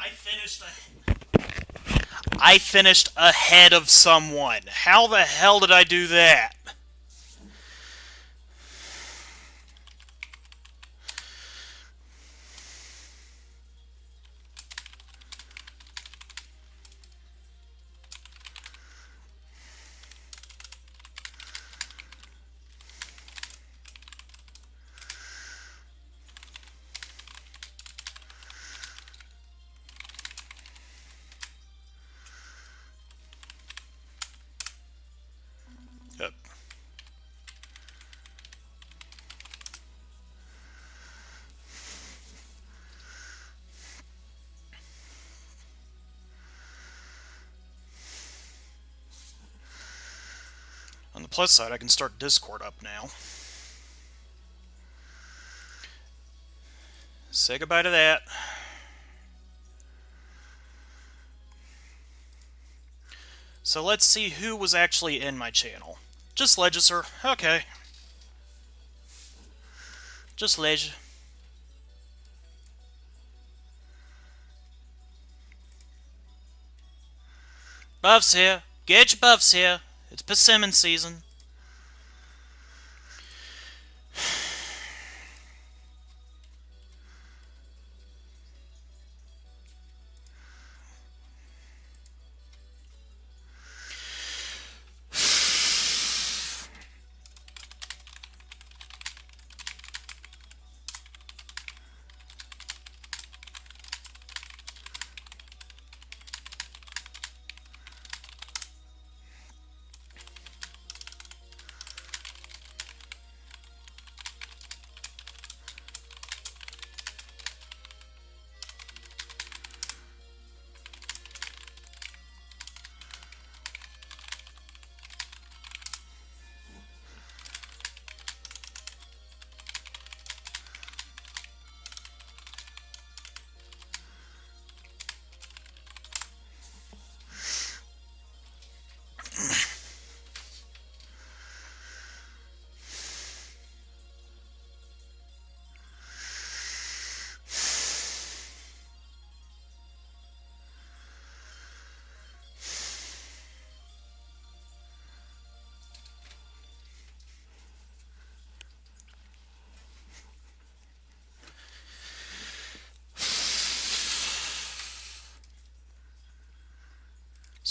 I finished the... I finished ahead of someone. How the hell did I do that? Yep. On the plus side, I can start Discord up now. Say goodbye to that. So let's see who was actually in my channel. Just Legiser. Okay. Just Leg. Buffs here. Get your buffs here. It's persimmon season.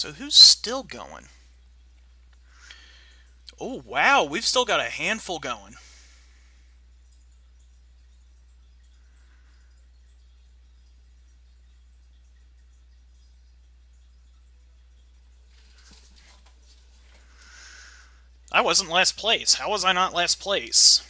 So who's still going? Oh, wow, we've still got a handful going. I wasn't last place. How was I not last place?